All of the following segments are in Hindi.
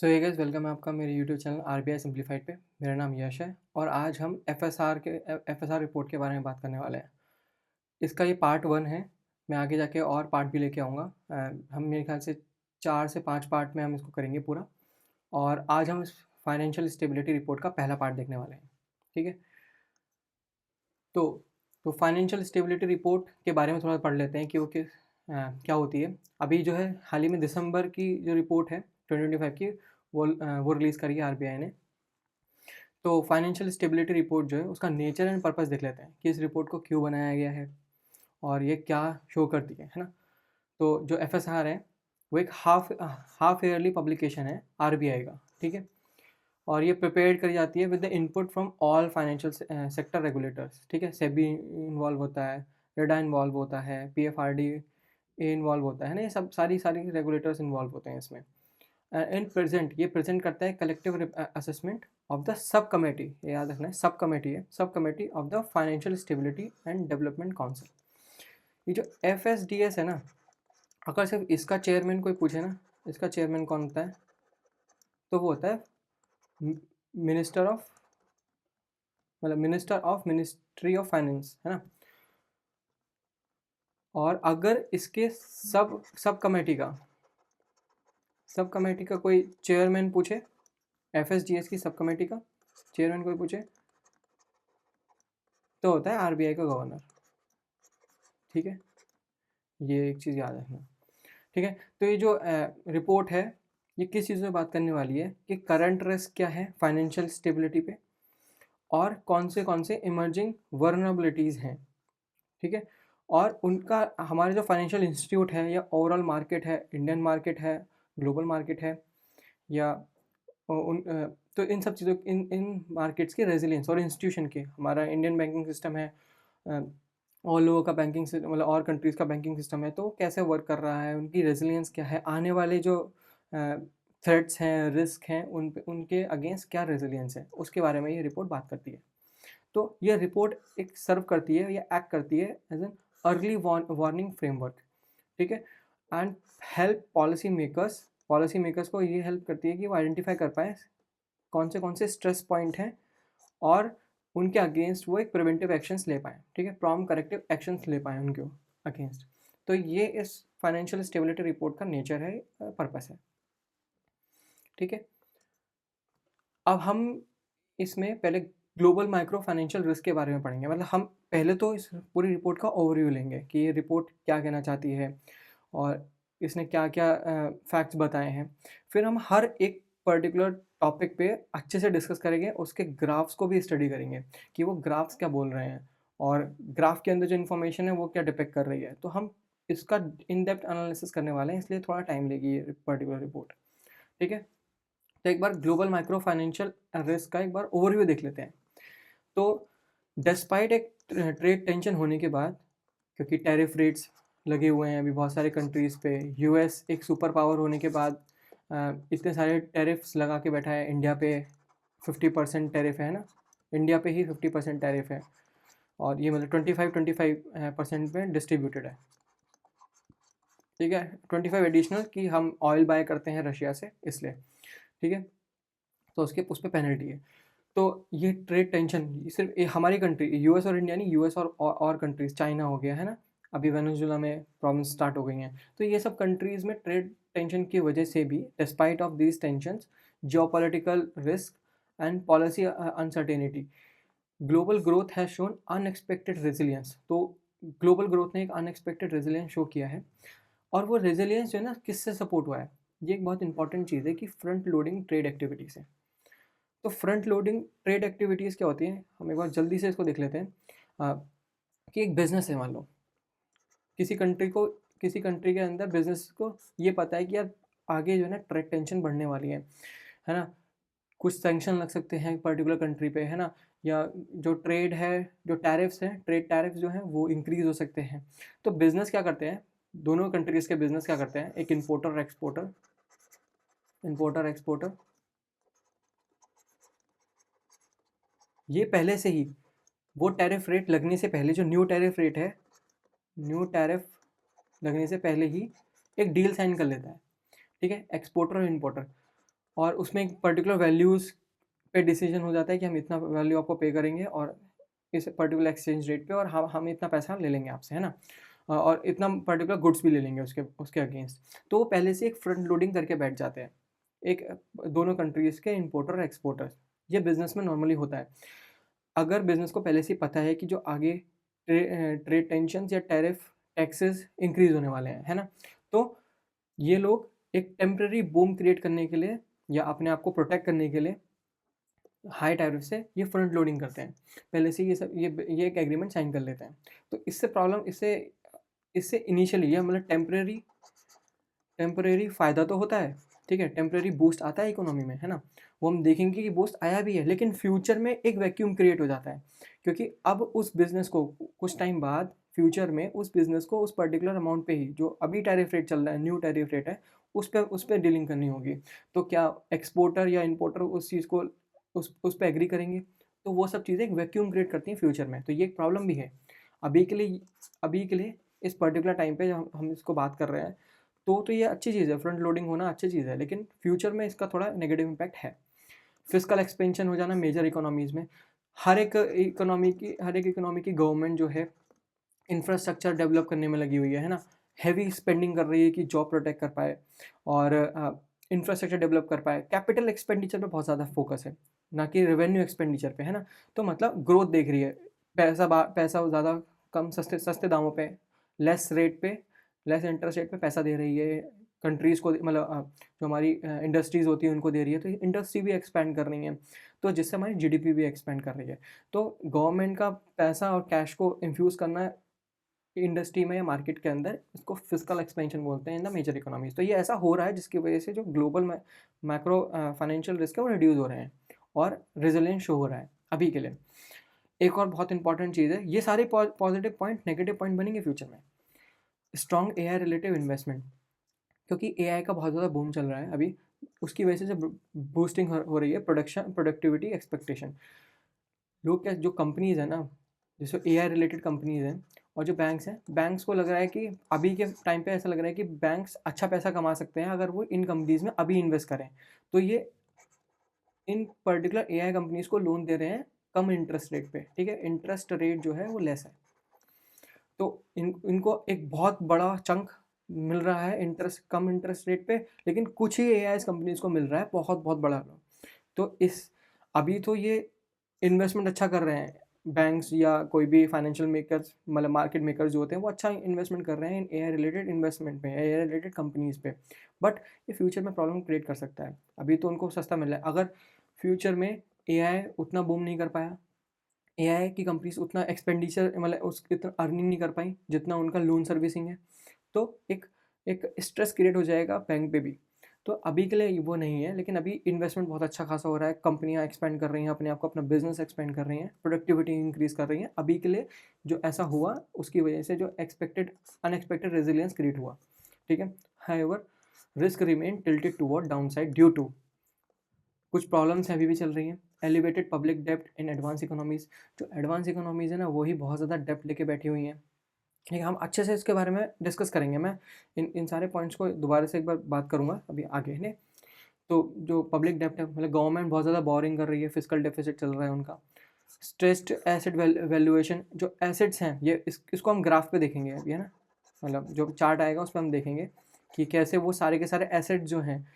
सो हे गाइस, वेलकम है आपका मेरे यूट्यूब चैनल आरबीआई सिंप्लीफाइड पे। मेरा नाम यश है और आज हम एफएसआर रिपोर्ट के बारे में बात करने वाले हैं। इसका ये पार्ट 1 है। मैं आगे जाके और पार्ट भी लेके आऊँगा। हम मेरे ख्याल से 4 से 5 पार्ट में हम इसको करेंगे पूरा। और आज हम इस फाइनेंशियल स्टेबिलिटी रिपोर्ट का पहला पार्ट देखने वाले हैं। ठीक है? तो फाइनेंशियल स्टेबिलिटी रिपोर्ट के बारे में थोड़ा पढ़ लेते हैं कि क्या होती है। अभी जो है हाल ही में दिसंबर की जो रिपोर्ट है 2025 की, वो रिलीज़ करी है आरबीआई ने। तो फाइनेंशियल स्टेबिलिटी रिपोर्ट जो है उसका नेचर एंड पर्पस देख लेते हैं कि इस रिपोर्ट को क्यों बनाया गया है और ये क्या शो करती है ना। तो जो एफएसआर है वो एक हाफ ईयरली पब्लिकेशन है आरबीआई का। ठीक है? और ये प्रिपेयर करी जाती है with the input from all financial sector regulators. ठीक है? सेबी इन्वॉल्व होता है, रेडा इन्वॉल्व होता है, पीएफआरडी इन्वॉल्व होता है ना। ये सब सारी सारी रेगुलेटर्स इन्वॉल्व होते हैं इसमें। इन प्रेजेंट ये प्रेजेंट करता है collective assessment of the sub committee. ये याद रखना है, सब कमेटी है, sub committee of the financial stability and development council. ये जो एफएसडीएस है ना, अगर सिर्फ इसका चेयरमैन कोई पूछे ना, इसका चेयरमैन कौन होता है, तो वो होता है minister of ministry of finance, है ना। और अगर इसके सब कमेटी का कोई चेयरमैन पूछे, एफएसडीएस की सब कमेटी का चेयरमैन कोई पूछे, तो होता है आरबीआई का गवर्नर। ठीक है? ये एक चीज़ याद रखना। ठीक है? तो ये जो रिपोर्ट है ये किस चीज़ में बात करने वाली है कि करंट रिस्क क्या है फाइनेंशियल स्टेबिलिटी पे और कौन से इमर्जिंग वर्नरेबिलिटीज़ हैं। ठीक है? और उनका हमारे जो फाइनेंशियल इंस्टीट्यूट है या ओवरऑल मार्केट है, इंडियन मार्केट है, ग्लोबल मार्केट है, या तो इन सब चीज़ों इन इन मार्केट्स के रेजिलियंस और इंस्टीट्यूशन के, हमारा इंडियन बैंकिंग सिस्टम है, और लोगों का बैंकिंग सिस्टम मतलब और कंट्रीज़ का बैंकिंग सिस्टम है, तो कैसे वर्क कर रहा है, उनकी रेजिलियंस क्या है, आने वाले जो थ्रेट्स हैं, रिस्क हैं, उनके अगेंस्ट क्या रेजिलियंस है, उसके बारे में ये रिपोर्ट बात करती है। तो ये रिपोर्ट एक सर्व करती है या एक्ट करती है as an early warning framework. ठीक है? एंड हेल्प पॉलिसी मेकर्स को ये हेल्प करती है कि वो आइडेंटिफाई कर पाए कौन से स्ट्रेस पॉइंट हैं और उनके अगेंस्ट वो एक प्रिवेंटिव एक्शंस ले पाएँ। ठीक है? प्रॉम्प्ट करेक्टिव एक्शंस ले पाएँ उनके अगेंस्ट। तो ये इस फाइनेंशियल स्टेबिलिटी रिपोर्ट का नेचर है, पर्पस है। ठीक है? अब हम इसमें पहले ग्लोबल माइक्रो फाइनेंशियल रिस्क के बारे में पढ़ेंगे। मतलब हम पहले तो इस पूरी रिपोर्ट का ओवरव्यू लेंगे कि ये रिपोर्ट क्या कहना चाहती है और इसने क्या-क्या फैक्ट्स बताए हैं। फिर हम हर एक पर्टिकुलर टॉपिक पे अच्छे से डिस्कस करेंगे, उसके ग्राफ्स को भी स्टडी करेंगे कि वो ग्राफ्स क्या बोल रहे हैं और ग्राफ के अंदर जो इन्फॉर्मेशन है वो क्या डिपिक्ट कर रही है। तो हम इसका इन डेप्थ एनालिसिस करने वाले हैं, इसलिए थोड़ा टाइम लेगी ये पर्टिकुलर रिपोर्ट। ठीक है? तो एक बार ग्लोबल माइक्रो फाइनेंशियल रिस्क का एक बार ओवरव्यू देख लेते हैं। तो डिस्पाइट एक ट्रेड टेंशन होने के बाद, क्योंकि टैरिफ रेट्स लगे हुए हैं अभी बहुत सारे कंट्रीज़ पे, यूएस एक सुपर पावर होने के बाद इतने सारे टैरिफ्स लगा के बैठा है इंडिया पे। 50% टैरिफ है ना, इंडिया पे ही 50% टैरिफ है और ये मतलब 25% में डिस्ट्रीब्यूटेड है। ठीक है? 25 एडिशनल कि हम ऑयल बाय करते हैं रशिया से, इसलिए। ठीक है? तो उस पर पेनल्टी है। तो ये ट्रेड टेंशन सिर्फ हमारी कंट्री यूएस और इंडिया नहीं, यूएस और कंट्रीज़, चाइना हो गया है ना, अभी वेनेजुएला में प्रॉब्लम स्टार्ट हो गई हैं। तो ये सब कंट्रीज़ में ट्रेड टेंशन की वजह से भी, despite of these tensions, geopolitical risk and policy uncertainty, global growth has shown unexpected resilience. तो ग्लोबल ग्रोथ ने एक अनएक्सपेक्टेड रेजिलियंस शो किया है और वो रेजिलियंस जो है ना, किससे सपोर्ट हुआ है, ये एक बहुत इंपॉर्टेंट चीज़ है कि फ्रंट लोडिंग ट्रेड एक्टिविटी से। तो फ्रंट लोडिंग ट्रेड एक्टिविटीज़ क्या होती हैं, हम एक बार जल्दी से इसको देख लेते हैं। कि एक बिज़नेस है, मान लो किसी कंट्री के अंदर बिज़नेस को ये पता है कि यार आगे जो है ना ट्रेड टेंशन बढ़ने वाली है ना, कुछ सैंक्शन लग सकते हैं पर्टिकुलर कंट्री पे, है ना, या जो ट्रेड है, जो टैरिफ्स हैं, ट्रेड टैरिफ्स जो हैं वो इंक्रीज़ हो सकते हैं। तो बिज़नेस क्या करते हैं, दोनों कंट्रीज़ के बिज़नेस क्या करते हैं, एक इंपोर्टर एक्सपोर्टर, ये पहले से ही वो टैरिफ रेट लगने से पहले, जो न्यू टैरिफ रेट है, न्यू टैरिफ लगने से पहले ही एक डील साइन कर लेता है। ठीक है? एक्सपोर्टर और इंपोर्टर, और उसमें एक पर्टिकुलर वैल्यूज़ पे डिसीजन हो जाता है कि हम इतना वैल्यू आपको पे करेंगे और इस पर्टिकुलर एक्सचेंज रेट पे, और हम इतना पैसा ले लेंगे आपसे, है ना, और इतना पर्टिकुलर गुड्स भी ले लेंगे उसके उसके अगेंस्ट। तो वो पहले से एक फ्रंट लोडिंग करके बैठ जाते हैं, एक दोनों कंट्रीज़ के इंपोर्टर और एक्सपोर्टर्स। ये बिजनेस में नॉर्मली होता है। अगर बिजनेस को पहले से ही पता है कि जो आगे ट्रेड टेंशन या टैरिफ टैक्सेस इंक्रीज होने वाले हैं, है ना, तो ये लोग एक टेम्पररी बूम क्रिएट करने के लिए या अपने आप को प्रोटेक्ट करने के लिए हाई टैरिफ से ये फ्रंट लोडिंग करते हैं, पहले से ये सब ये एक एग्रीमेंट साइन कर लेते हैं। तो इससे प्रॉब्लम, इससे इससे इनिशियली ये मतलब टेम्परेरी फ़ायदा तो होता है, ठीक है, टेम्परेरी बूस्ट आता है इकोनॉमी में, है ना, वो हम देखेंगे कि बूस्ट आया भी है, लेकिन फ्यूचर में एक वैक्यूम क्रिएट हो जाता है, क्योंकि अब उस बिज़नेस को कुछ टाइम बाद फ्यूचर में उस बिज़नेस को उस पर्टिकुलर अमाउंट पे ही, जो अभी टैरिफ रेट चल रहा है, न्यू टैरिफ रेट है, उस पे डीलिंग करनी होगी। तो क्या एक्सपोर्टर या इंपोर्टर उस चीज़ को उस पे एग्री करेंगे? तो वो सब चीज़ें एक वैक्यूम क्रिएट करती हैं फ्यूचर में, तो ये एक प्रॉब्लम भी है। अभी के लिए अभी के लिए इस पर्टिकुलर टाइम पे जब हम इसको बात कर रहे हैं, तो ये अच्छी चीज़ है, फ्रंट लोडिंग होना अच्छी चीज़ है, लेकिन फ्यूचर में इसका थोड़ा नेगेटिव इम्पैक्ट है। फिस्कल एक्सपेंशन हो जाना मेजर इकोनॉमीज़ में, हर एक इकोनॉमी की गवर्नमेंट जो है इंफ्रास्ट्रक्चर डेवलप करने में लगी हुई है ना, हैवी स्पेंडिंग कर रही है कि जॉब प्रोटेक्ट कर पाए और इंफ्रास्ट्रक्चर डेवलप कर पाए। कैपिटल एक्सपेंडिचर पे बहुत ज़्यादा फोकस है, ना कि रेवेन्यू एक्सपेंडिचर पे, है ना। तो मतलब ग्रोथ देख रही है, पैसा ज़्यादा कम सस्ते सस्ते दामों पे, लेस रेट पे, लेस इंटरेस्ट रेट पे पैसा दे रही है कंट्रीज़ को, मतलब जो हमारी इंडस्ट्रीज़ होती है उनको दे रही है, तो इंडस्ट्री भी एक्सपैंड कर रही है, तो जिससे हमारी जीडीपी भी एक्सपैंड कर रही है। तो गवर्नमेंट का पैसा और कैश को इन्फ्यूज़ करना इंडस्ट्री में या मार्केट के अंदर, इसको फिस्कल एक्सपेंशन बोलते हैं इन द मेजर इकोनॉमीज। तो ये ऐसा हो रहा है जिसकी वजह से जो ग्लोबल मैक्रो फाइनेंशियल रिस्क है वो रिड्यूस हो रहे हैं और रेजिलियंस शो हो रहा है अभी के लिए। एक और बहुत इंपॉर्टेंट चीज़ है, ये सारे पॉजिटिव पॉइंट नेगेटिव पॉइंट बनेंगे फ्यूचर में। स्ट्रॉन्ग एआई रिलेटिव इन्वेस्टमेंट, क्योंकि एआई का बहुत ज़्यादा बूम चल रहा है अभी, उसकी वजह से जो बूस्टिंग हो रही है प्रोडक्टिविटी एक्सपेक्टेशन। लोग क्या, जो कंपनीज़ है ना, जैसे एआई रिलेटेड कंपनीज़ हैं और जो बैंक्स हैं, बैंक्स को लग रहा है कि अभी के टाइम पे ऐसा लग रहा है कि बैंक्स अच्छा पैसा कमा सकते हैं अगर वो इन कंपनीज़ में अभी इन्वेस्ट करें। तो ये इन पर्टिकुलर एआई कंपनीज़ को लोन दे रहे हैं कम इंटरेस्ट रेट पे, ठीक है, इंटरेस्ट रेट जो है वो लेस है। तो इनको एक बहुत बड़ा चंक मिल रहा है कम इंटरेस्ट रेट पे, लेकिन कुछ ही एआई कंपनीज़ को मिल रहा है बहुत बहुत बड़ा। तो इस अभी तो ये इन्वेस्टमेंट अच्छा कर रहे हैं, बैंक्स या कोई भी फाइनेंशियल मेकर्स, मतलब मार्केट मेकर्स जो होते हैं वो अच्छा इन्वेस्टमेंट कर रहे हैं इन एआई रिलेटेड इन्वेस्टमेंट में, एआई रिलेटेड कंपनीज़ पे। बट ये फ्यूचर में प्रॉब्लम क्रिएट कर सकता है। अभी तो उनको सस्ता मिल रहा है, अगर फ्यूचर में एआई उतना बूम नहीं कर पाया, एआई की कंपनीज उतना एक्सपेंडिचर, मतलब उस इतना अर्निंग नहीं कर पाई जितना उनका लोन सर्विसिंग है, तो एक एक स्ट्रेस क्रिएट हो जाएगा बैंक पे भी। तो अभी के लिए वो नहीं है, लेकिन अभी इन्वेस्टमेंट बहुत अच्छा खासा हो रहा है, कंपनियां एक्सपेंड कर रही हैं अपने आप को, अपना बिजनेस एक्सपेंड कर रही हैं, प्रोडक्टिविटी इंक्रीज कर रही हैं। अभी के लिए जो ऐसा हुआ उसकी वजह से जो अनएक्सपेक्टेड रेजिलियंस क्रिएट हुआ, ठीक है। However risk remain tilted toward downside due to कुछ प्रॉब्लम्स अभी भी चल रही हैं। एलिवेटेड पब्लिक डेप्ट इन एडवांस इकोनॉमीज़, जो एडवांस इकोनॉमीज़ है ना, वही बहुत ज़्यादा डेप्ट लेके बैठी हुई हैं। ठीक है, हम अच्छे से इसके बारे में डिस्कस करेंगे। मैं इन सारे पॉइंट्स को दोबारा से एक बार बात करूँगा अभी आगे ने। तो जो पब्लिक डेप्ट है, मतलब गवर्नमेंट बहुत ज़्यादा बोरिंग कर रही है, फिजिकल डेफिसिट चल रहा है उनका। स्ट्रेस्ड एसेट वैल्यूएशन, जो एसेट्स हैं ये इसको हम ग्राफ पे देखेंगे अभी, है ना, मतलब जो चार्ट आएगा उस पर हम देखेंगे कि कैसे वो सारे के सारे एसेट जो हैं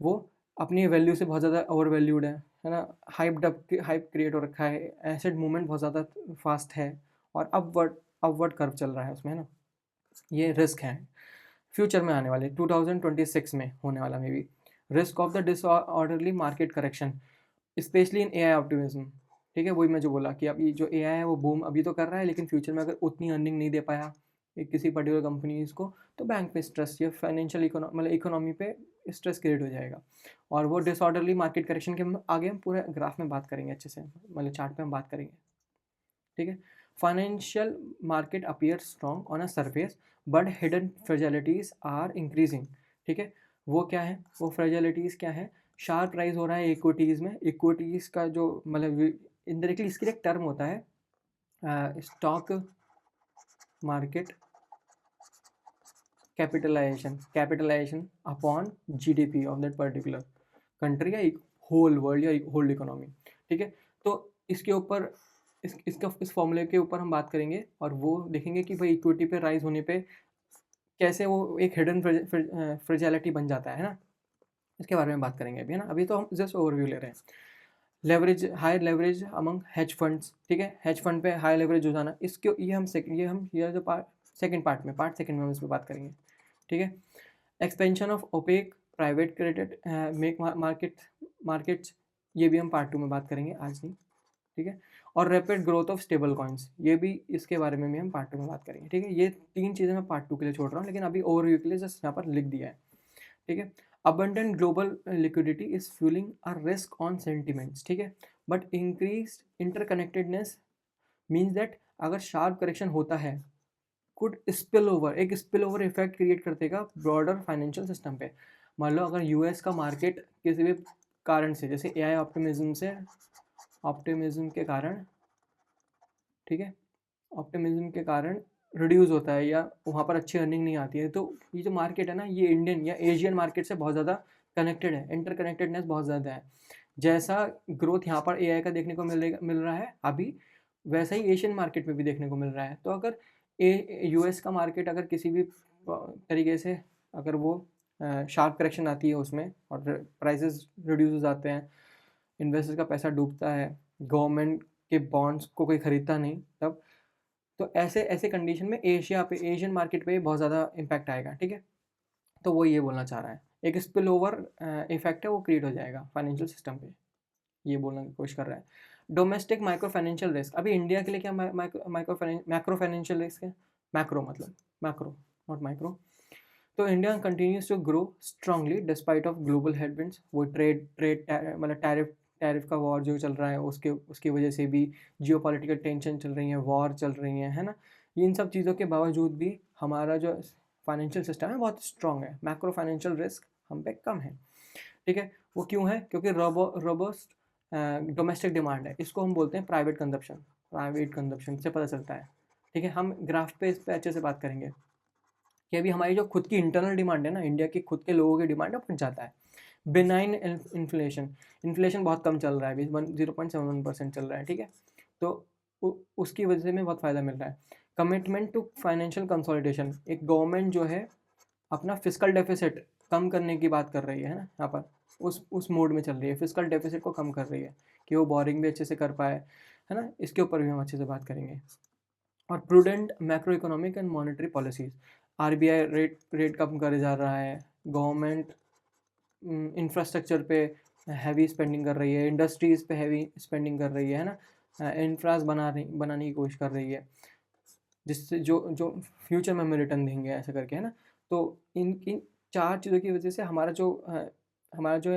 वो अपनी वैल्यू से बहुत ज़्यादा ओवर वैल्यूड है ना, हाइप क्रिएट हो रखा है, एसेट मूवमेंट बहुत ज़्यादा फास्ट है और अपवर्ड कर्व चल रहा है उसमें, है ना। ये रिस्क है फ्यूचर में आने वाले 2026 में होने वाला may be. Risk of the disorderly market correction, specially in AI optimism. ठीक है, वही मैं जो बोला कि अभी जो एआई है वो बूम अभी तो कर रहा है, लेकिन फ्यूचर में अगर उतनी अर्निंग नहीं दे पाया किसी पर्टिकुलर कंपनीज को, तो बैंक पे स्ट्रेस या फाइनेंशियल मतलब इकोनॉमी पे स्ट्रेस क्रिएट हो जाएगा। और वो डिसऑर्डरली मार्केट करेक्शन के हम आगे हम पूरे ग्राफ में बात करेंगे अच्छे से, मतलब चार्ट पे हम बात करेंगे, ठीक है। Financial market appear strong on a surface but hidden fragilities are increasing, ठीक है। वो क्या है, वो फ्रेजिलिटीज़ क्या है, शार्प राइज हो रहा है इक्विटीज़ में। इक्विटीज़ का जो मतलब इनडायरेक्टली इसके लिए एक टर्म होता है stock market capitalisation upon GDP of that particular. Country या होल वर्ल्ड या होल इकोनॉमी, ठीक है। तो इसके ऊपर इस फॉर्मूले के ऊपर हम बात करेंगे और वो देखेंगे कि भाई इक्विटी पे राइज होने पे कैसे वो एक हिडन फ्रेजिलिटी बन जाता है ना, इसके बारे में बात करेंगे अभी, है ना। अभी तो हम जस्ट ओवरव्यू ले रहे हैं। Leverage, high leverage among hedge funds, ठीक है। हेज फंड पे हाई लेवरेज हो जाना, इसके ये जो पार्ट सेकंड में हम इस पर बात करेंगे, ठीक है। Expansion of opaque private credit make markets, ये भी हम पार्ट 2 में बात करेंगे, आज नहीं, ठीक है। और rapid growth of stable coins, ये भी इसके बारे में भी हम पार्ट 2 में बात करेंगे, ठीक है। ये 3 चीज़ें मैं पार्ट 2 के लिए छोड़ रहा हूँ, लेकिन अभी ओवरव्यू के लिए जस्ट यहाँ पर लिख दिया है, ठीक है। abundant global liquidity is fueling a risk on sentiments, ठीक है। but increased interconnectedness means that अगर शार्प करेक्शन होता है कुड स्पिल ओवर, एक स्पिल ओवर इफेक्ट क्रिएट कर देगा ब्रॉडर फाइनेंशियल सिस्टम पे। मान लो अगर यूएस का मार्केट किसी भी कारण से, जैसे एआई ऑप्टिमिज्म के कारण, ठीक है, ऑप्टिमिज्म के कारण रिड्यूस होता है या वहाँ पर अच्छी अर्निंग नहीं आती है, तो ये जो मार्केट है ना, ये इंडियन या एशियन मार्केट से बहुत ज़्यादा कनेक्टेड है, इंटरकनेक्टेडनेस बहुत ज़्यादा है। जैसा ग्रोथ यहाँ पर एआई का देखने को मिल रहा है अभी, वैसा ही एशियन मार्केट में भी देखने को मिल रहा है। तो अगर यूएस का मार्केट अगर किसी भी तरीके से अगर वो शार्प करेक्शन आती है उसमें और प्राइसेस रिड्यूस हो जाते हैं, इन्वेस्टर्स का पैसा डूबता है, गवर्नमेंट के बॉन्ड्स को कोई खरीदता नहीं, तब तो ऐसे ऐसे कंडीशन में एशियन मार्केट पे बहुत ज़्यादा इम्पैक्ट आएगा, ठीक है। तो वो ये बोलना चाह रहा है, एक स्पिल ओवर इफेक्ट है वो क्रिएट हो जाएगा फाइनेंशियल सिस्टम पे, ये बोलने की कोशिश कर रहा है। डोमेस्टिक माइक्रो फाइनेंशियल रिस्क, अभी इंडिया के लिए क्या मैक्रो फाइनेंशियल रिस्क है, मैक्रो नॉट माइक्रो। तो India continues to grow strongly despite of global headwinds, वो ट्रेड मतलब टैरिफ का वॉर जो चल रहा है उसकी वजह से भी, जियोपॉलिटिकल टेंशन चल रही है, वॉर चल रही है ना। इन सब चीज़ों के बावजूद भी हमारा जो फाइनेंशियल सिस्टम है बहुत स्ट्रांग है, मैक्रो फाइनेंशियल रिस्क हम पे कम है, ठीक है। वो क्यों है? क्योंकि रोबस्ट डोमेस्टिक डिमांड है, इसको हम बोलते हैं प्राइवेट कंजप्शन से पता चलता है, ठीक है। हम ग्राफ पे इस पर अच्छे से बात करेंगे कि अभी हमारी जो खुद की इंटरनल डिमांड है ना, इंडिया की खुद के लोगों की डिमांड है, पहुँच जाता है। बिनाइन इन्फ्लेशन बहुत कम चल रहा है, अभी 0.71% चल रहा है, ठीक है। तो उसकी वजह से हमें बहुत फ़ायदा मिल रहा है। कमिटमेंट टू फाइनेंशियल कंसोलिडेशन, एक गवर्नमेंट जो है अपना फिजिकल डेफिसिट कम करने की बात कर रही है ना, यहाँ पर उस मोड में चल रही है, फिजिकल डेफिसिट को कम कर रही है कि वो बोरिंग भी अच्छे से कर पाए, है ना। इसके ऊपर भी हम अच्छे से बात करेंगे। और prudent macro economic and monetary policies, RBI rate कम करे जा रहा है, गवर्नमेंट इंफ्रास्ट्रक्चर पे हैवी स्पेंडिंग कर रही है, इंडस्ट्रीज़ पे हैवी स्पेंडिंग कर रही है ना, इंफ्रास बनाने की कोशिश कर रही है, जिससे जो जो फ्यूचर में हमें रिटर्न देंगे, ऐसा करके, है ना। तो इन 4 चीज़ों की वजह से हमारा जो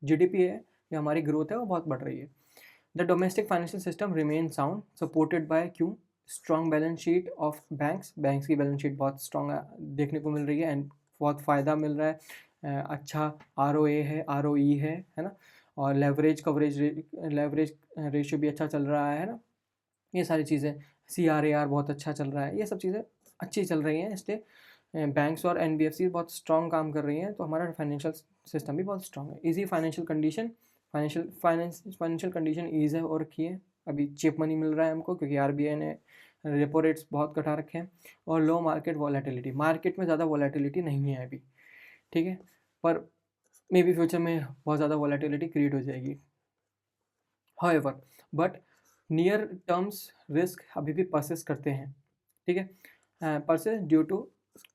जीडीपी है या हमारी ग्रोथ है वो बहुत बढ़ रही है। The domestic financial system remain sound supported by क्यों? Strong balance sheet of banks की बैलेंस शीट बहुत स्ट्रॉन्ग देखने को मिल रही है एंड बहुत फ़ायदा मिल रहा है, अच्छा आरओए है, ROE है ना। और लेवरेज रेशियो भी अच्छा चल रहा है ना। ये सारी चीज़ें, CRAR बहुत अच्छा चल रहा है, ये सब चीज़ें अच्छी चल रही हैं, इसलिए बैंक्स और NBFC बहुत स्ट्रॉन्ग काम कर रही हैं, तो हमारा फाइनेंशियल सिस्टम भी बहुत स्ट्रॉन्ग है। इजी फाइनेंशियल कंडीशन ईज़ है और रखी है, अभी चीप मनी मिल रहा है हमको क्योंकि RBI ने रेपो रेट्स बहुत घटा रखे हैं। और लो मार्केट वॉलेटिलिटी, मार्केट में ज़्यादा वॉलेटिलिटी नहीं है अभी, ठीक है, पर मे बी फ्यूचर में बहुत ज़्यादा वॉलेटिलिटी क्रिएट हो जाएगी। However but near terms risk अभी भी परसिस्ट करते हैं, ठीक है, persist due to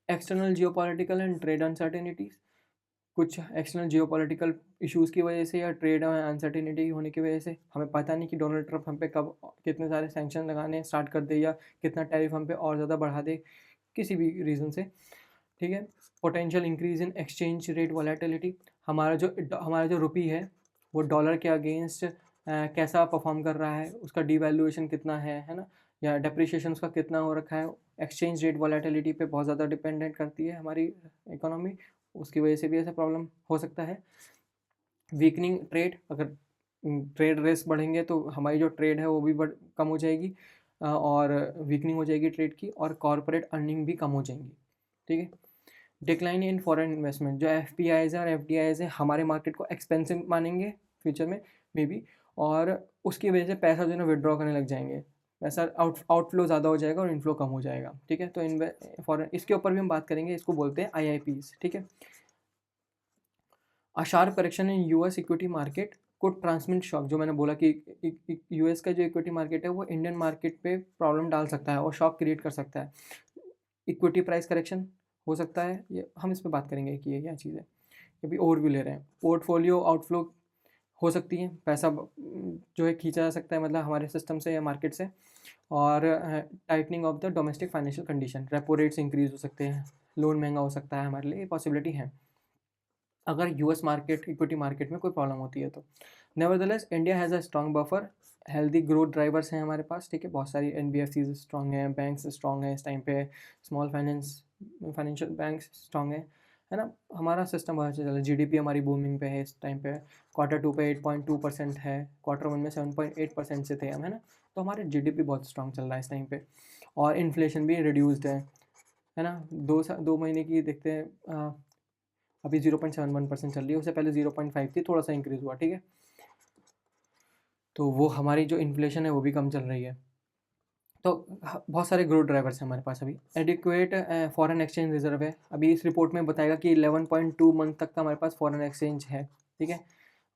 external geopolitical and trade uncertainties, कुछ एक्सटर्नल जियोपॉलिटिकल इश्यूज़ की वजह से या ट्रेड अनसर्टेनिटी होने की वजह से हमें पता नहीं कि डोनाल्ड ट्रंप हम पे कब कितने सारे सैंक्शन लगाने स्टार्ट कर दे या कितना टैरिफ हम पे और ज़्यादा बढ़ा दे, किसी भी रीज़न से, ठीक है। Potential increase in exchange rate volatility, हमारा जो रुपी है वो डॉलर के अगेंस्ट कैसा परफॉर्म कर रहा है, उसका डिवैल्यूएशन कितना है ना, या डेप्रिसिएशन उसका कितना हो रखा है, एक्सचेंज रेट वॉलेटिलिटी पे बहुत ज़्यादा डिपेंडेंट करती है हमारी इकोनॉमी, उसकी वजह से भी ऐसा प्रॉब्लम हो सकता है। वीकनिंग ट्रेड, अगर ट्रेड रेस बढ़ेंगे तो हमारी जो ट्रेड है वो भी कम हो जाएगी, और वीकनिंग हो जाएगी ट्रेड की, और कॉरपोरेट अर्निंग भी कम हो जाएंगी, ठीक है। डिक्लाइन इन फॉरेन इन्वेस्टमेंट, जो एफपीआईज है और एफडीआईज है हमारे मार्केट को एक्सपेंसिव मानेंगे फ्यूचर में मे बी, और उसकी वजह से पैसा जो है ना विड्रॉ करने लग जाएंगे, पैसा आउटफ्लो ज़्यादा हो जाएगा और इनफ्लो कम हो जाएगा, ठीक है। तो फॉरेन, इसके ऊपर भी हम बात करेंगे, इसको बोलते हैं आईआईपीज, ठीक है। A sharp correction in US equity market को ट्रांसमिट शॉक, जो मैंने बोला कि यूएस का जो इक्विटी मार्केट है वो इंडियन मार्केट पे प्रॉब्लम डाल सकता है और शॉक क्रिएट कर सकता है। इक्विटी प्राइस करेक्शन हो सकता है, ये हम इस पे बात करेंगे कि ये क्या चीज़ है। अभी ओवरव्यू ले रहे हैं, पोर्टफोलियो आउटफ्लो हो सकती है, पैसा जो है खींचा जा सकता है, मतलब हमारे सिस्टम से या मार्केट से। और tightening of the domestic financial condition, repo rates increase हो सकते हैं, लोन महंगा हो सकता है हमारे लिए, ये पॉसिबिलिटी है अगर यूएस मार्केट इक्विटी मार्केट में कोई प्रॉब्लम होती है तो। Nevertheless India has a strong buffer, healthy growth drivers हैं हमारे पास, ठीक है। बहुत सारी एनबीएफसीज स्ट्रॉन्ग हैं, बैंक्स स्ट्रॉन्ग हैं इस टाइम पे, स्मॉल फाइनेंशियल बैंक्स स्ट्रॉन्ग है ना। हमारा सिस्टम बहुत अच्छा चल रहा है, जीडीपी हमारी बूमिंग पे है इस टाइम पे, Q2 पे 8.2% है, Q1 में 7.8% से थे हम, है ना। तो हमारे जीडीपी बहुत स्ट्रॉन्ग चल रहा है इस टाइम पे, और इन्फ्लेशन भी रिड्यूस्ड है ना। 2 महीने की देखते हैं, अभी 0.71% चल रही है, उससे पहले 0.5 थी, थोड़ा सा इंक्रीज़ हुआ, ठीक है। तो वो हमारी जो इन्फ्लेशन है वो भी कम चल रही है। तो बहुत सारे ग्रोथ ड्राइवर्स हैं हमारे पास अभी। एडिक्वेट फॉरेन एक्सचेंज रिजर्व है, अभी इस रिपोर्ट में बताएगा कि 11.2 मंथ तक का हमारे पास फॉरेन एक्सचेंज है, ठीक है।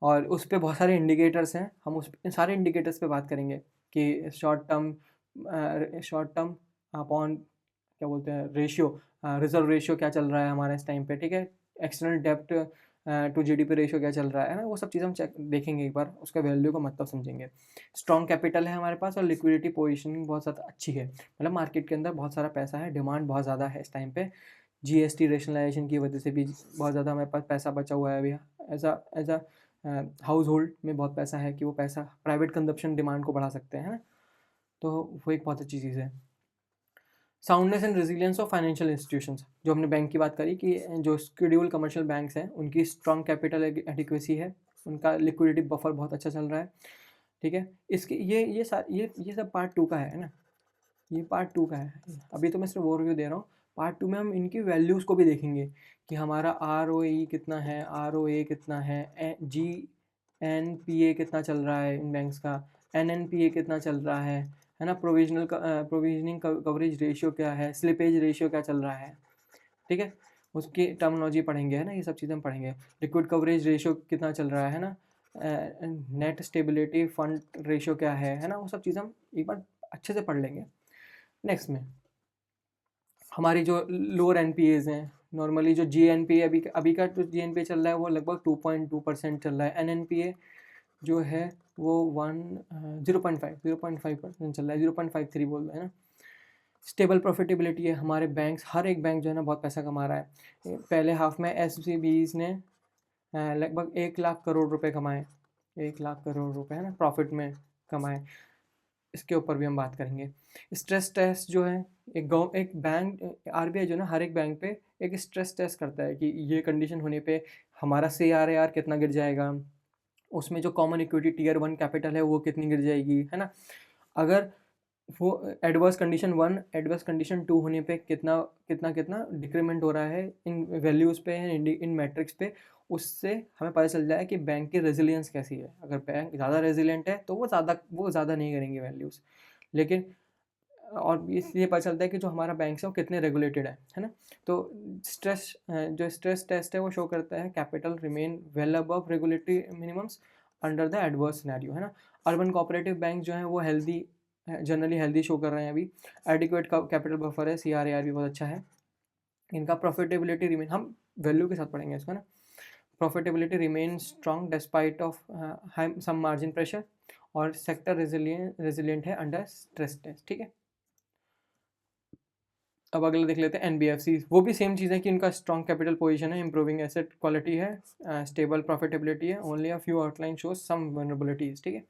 और उस पर बहुत सारे इंडिकेटर्स हैं, हम उस इन सारे इंडिकेटर्स पे बात करेंगे कि शॉर्ट टर्म अपॉन क्या बोलते हैं रेशियो, रिजर्व रेशियो क्या चल रहा है हमारा इस टाइम पे, ठीक है। एक्सटर्नल डेप्ट टू जीडीपी रेशियो क्या चल रहा है ना, वो सब चीज़ हम चेक देखेंगे एक बार, उसका वैल्यू का मतलब समझेंगे। स्ट्रॉन्ग कैपिटल है हमारे पास और लिक्विडिटी पोजीशनिंग बहुत ज़्यादा अच्छी है, मतलब मार्केट के अंदर बहुत सारा पैसा है, डिमांड बहुत ज़्यादा है इस टाइम पे। जीएसटी रेशनलाइजेशन की वजह से भी बहुत ज़्यादा हमारे पास पैसा बचा हुआ है अभी, एज अ हाउस होल्ड में बहुत पैसा है कि वो पैसा प्राइवेट कंजप्शन डिमांड को बढ़ा सकते हैं, तो वो एक बहुत अच्छी चीज़ है। Soundness and resilience of financial institutions, जो हमने बैंक की बात करी कि जो शेड्यूल कमर्शियल बैंक्स हैं उनकी स्ट्रॉन्ग कैपिटल एडिक्वेसी है, उनका लिक्विडिटी बफर बहुत अच्छा चल रहा है, ठीक है। इसके ये सब पार्ट 2 का है ना, ये पार्ट 2 का है, अभी तो मैं सिर्फ ओवरव्यू दे रहा हूँ। पार्ट 2 में हम इनकी वैल्यूज़ को भी देखेंगे कि हमारा ROE कितना है, ROA कितना है, GNPA कितना चल रहा है इन बैंक्स का, NNPA कितना चल रहा है ना, प्रोविजनिंग कवरेज रेशियो क्या है, स्लिपेज रेशियो क्या चल रहा है, ठीक है। उसकी टर्मिनोलॉजी पढ़ेंगे, है ना, ये सब चीज़ें हम पढ़ेंगे। लिक्विड कवरेज रेशियो कितना चल रहा है ना, नेट स्टेबिलिटी फंड रेशियो क्या है ना, वो सब चीज़ें हम एक बार अच्छे से पढ़ लेंगे। नेक्स्ट में हमारी जो लोअर एनपीएज हैं, नॉर्मली जो जीएनपीए अभी का जो जीएनपीए चल रहा है वो लगभग 2.2% चल रहा है। एनएनपीए जो है वो 0.5% चल रहा है, 0.53 बोल रहे हैं ना। स्टेबल प्रॉफिटेबिलिटी है, हमारे बैंक्स, हर एक बैंक जो है ना बहुत पैसा कमा रहा है। पहले हाफ में एससीबीज ने लगभग 1 लाख करोड़ रुपए कमाए, 1 लाख करोड़ रुपए है ना प्रॉफिट में कमाए, इसके ऊपर भी हम बात करेंगे। स्ट्रेस टेस्ट जो है, एक बैंक आरबीआई जो है ना हर एक बैंक पे एक स्ट्रेस टेस्ट करता है कि ये कंडीशन होने पे हमारा CRAR कितना गिर जाएगा, उसमें जो कॉमन इक्विटी Tier 1 कैपिटल है वो कितनी गिर जाएगी, है ना। अगर वो एडवर्स कंडीशन 1 एडवर्स कंडीशन 2 होने पे कितना कितना कितना डिक्रीमेंट हो रहा है इन वैल्यूज़ पे, इन मैट्रिक्स पे, उससे हमें पता चल जाए कि बैंक की रेजिलियंस कैसी है। अगर बैंक ज़्यादा रेजिलियंट है तो वो ज़्यादा नहीं करेंगे वैल्यूज़, लेकिन और इसलिए पता चलता है कि जो हमारा बैंक है वो कितने रेगुलेटेड है ना। तो जो स्ट्रेस टेस्ट है वो शो करता है capital remain well above regulatory minimums under the adverse scenario, है ना। अर्बन कोऑपरेटिव बैंक जो है वो जनरली हेल्दी शो कर रहे हैं अभी। एडिक्वेट कैपिटल बफर है, CRAR भी बहुत अच्छा है इनका। प्रॉफिटेबिलिटी रिमेन, हम वैल्यू के साथ पढ़ेंगे इसको ना। Profitability remain strong despite of some margin pressure, और सेक्टर रेजिलियंट है अंडर स्ट्रेस टेस्ट, ठीक है। अब अगला देख लेते हैं एनबीएफसी, वो भी सेम चीज़ है कि इनका स्ट्रॉन्ग कैपिटल पोजीशन है, इंप्रूविंग एसेट क्वालिटी है, स्टेबल प्रॉफिटेबिलिटी है, only a few outline shows some vulnerabilities, ठीक है।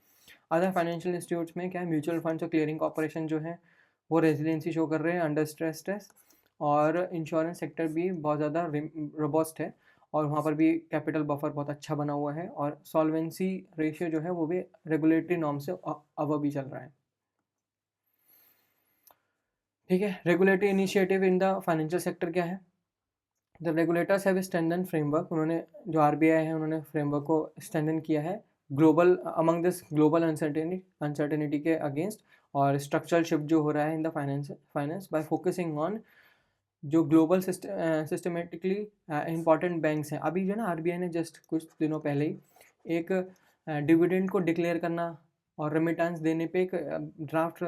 अदर फाइनेंशियल इंस्टीट्यूट्स में क्या है, म्यूचुअल फंड्स और क्लियरिंग कॉर्पोरेशन जो है वो रेजिलियंसी शो कर रहे हैं अंडर स्ट्रेस टेस्ट, और इंश्योरेंस सेक्टर भी बहुत ज़्यादा रोबस्ट है, और वहाँ पर भी कैपिटल बफर बहुत अच्छा बना हुआ है, और सॉल्वेंसी रेशियो जो है वो भी रेगुलेटरी नॉर्म से अबव भी चल रहा है, ठीक है। Regulatory initiative in the financial sector क्या है, the regulators have strengthen framework, उन्होंने जो आरबीआई है उन्होंने फ्रेमवर्क को स्ट्रेंथन किया है global among this global uncertainty के अगेंस्ट, और स्ट्रक्चरल शिफ्ट जो हो रहा है in the finance by focusing on जो ग्लोबल सिस्टमेटिकली इंपॉर्टेंट बैंक्स हैं। अभी जो ना आरबीआई ने जस्ट कुछ दिनों पहले ही एक डिविडेंड को डिक्लेयर करना और रेमिटेंस देने पे एक ड्राफ्ट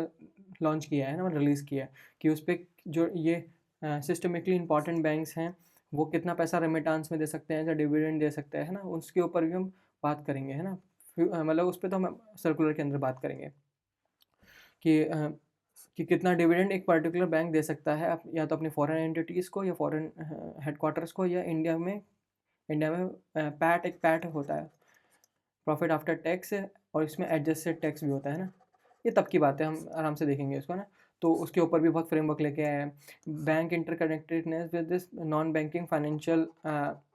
लॉन्च किया है ना, रिलीज़ किया है कि उस पर जो ये सिस्टमिकली इंपॉर्टेंट बैंक्स हैं वो कितना पैसा रेमिटेंस में दे सकते हैं या डिविडेंड दे सकते हैं ना, उसके ऊपर भी हम बात करेंगे है ना। मतलब उस पर तो हम सर्कुलर के अंदर बात करेंगे कि कितना डिविडेंड एक पर्टिकुलर बैंक दे सकता है या तो अपनी फॉरेन एंटिटीज़ को या फॉरेन हेडक्वार्टर्स को, या इंडिया में पैट एक पैट होता है, प्रॉफिट आफ्टर टैक्स, और इसमें एडजस्टेड टैक्स भी होता है ना। ये तब की बात है, हम आराम से देखेंगे इसको ना। तो उसके ऊपर भी बहुत फ्रेमवर्क लेके आया है। Bank interconnectedness with this non banking financial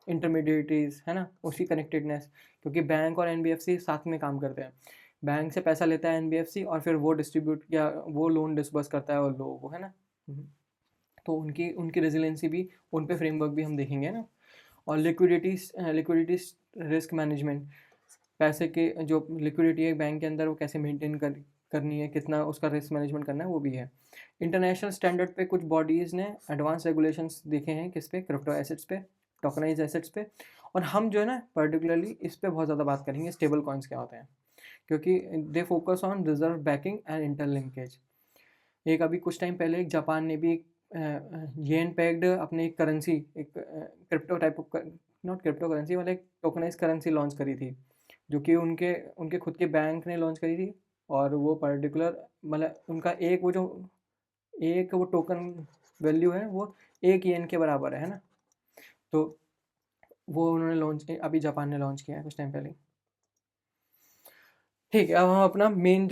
intermediaries है ना, उसकी कनेक्टेडनेस, क्योंकि बैंक और एनबीएफसी साथ में काम करते हैं। बैंक से पैसा लेता है एनबीएफसी और फिर वो डिस्ट्रीब्यूट या वो लोन डिसबर्स करता है और लोगों को है ना। तो उनकी उनकी रेजिलेंसी भी, उन पे फ्रेमवर्क भी हम देखेंगे ना। और लिक्विडिटी रिस्क मैनेजमेंट, पैसे के जो लिक्विडिटी है बैंक के अंदर वो कैसे मेंटेन करनी है, कितना उसका रिस्क मैनेजमेंट करना है, वो भी है। इंटरनेशनल स्टैंडर्ड पे कुछ बॉडीज़ ने एडवांस रेगुलेशंस देखे हैं, किस पे, क्रिप्टो एसेट्स पे, टोकनाइज एसेट्स पे। और हम जो है ना पर्टिकुलरली इस पे बहुत ज़्यादा बात करेंगे, स्टेबल कॉइन्स क्या होते हैं, क्योंकि they focus on reserve backing and interlinkage. एक अभी कुछ टाइम पहले एक जापान ने भी एक येन पैक्ड अपनी एक करेंसी, एक crypto type of, not crypto currency वाला, एक टोकनाइज करेंसी लॉन्च करी थी, जो कि उनके उनके खुद के बैंक ने लॉन्च करी थी। और वो पर्टिकुलर मतलब उनका एक वो टोकन वैल्यू है वो 1 येन के बराबर है ना। तो वो उन्होंने लॉन्च, अभी जापान ने लॉन्च किया है कुछ टाइम पहले। ठीक है, अब हम अपना मेन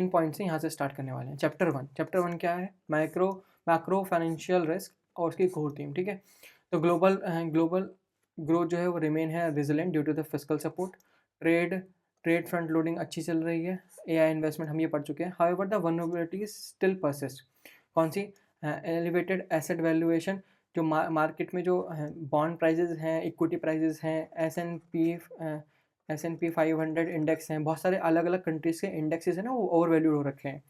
पॉइंट से यहाँ से स्टार्ट करने वाले हैं। चैप्टर 1 क्या है, मैक्रो फाइनेंशियल रिस्क और उसकी कोर थीम। ठीक है, तो ग्लोबल ग्रोथ जो है वो रिमेन है resilient due to the fiscal support. Trade front loading अच्छी चल रही है। एआई इन्वेस्टमेंट हम ये पढ़ चुके हैं। However the vulnerability still persist. कौन सी, एलिवेटेड एसेट वैल्यूएशन, जो मार्केट में जो बॉन्ड प्राइजेज हैं, इक्विटी प्राइजेज हैं, S&P 500 इंडेक्स हैं, बहुत सारे अलग अलग कंट्रीज़ के इंडेक्सेस हैं ना, वो ओवर वैल्यूड हो रखे हैं।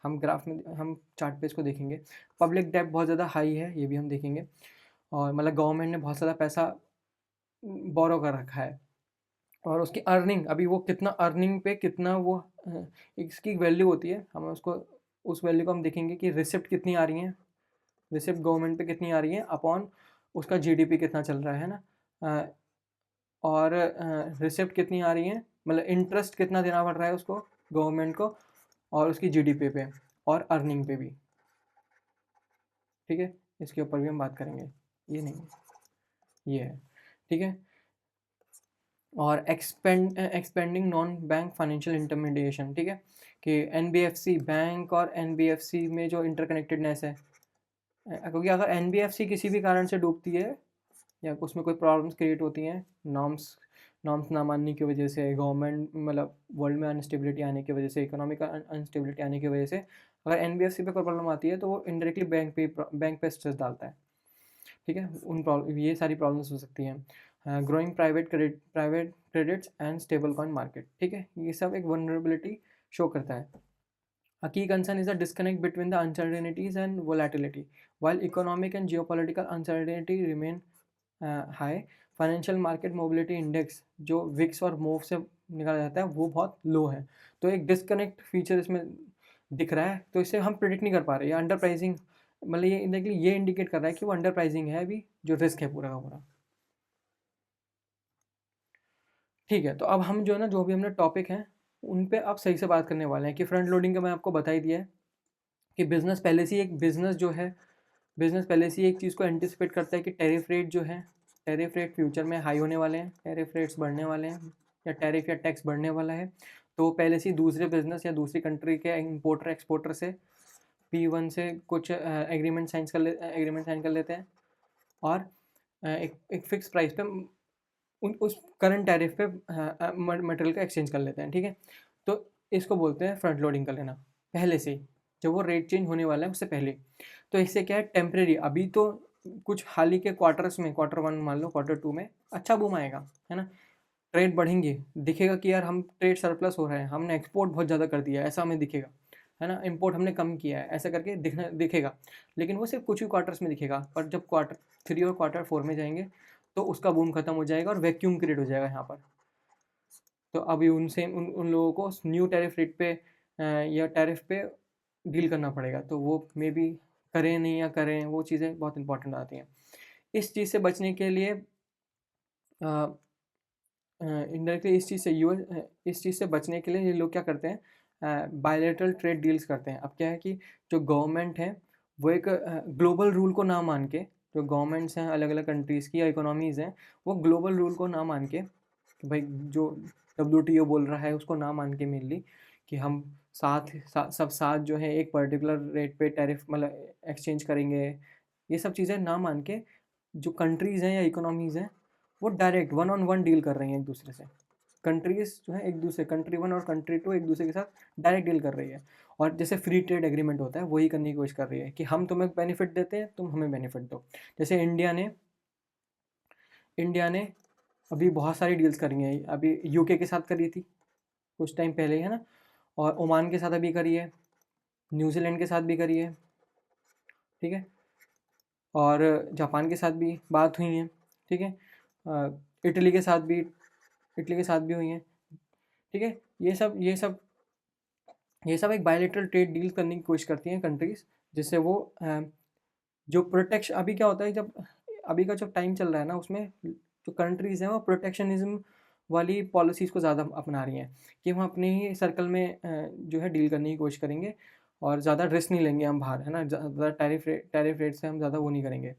हम ग्राफ में, हम चार्ट पे इसको देखेंगे। पब्लिक डेब्ट बहुत ज़्यादा हाई है, ये भी हम देखेंगे। और मतलब गवर्नमेंट ने बहुत ज़्यादा पैसा बोरो कर रखा है, और उसकी अर्निंग, अभी वो कितना अर्निंग पे कितना वो इसकी वैल्यू होती है, हम उसको उस वैल्यू को हम देखेंगे कि रिसिप्ट कितनी आ रही हैं, रिसिप्ट गवर्नमेंट पे कितनी आ रही है अपॉन उसका जीडीपी कितना चल रहा है ना। और रिसिप्ट कितनी आ रही है, मतलब इंटरेस्ट कितना देना पड़ रहा है उसको गवर्नमेंट को, और उसकी जीडीपी पे और अर्निंग पे भी। ठीक है, इसके ऊपर भी हम बात करेंगे, ये नहीं, ये है। ठीक है, और expanding non bank financial intermediation. ठीक है, कि एनबीएफसी बैंक और एनबीएफसी में जो इंटरकनेक्टेडनेस है, क्योंकि अगर एनबीएफसी किसी भी कारण से डूबती है या उसमें कोई प्रॉब्लम्स क्रिएट होती हैं, नॉर्म्स ना मानने की वजह से, गवर्नमेंट मतलब वर्ल्ड में अनस्टेबिलिटी आने की वजह से, इकोनॉमिक अनस्टेबिलिटी आने की वजह से, अगर एनबीएफसी पे कोई प्रॉब्लम आती है तो वो इनडायरेक्टली बैंक पे स्ट्रेस डालता है। ठीक है, ये सारी प्रॉब्लम्स हो सकती हैं। Growing private credits and stable coin market. ठीक है, ये सब एक वनरेबिलिटी शो करता है। A key concern is the disconnect between the uncertainties and volatility. While economic and geopolitical uncertainty remain high, financial market mobility index जो विक्स और मूव से निकाला जाता है वो बहुत लो है। तो एक डिस्कनेक्ट फीचर इसमें दिख रहा है, तो इसे हम प्रिडिक्ट नहीं कर पा रहे। या अंडर प्राइसिंग, मतलब ये इनडायरेक्टली ये इंडिकेट कर रहा है कि वो अंडर प्राइसिंग है अभी, जो रिस्क है पूरा का पूरा। ठीक है, तो अब हम जो है ना, जो भी हमने टॉपिक हैं उन पे आप सही से बात करने वाले हैं। कि फ्रंट लोडिंग का मैं आपको बता ही दिया है कि बिजनेस पहले से ही एक बिजनेस जो है, बिजनेस पहले से ही एक चीज़ को एंटिसिपेट करता है कि टैरिफ रेट जो है, टैरिफ रेट फ्यूचर में हाई होने वाले हैं, टैरिफ रेट्स बढ़ने वाले हैं, या टैरिफ या टैक्स बढ़ने वाला है। तो पहले से ही दूसरे बिजनेस या दूसरी कंट्री के इंपोर्टर एक्सपोर्टर से P1 से कुछ एग्रीमेंट साइन कर लेते हैं, और एक फिक्स प्राइस पे उस करंट टैरिफ पे मटेरियल का एक्सचेंज कर लेते हैं। ठीक है, तो इसको बोलते हैं फ्रंट लोडिंग कर लेना पहले से ही, जब वो रेट चेंज होने वाला है उससे पहले। तो इससे क्या है, टेम्परेरी, अभी तो कुछ हाल ही के क्वार्टर्स में, क्वार्टर 1 मान लो, क्वार्टर 2 में अच्छा बूम आएगा, है ना? ट्रेड बढ़ेंगे, दिखेगा कि यार हम ट्रेड सरप्लस हो रहे हैं, हमने एक्सपोर्ट बहुत ज़्यादा कर दिया है, ऐसा हमें दिखेगा, है ना? इम्पोर्ट हमने कम किया है, ऐसा करके दिखेगा। लेकिन वो सिर्फ कुछ ही क्वार्टर्स में दिखेगा, पर जब क्वार्टर 3 और क्वार्टर 4 में जाएंगे तो उसका बूम खत्म हो जाएगा और वैक्यूम क्रिएट हो जाएगा यहाँ पर। तो अभी उनसे उन लोगों को न्यू टैरिफ रेट पे या टैरिफ पे डील करना पड़ेगा, तो वो मे बी करें नहीं या करें, वो चीज़ें बहुत इंपॉर्टेंट आती हैं। इस चीज़ से बचने के लिए इनडायरेक्टली इस चीज़ से बचने के लिए ये लोग क्या करते हैं, बायलैटरल ट्रेड डील्स करते हैं। अब क्या है कि जो गवर्नमेंट है वो एक ग्लोबल रूल को ना मान के, जो गवर्नमेंट्स हैं अलग अलग कंट्रीज़ की या इकोनॉमीज़ हैं, वो ग्लोबल रूल को ना मान के कि भाई जो WTO बोल रहा है उसको ना मान के, मेनली कि हम सब साथ जो है एक पर्टिकुलर रेट पे टैरिफ मतलब एक्सचेंज करेंगे, ये सब चीज़ें ना मान के जो कंट्रीज़ हैं या इकोनॉमीज़ हैं वो डायरेक्ट 1 ऑन 1 डील कर रही हैं एक दूसरे से। कंट्रीज़ जो है एक दूसरे, कंट्री 1 और कंट्री 2 एक दूसरे के साथ डायरेक्ट डील कर रही है, और जैसे फ्री ट्रेड एग्रीमेंट होता है वही करने की कोशिश कर रही है कि हम तुम्हें बेनिफिट देते हैं, तुम हमें बेनिफिट दो। जैसे इंडिया ने अभी बहुत सारी डील्स करी हैं, अभी यूके के साथ करी थी कुछ टाइम पहले ही, है ना? और ओमान के साथ अभी करी है, न्यूजीलैंड के साथ भी करी है, ठीक है? और जापान के साथ भी बात हुई है, ठीक है? इटली के साथ भी हुई हैं, ठीक है? ये सब एक बायलैटरल ट्रेड डील करने की कोशिश करती हैं कंट्रीज़, जिससे वो जो प्रोटेक्शन, अभी क्या होता है जब अभी का जो टाइम चल रहा है ना, उसमें जो कंट्रीज़ हैं वो प्रोटेक्शनिज्म वाली पॉलिसीज़ को ज़्यादा अपना रही हैं कि हम अपने ही सर्कल में जो है डील करने की कोशिश करेंगे और ज़्यादा रिस्क नहीं लेंगे हम बाहर, है ना? ज़्यादा टैरिफ रेट से हम ज़्यादा वो नहीं करेंगे,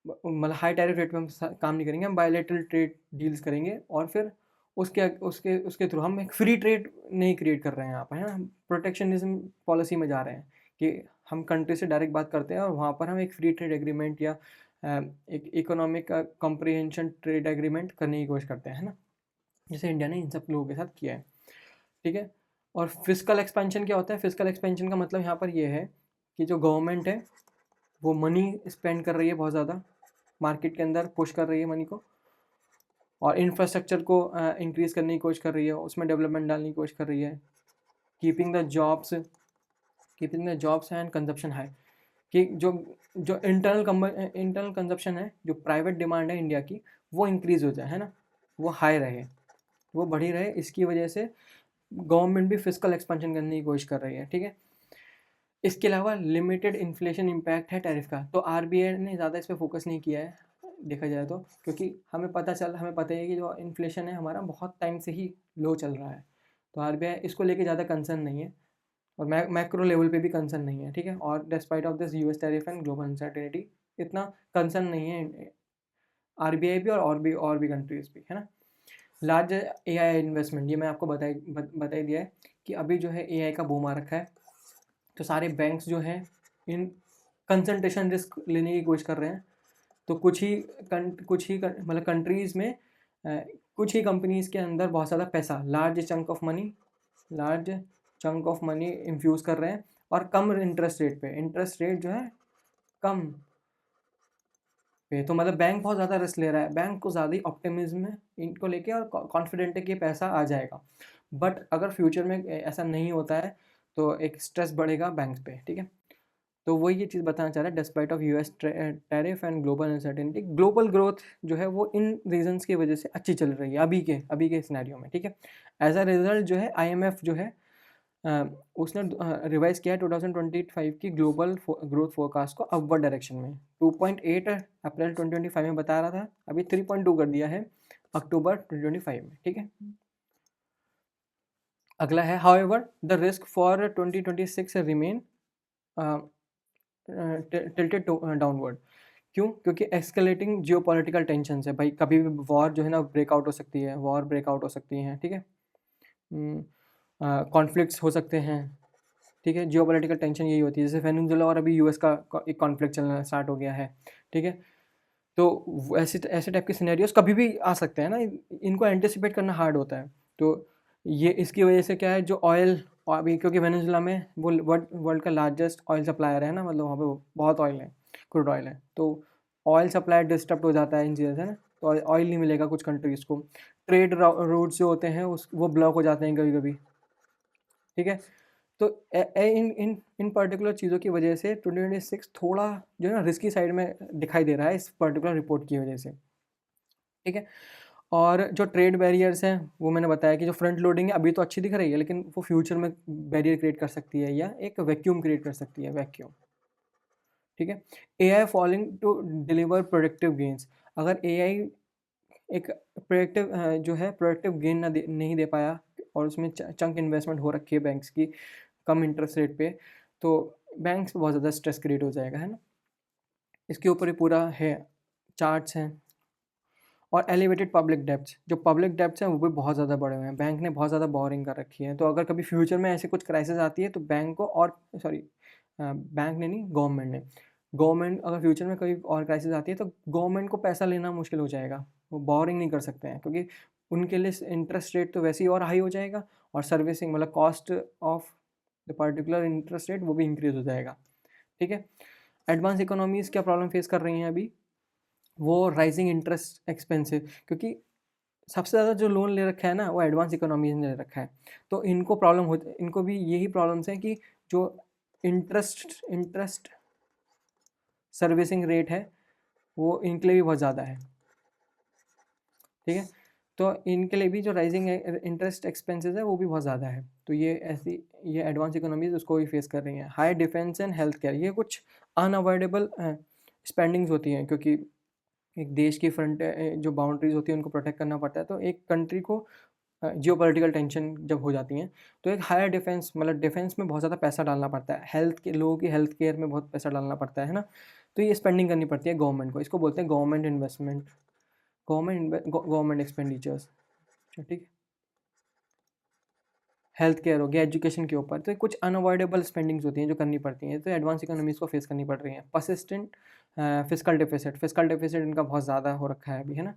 मतलब हाई टैरिफ रेट पे हम काम नहीं करेंगे, हम बायलैटरल ट्रेड डील्स करेंगे, और फिर उसके उसके उसके थ्रू हम एक फ्री ट्रेड नहीं क्रिएट कर रहे हैं यहाँ पर, है ना? हम प्रोटेक्शनिज्म पॉलिसी में जा रहे हैं कि हम कंट्री से डायरेक्ट बात करते हैं और वहाँ पर हम एक फ्री ट्रेड एग्रीमेंट या एक इकोनॉमिक कॉम्प्रिहेंशन ट्रेड एग्रीमेंट करने की कोशिश करते हैं, है ना? जैसे इंडिया ने इन सब लोगों के साथ किया है, ठीक है? और फिस्कल एक्सपेंशन क्या होता है? फिस्कल एक्सपेंशन का मतलब यहाँ पर ये है कि जो गवर्नमेंट है वो मनी स्पेंड कर रही है बहुत ज़्यादा, मार्केट के अंदर पुश कर रही है मनी को, और इंफ्रास्ट्रक्चर को इंक्रीज़ करने की कोशिश कर रही है, उसमें डेवलपमेंट डालने की कोशिश कर रही है, keeping the jobs and consumption high, कि जो जो इंटरनल कंजप्शन है, जो प्राइवेट डिमांड है इंडिया की, वो इंक्रीज़ हो जाए, है ना? वो हाई रहे, वो बढ़ी रहे, इसकी वजह से गवर्नमेंट भी फिस्कल एक्सपेंशन करने की कोशिश कर रही है, ठीक है? इसके अलावा लिमिटेड इन्फ्लेशन इम्पैक्ट है टैरिफ का, तो आरबीआई ने ज़्यादा इस पे फोकस नहीं किया है देखा जाए तो, क्योंकि हमें पता है कि जो इन्फ्लेशन है हमारा बहुत टाइम से ही लो चल रहा है, तो आरबीआई इसको लेके ज़्यादा कंसर्न नहीं है, और मैक्रो लेवल पे भी कंसर्न नहीं है, ठीक है? और despite of this US tariff and global uncertainty इतना कंसर्न नहीं है आरबीआई भी, और भी कंट्रीज भी, है ना? लार्ज एआई इन्वेस्टमेंट, ये मैं आपको बता ही दिया है कि अभी जो है एआई का बूम आ रखा है, तो सारे बैंक्स जो हैं इन कंसंट्रेशन रिस्क लेने की कोशिश कर रहे हैं, तो मतलब कंट्रीज़ में कुछ ही कंपनीज़ के अंदर बहुत ज़्यादा पैसा, large chunk of money infuse कर रहे हैं, और कम इंटरेस्ट रेट जो है कम पे, तो मतलब बैंक बहुत ज़्यादा रिस्क ले रहा है, बैंक को ज़्यादा ही ऑप्टिमिज्म है इनको लेके और कॉन्फिडेंट है कि ये पैसा आ जाएगा, बट अगर फ्यूचर में ऐसा नहीं होता है तो एक स्ट्रेस बढ़ेगा बैंक पे, ठीक है? तो वही ये चीज़ बताना चाह रहा है, despite of US tariff and global uncertainty, global growth जो है वो इन रीजंस की वजह से अच्छी चल रही है अभी के सिनेरियो में, ठीक है? एज अ रिजल्ट जो है आईएमएफ जो है उसने रिवाइज किया है 2025 की ग्लोबल ग्रोथ फोरकास्ट को अपवर्ड डायरेक्शन में, 2.8 अप्रैल 2025 में बता रहा था, अभी 3.2 कर दिया है अक्टूबर 2025 में, ठीक है? अगला है however the risk for 2026 remain tilted downward, क्योंकि एस्केलेटिंग जियोपॉलिटिकल टेंशन है भाई, कभी भी वॉर जो है ना ब्रेकआउट हो सकती है, ठीक है? कॉन्फ्लिक्ट्स हो सकते हैं, ठीक है? जियोपॉलिटिकल टेंशन यही होती है, जैसे वेनेजुएला और अभी यूएस का एक कॉन्फ्लिक्ट चलना स्टार्ट हो गया है, ठीक है? तो ऐसे टाइप के सिनेरियोस कभी भी आ सकते हैं ना, इनको एंटिसिपेट करना हार्ड होता है, तो ये इसकी वजह से क्या है, जो ऑयल अभी, क्योंकि वेनेजुला में वो वर्ल्ड का लार्जेस्ट ऑयल सप्लायर है ना, मतलब वहाँ पे बहुत ऑयल है, क्रूड ऑयल है, तो ऑयल सप्लाई डिस्टर्ब हो जाता है इन चीज़ों से ना, तो ऑयल नहीं मिलेगा कुछ कंट्रीज़ को, ट्रेड रूट्स जो होते हैं वो ब्लॉक हो जाते हैं कभी कभी, ठीक है। तो इन इन इन पर्टिकुलर चीज़ों की वजह से 2026 थोड़ा जो है ना रिस्की साइड में दिखाई दे रहा है इस पर्टिकुलर रिपोर्ट की वजह से, ठीक है। और जो ट्रेड बैरियर्स हैं वो मैंने बताया कि जो फ्रंट लोडिंग है अभी तो अच्छी दिख रही है, लेकिन वो फ्यूचर में बैरियर क्रिएट कर सकती है या एक वैक्यूम क्रिएट कर सकती है, वैक्यूम, ठीक है। AI falling to deliver productive gains, अगर एआई एक प्रोडक्टिव जो है प्रोडक्टिव गेन नहीं दे पाया, और उसमें चंक इन्वेस्टमेंट हो रखी है बैंक्स की कम इंटरेस्ट रेट पे, तो बैंक्स पे बहुत ज़्यादा स्ट्रेस क्रिएट हो जाएगा, है ना। इसके ऊपर ही पूरा है, चार्ट्स हैं। और एलिवेटेड पब्लिक डेब्ट्स, जो पब्लिक डेब्ट्स हैं वो भी बहुत ज़्यादा बढ़े हुए हैं, बैंक ने बहुत ज़्यादा बोरिंग कर रखी है, तो अगर कभी फ्यूचर में ऐसे कुछ क्राइसिस आती है तो बैंक को, और सॉरी बैंक ने नहीं, गवर्नमेंट अगर फ्यूचर में कोई और क्राइसिस आती है तो गवर्नमेंट को पैसा लेना मुश्किल हो जाएगा, वो बोरिंग नहीं कर सकते हैं, क्योंकि उनके लिए इंटरेस्ट रेट तो वैसे ही और हाई हो जाएगा, और सर्विसिंग मतलब cost of the particular interest rate वो भी इंक्रीज हो जाएगा, ठीक है। एडवांस इकोनॉमीज़ क्या प्रॉब्लम फेस कर रही हैं अभी, वो राइजिंग इंटरेस्ट एक्सपेंसिव, क्योंकि सबसे ज़्यादा जो लोन ले रखा है ना वो एडवांस इकोनॉमीज ने ले रखा है, तो इनको भी यही प्रॉब्लम्स हैं कि जो इंटरेस्ट सर्विसिंग रेट है वो इनके लिए भी बहुत ज़्यादा है, ठीक है। तो इनके लिए भी जो राइजिंग इंटरेस्ट एक्सपेंसेस है वो भी बहुत ज़्यादा है, तो ये एडवांस इकोनॉमीज उसको भी फेस कर रही हैं। High defence and health care, ये कुछ अनअवॉइडेबल स्पेंडिंग्स होती हैं, क्योंकि एक देश की फ्रंट जो बाउंड्रीज होती है उनको प्रोटेक्ट करना पड़ता है, तो एक कंट्री को जियोपॉलिटिकल टेंशन जब हो जाती हैं तो एक हायर डिफेंस, मतलब डिफेंस में बहुत ज़्यादा पैसा डालना पड़ता है, हेल्थ के लोगों की हेल्थ केयर में बहुत पैसा डालना पड़ता है ना, तो ये स्पेंडिंग करनी पड़ती है गवर्नमेंट को, इसको बोलते हैं गवर्नमेंट इन्वेस्टमेंट, गवर्नमेंट एक्सपेंडिचर्स, ठीक है। हेल्थ केयर हो गया, एजुकेशन के ऊपर, तो कुछ अनअवॉइडेबल स्पेंडिंग्स होती हैं जो करनी पड़ती हैं, तो एडवांस इकोनॉमीज़ को फेस करनी पड़ रही हैं। परसिस्टेंट फिजिकल डेफिसिट इनका बहुत ज़्यादा हो रखा है अभी, है ना।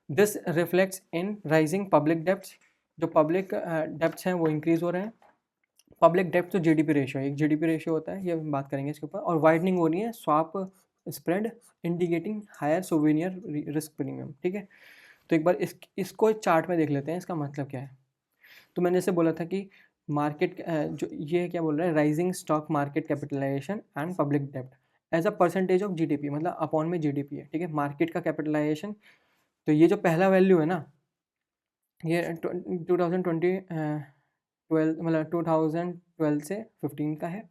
This reflects in rising public debts, जो पब्लिक डेब्ट्स हैं वो इंक्रीज़ हो रहे हैं। पब्लिक डेब्ट टू जीडीपी रेशियो, एक जीडीपी रेशियो होता है, ये हम बात करेंगे इसके ऊपर, और वाइडनिंग हो रही है स्वाप स्प्रेड इंडिकेटिंग हायर सोवेनियर रिस्क प्रीमियम, ठीक है। तो एक बार इसको चार्ट में देख लेते हैं, इसका मतलब क्या है। तो मैंने जैसे बोला था कि मार्केट जो ये क्या बोल रहा है, rising stock market capitalisation and public डेब्ट as a percentage of GDP, मतलब अपॉन में जीडीपी है, ठीक है, मार्केट का कैपिटलाइजेशन। तो ये जो पहला वैल्यू है ना, ये 2012 मतलब 2012 से 15 का है,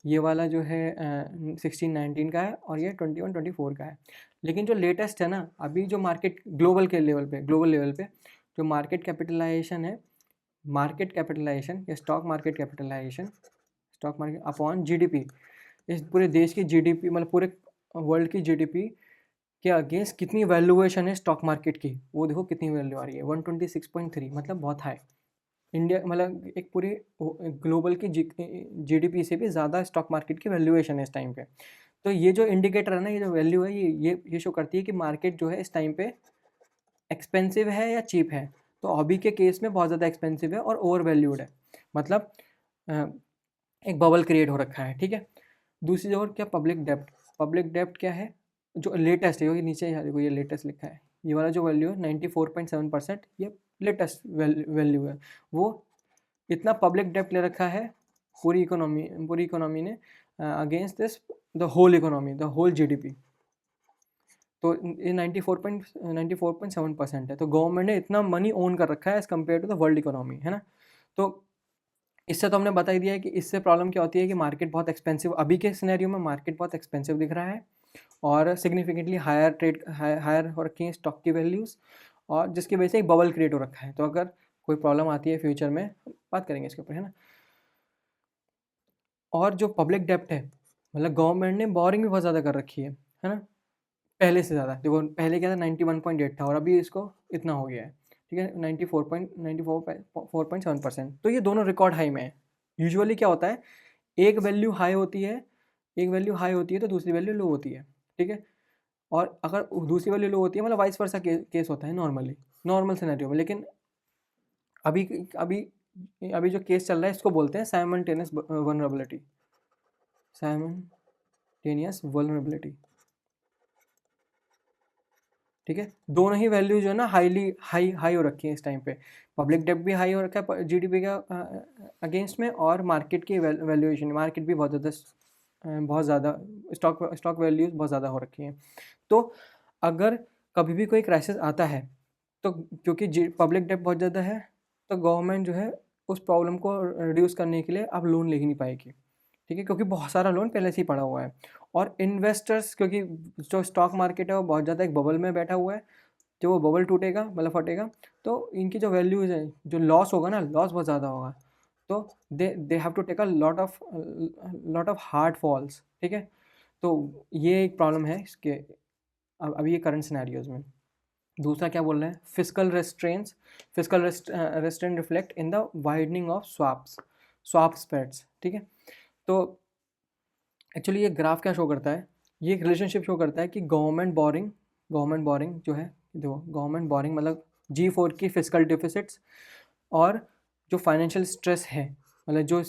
ये वाला जो है 16-19 का है, और ये 21-24 का है। लेकिन जो लेटेस्ट है ना अभी, जो मार्केट ग्लोबल लेवल पे जो मार्केट कैपिटलाइजेशन या स्टॉक मार्केट अपॉन जीडीपी, इस पूरे देश की जीडीपी मतलब पूरे वर्ल्ड की जीडीपी के अगेंस्ट कितनी वैल्यूएशन है स्टॉक मार्केट की, वो देखो कितनी वैल्यू आ रही है, 126.3, मतलब बहुत हाई। इंडिया मतलब एक पूरी ग्लोबल की जीडीपी से भी ज़्यादा स्टॉक मार्केट की वैल्यूएशन है इस टाइम पे। तो ये जो इंडिकेटर है ना, ये जो वैल्यू है, ये शो करती है कि मार्केट जो है इस टाइम पे एक्सपेंसिव है या चीप है। तो अभी के केस में बहुत ज़्यादा एक्सपेंसिव है और ओवर वैल्यूड है, मतलब एक बबल क्रिएट हो रखा है, ठीक है। दूसरी ओर क्या, पब्लिक डेप्ट क्या है, जो लेटेस्ट है, ये नीचे देखो ये लेटेस्ट लिखा है, ये वाला जो वैल्यू है 94.7%, ये लेटेस्ट वैल्यू है। वो इतना पब्लिक डेप्ट ले रखा है पूरी इकोनॉमी ने against this the whole GDP. तो ये 94.7% है, तो गवर्नमेंट ने इतना मनी ओन कर रखा है as compared to the world economy, है ना। तो इससे तो हमने बता ही दिया है कि इससे प्रॉब्लम क्या होती है कि मार्केट बहुत एक्सपेंसिव, अभी के सिनेरियो में मार्केट बहुत एक्सपेंसिव दिख रहा है, और सिग्निफिकेंटली हायर हो रखी है स्टॉक की वैल्यूज़, और जिसकी वजह से एक बबल क्रिएट हो रखा है। तो अगर कोई प्रॉब्लम आती है फ्यूचर में, बात करेंगे इसके ऊपर, है ना। और जो पब्लिक डेप्ट है, मतलब गवर्नमेंट ने बोरिंग भी बहुत ज़्यादा कर रखी है ना, पहले से ज़्यादा। देखो पहले क्या था, 91.8 था, और अभी इसको इतना हो गया है, ठीक है, 94.7%। तो ये दोनों रिकॉर्ड हाई में है। यूजुअली क्या होता है, एक वैल्यू हाई होती है तो दूसरी वैल्यू लो होती है, ठीक है। और अगर दूसरी वैल्यू लो होती है, मतलब वाइस वर्सा केस होता है नॉर्मल सिनेरियो में। लेकिन अभी अभी अभी जो केस चल रहा है इसको बोलते हैं साइमल्टेनियस वल्नरेबिलिटी, साइमल्टेनियस वल्नरेबिलिटी। ठीक है, दोनों ही वैल्यू जो है ना हाई हाई हो रखी है इस टाइम पे। पब्लिक डेब्ट भी हाई हो रखा है जीडीपी का अगेंस्ट में, और मार्केट की वैल्यूएशन, मार्केट भी बहुत ज़्यादा स्टॉक वैल्यूज बहुत ज़्यादा हो रखी हैं। तो अगर कभी भी कोई क्राइसिस आता है तो क्योंकि पब्लिक डेब्ट बहुत ज़्यादा है, तो गवर्नमेंट जो है उस प्रॉब्लम को रिड्यूस करने के लिए अब लोन ले ही नहीं पाएगी। ठीक है, क्योंकि बहुत सारा लोन पहले से ही पड़ा हुआ है। और इन्वेस्टर्स, क्योंकि जो स्टॉक मार्केट है वो बहुत ज़्यादा एक बबल में बैठा हुआ है, जो वो बबल टूटेगा मतलब फटेगा तो इनकी जो वैल्यूज़ है, जो लॉस होगा ना, लॉस बहुत ज़्यादा होगा। तो they have to take a lot of hard falls. ठीक है, तो ये एक प्रॉब्लम है इसके अभी ये करंट सिनेरियोज में। दूसरा क्या बोल रहे हैं, fiscal restraints, fiscal restraint reflect in the widening of swap spreads. ठीक है, तो एक्चुअली ये ग्राफ क्या शो करता है, ये एक रिलेशनशिप शो करता है कि गवर्नमेंट बोरिंग जो है, देखो गवर्नमेंट बोरिंग मतलब G4 की फिस्कल डिफिसिट्स और जो फाइनेंशियल स्ट्रेस है, मतलब जो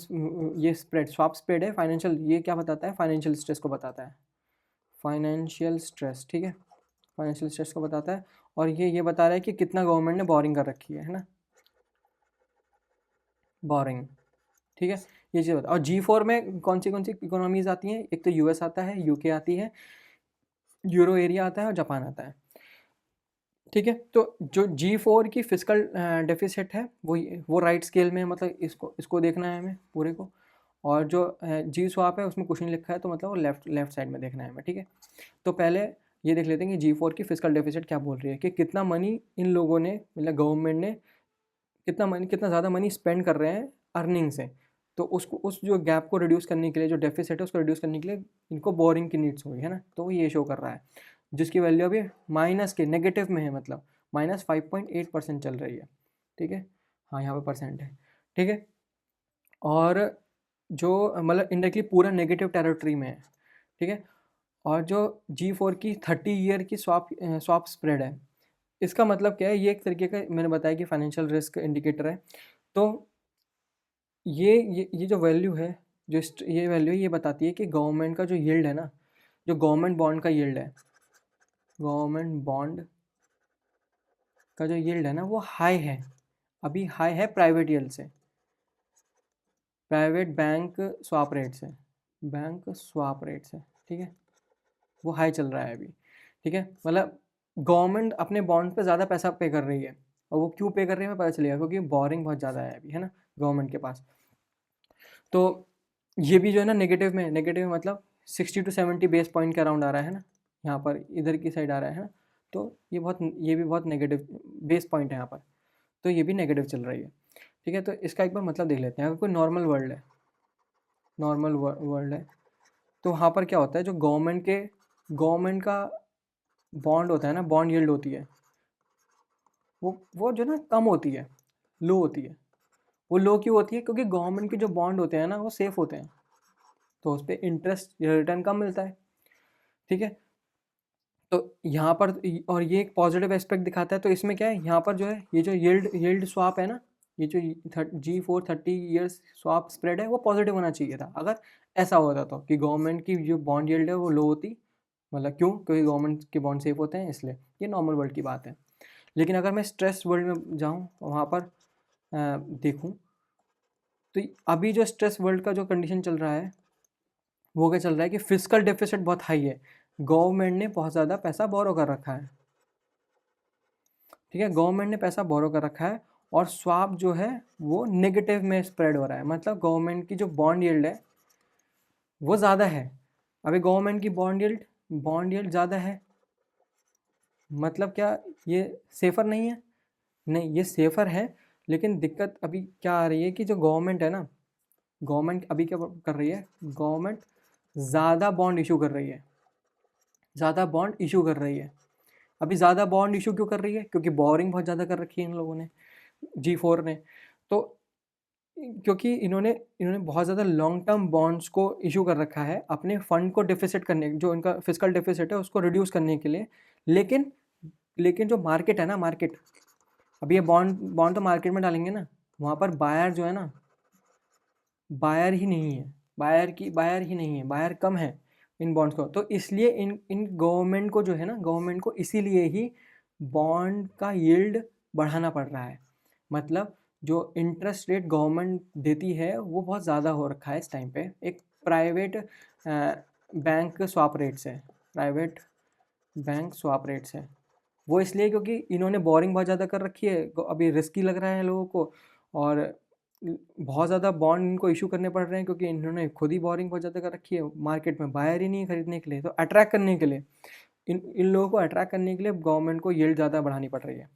ये स्वाप स्प्रेड है फाइनेंशियल, ये क्या बताता है, फाइनेंशियल स्ट्रेस को बताता है, फाइनेंशियल स्ट्रेस। ठीक है, फाइनेंशियल स्ट्रेस को बताता है, और ये बता रहा है कि कितना गवर्नमेंट ने बोरिंग कर रखी है ना, बोरिंग। ठीक है, ये चीज़ बता। और G4 में कौन सी इकोनॉमीज आती हैं, एक तो US आता है, UK आती है, यूरो एरिया आता है और जापान आता है। ठीक है, तो जो G4 की फिस्कल डेफिसिट है वो राइट स्केल में, मतलब इसको देखना है हमें पूरे को। और जो जी स्वाप है उसमें कुछ नहीं लिखा है, तो मतलब वो लेफ्ट साइड में देखना है हमें। ठीक है, तो पहले ये देख लेते हैं कि G4 की फिस्कल डेफिसिट क्या बोल रही है, कि कितना मनी इन लोगों ने, मतलब गवर्नमेंट ने कितना ज़्यादा मनी स्पेंड कर रहे हैं अर्निंग से। तो उस जो गैप को रिड्यूस करने के लिए, जो डेफिसिट है उसको रिड्यूस करने के लिए इनको बोरिंग की नीड्स हुई है ना, तो वो ये शो कर रहा है, जिसकी वैल्यू अभी माइनस के नेगेटिव में है, मतलब -5.8% चल रही है। ठीक है, हाँ यहाँ पे परसेंट है। ठीक है, और जो मतलब इंडायरेक्टली पूरा नेगेटिव टेरिटरी में है। ठीक है, और जो G4 की 30 ईयर की स्वाप स्प्रेड है, इसका मतलब क्या है, ये एक तरीके का मैंने बताया कि फाइनेंशियल रिस्क इंडिकेटर है। तो ये जो वैल्यू है, ये वैल्यू ये बताती है कि गवर्नमेंट का जो यील्ड है ना, जो गवर्नमेंट बॉन्ड का यील्ड है, गवर्नमेंट बॉन्ड का जो यील्ड है ना वो हाई है, अभी हाई है प्राइवेट यील्ड से, प्राइवेट बैंक स्वाप रेट से, ठीक है, वो हाई चल रहा है अभी। ठीक है, मतलब गवर्नमेंट अपने बॉन्ड पे ज़्यादा पैसा पे कर रही है, और वो क्यों पे कर रही है हमें पता चलेगा, क्योंकि बोरिंग बहुत ज़्यादा है अभी, है ना, गवर्नमेंट के पास। तो ये भी जो है ना नेगेटिव में मतलब 60 to 70 बेस पॉइंट के अराउंड आ रहा है ना, यहाँ पर इधर की साइड आ रहा है ना, तो ये भी बहुत नेगेटिव बेस पॉइंट है यहाँ पर, तो ये भी नेगेटिव चल रही है। ठीक है, तो इसका एक बार मतलब देख लेते हैं। अगर कोई नॉर्मल वर्ल्ड है, तो वहाँ पर क्या होता है, जो गवर्नमेंट का बॉन्ड होता है ना, बॉन्ड यील्ड होती है, वो जो ना कम होती है, लो होती है। वो लो क्यों होती है, क्योंकि गवर्नमेंट के जो बॉन्ड होते हैं ना वो सेफ होते हैं, तो उस पर इंटरेस्ट रिटर्न कम मिलता है। ठीक है, तो यहाँ पर, और ये एक पॉजिटिव एस्पेक्ट दिखाता है, तो इसमें क्या है, यहाँ पर जो है ये जो यील्ड स्वाप है ना, ये जो G4 30 ईयर्स स्वाप स्प्रेड है वो पॉजिटिव होना चाहिए था, अगर ऐसा होता तो कि गवर्नमेंट की जो बॉन्ड यील्ड है वो लो होती, मतलब क्यों, क्योंकि गवर्नमेंट के बॉन्ड सेफ होते हैं इसलिए, ये नॉर्मल वर्ल्ड की बात है। लेकिन अगर मैं स्ट्रेस वर्ल्ड में जाऊँ वहाँ पर देखूँ, तो अभी जो स्ट्रेस वर्ल्ड का जो कंडीशन चल रहा है वो क्या चल रहा है कि फिस्कल डेफिसिट बहुत हाई है, गवर्नमेंट ने बहुत ज़्यादा पैसा बोरो कर रखा है। ठीक है, गवर्नमेंट ने पैसा बोरो कर रखा है, और स्वाप जो है वो नेगेटिव में स्प्रेड हो रहा है, मतलब गवर्नमेंट की जो बॉन्ड यील्ड है वो ज़्यादा है। अभी गवर्नमेंट की बॉन्ड यील्ड ज़्यादा है, मतलब क्या, ये सेफ़र नहीं है, नहीं ये सेफ़र है, लेकिन दिक्कत अभी क्या आ रही है कि जो गवर्नमेंट है ना, गवर्नमेंट अभी क्या कर रही है, गवर्नमेंट ज़्यादा बॉन्ड इशू कर रही है, अभी ज़्यादा बॉन्ड इशू क्यों कर रही है, क्योंकि बोरिंग बहुत ज़्यादा कर रखी है इन लोगों ने, G4 ने। तो क्योंकि इन्होंने बहुत ज़्यादा लॉन्ग टर्म बॉन्ड्स को इशू कर रखा है अपने फंड को डेफिसिट करने, जो इनका फिस्कल डेफिसिट है उसको रिड्यूस करने के लिए। लेकिन जो मार्केट है ना, अभी ये बॉन्ड बॉन्ड तो मार्केट में डालेंगे ना, वहाँ पर बायर जो है ना, बायर ही नहीं है, बायर ही नहीं है, बायर कम है इन बॉन्ड्स को। तो इसलिए इन इन गवर्नमेंट को जो है ना, गवर्नमेंट को इसीलिए ही बॉन्ड का यील्ड बढ़ाना पड़ रहा है। मतलब जो इंटरेस्ट रेट गवर्नमेंट देती है वो बहुत ज़्यादा हो रखा है इस टाइम पे। एक प्राइवेट बैंक स्वैप रेट्स है, प्राइवेट बैंक स्वैप रेट्स है। वो इसलिए क्योंकि इन्होंने बोरिंग बहुत ज़्यादा कर रखी है, अभी रिस्की लग रहा है लोगों को, और बहुत ज़्यादा बॉन्ड इनको इशू करने पड़ रहे हैं क्योंकि इन्होंने खुद ही बोरिंग बहुत ज़्यादा कर रखी है, मार्केट में बायर ही नहीं है खरीदने के लिए। तो अट्रैक्ट करने के लिए, इन लोगों को अट्रैक्ट करने के लिए गवर्नमेंट को यील्ड ज़्यादा बढ़ानी पड़ रही है,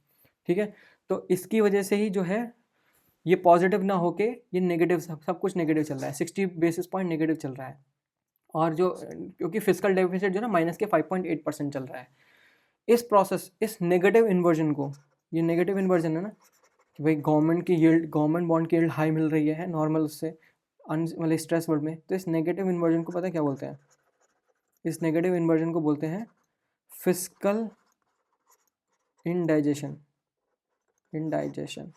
ठीक है। तो इसकी वजह से ही जो है ये पॉजिटिव ना होके ये नेगेटिव, सब कुछ नेगेटिव चल रहा है, 60 बेसिस पॉइंट नेगेटिव चल रहा है। और जो क्योंकि फिस्कल डेफिसिट जो ना माइनस के 5.8% चल रहा है। इस प्रोसेस, इस नेगेटिव इन्वर्जन को, ये नेगेटिव इन्वर्जन है ना कि भाई गवर्नमेंट की यील्ड, गवर्नमेंट बॉन्ड की यील्ड हाई मिल रही है नॉर्मल उससे, मतलब स्ट्रेस वर्ल्ड में। तो इस नेगेटिव इन्वर्जन को पता है क्या बोलते हैं? इस नेगेटिव इन्वर्जन को बोलते हैं फिस्कल इंडाइजेशन। इंडाइजेशन,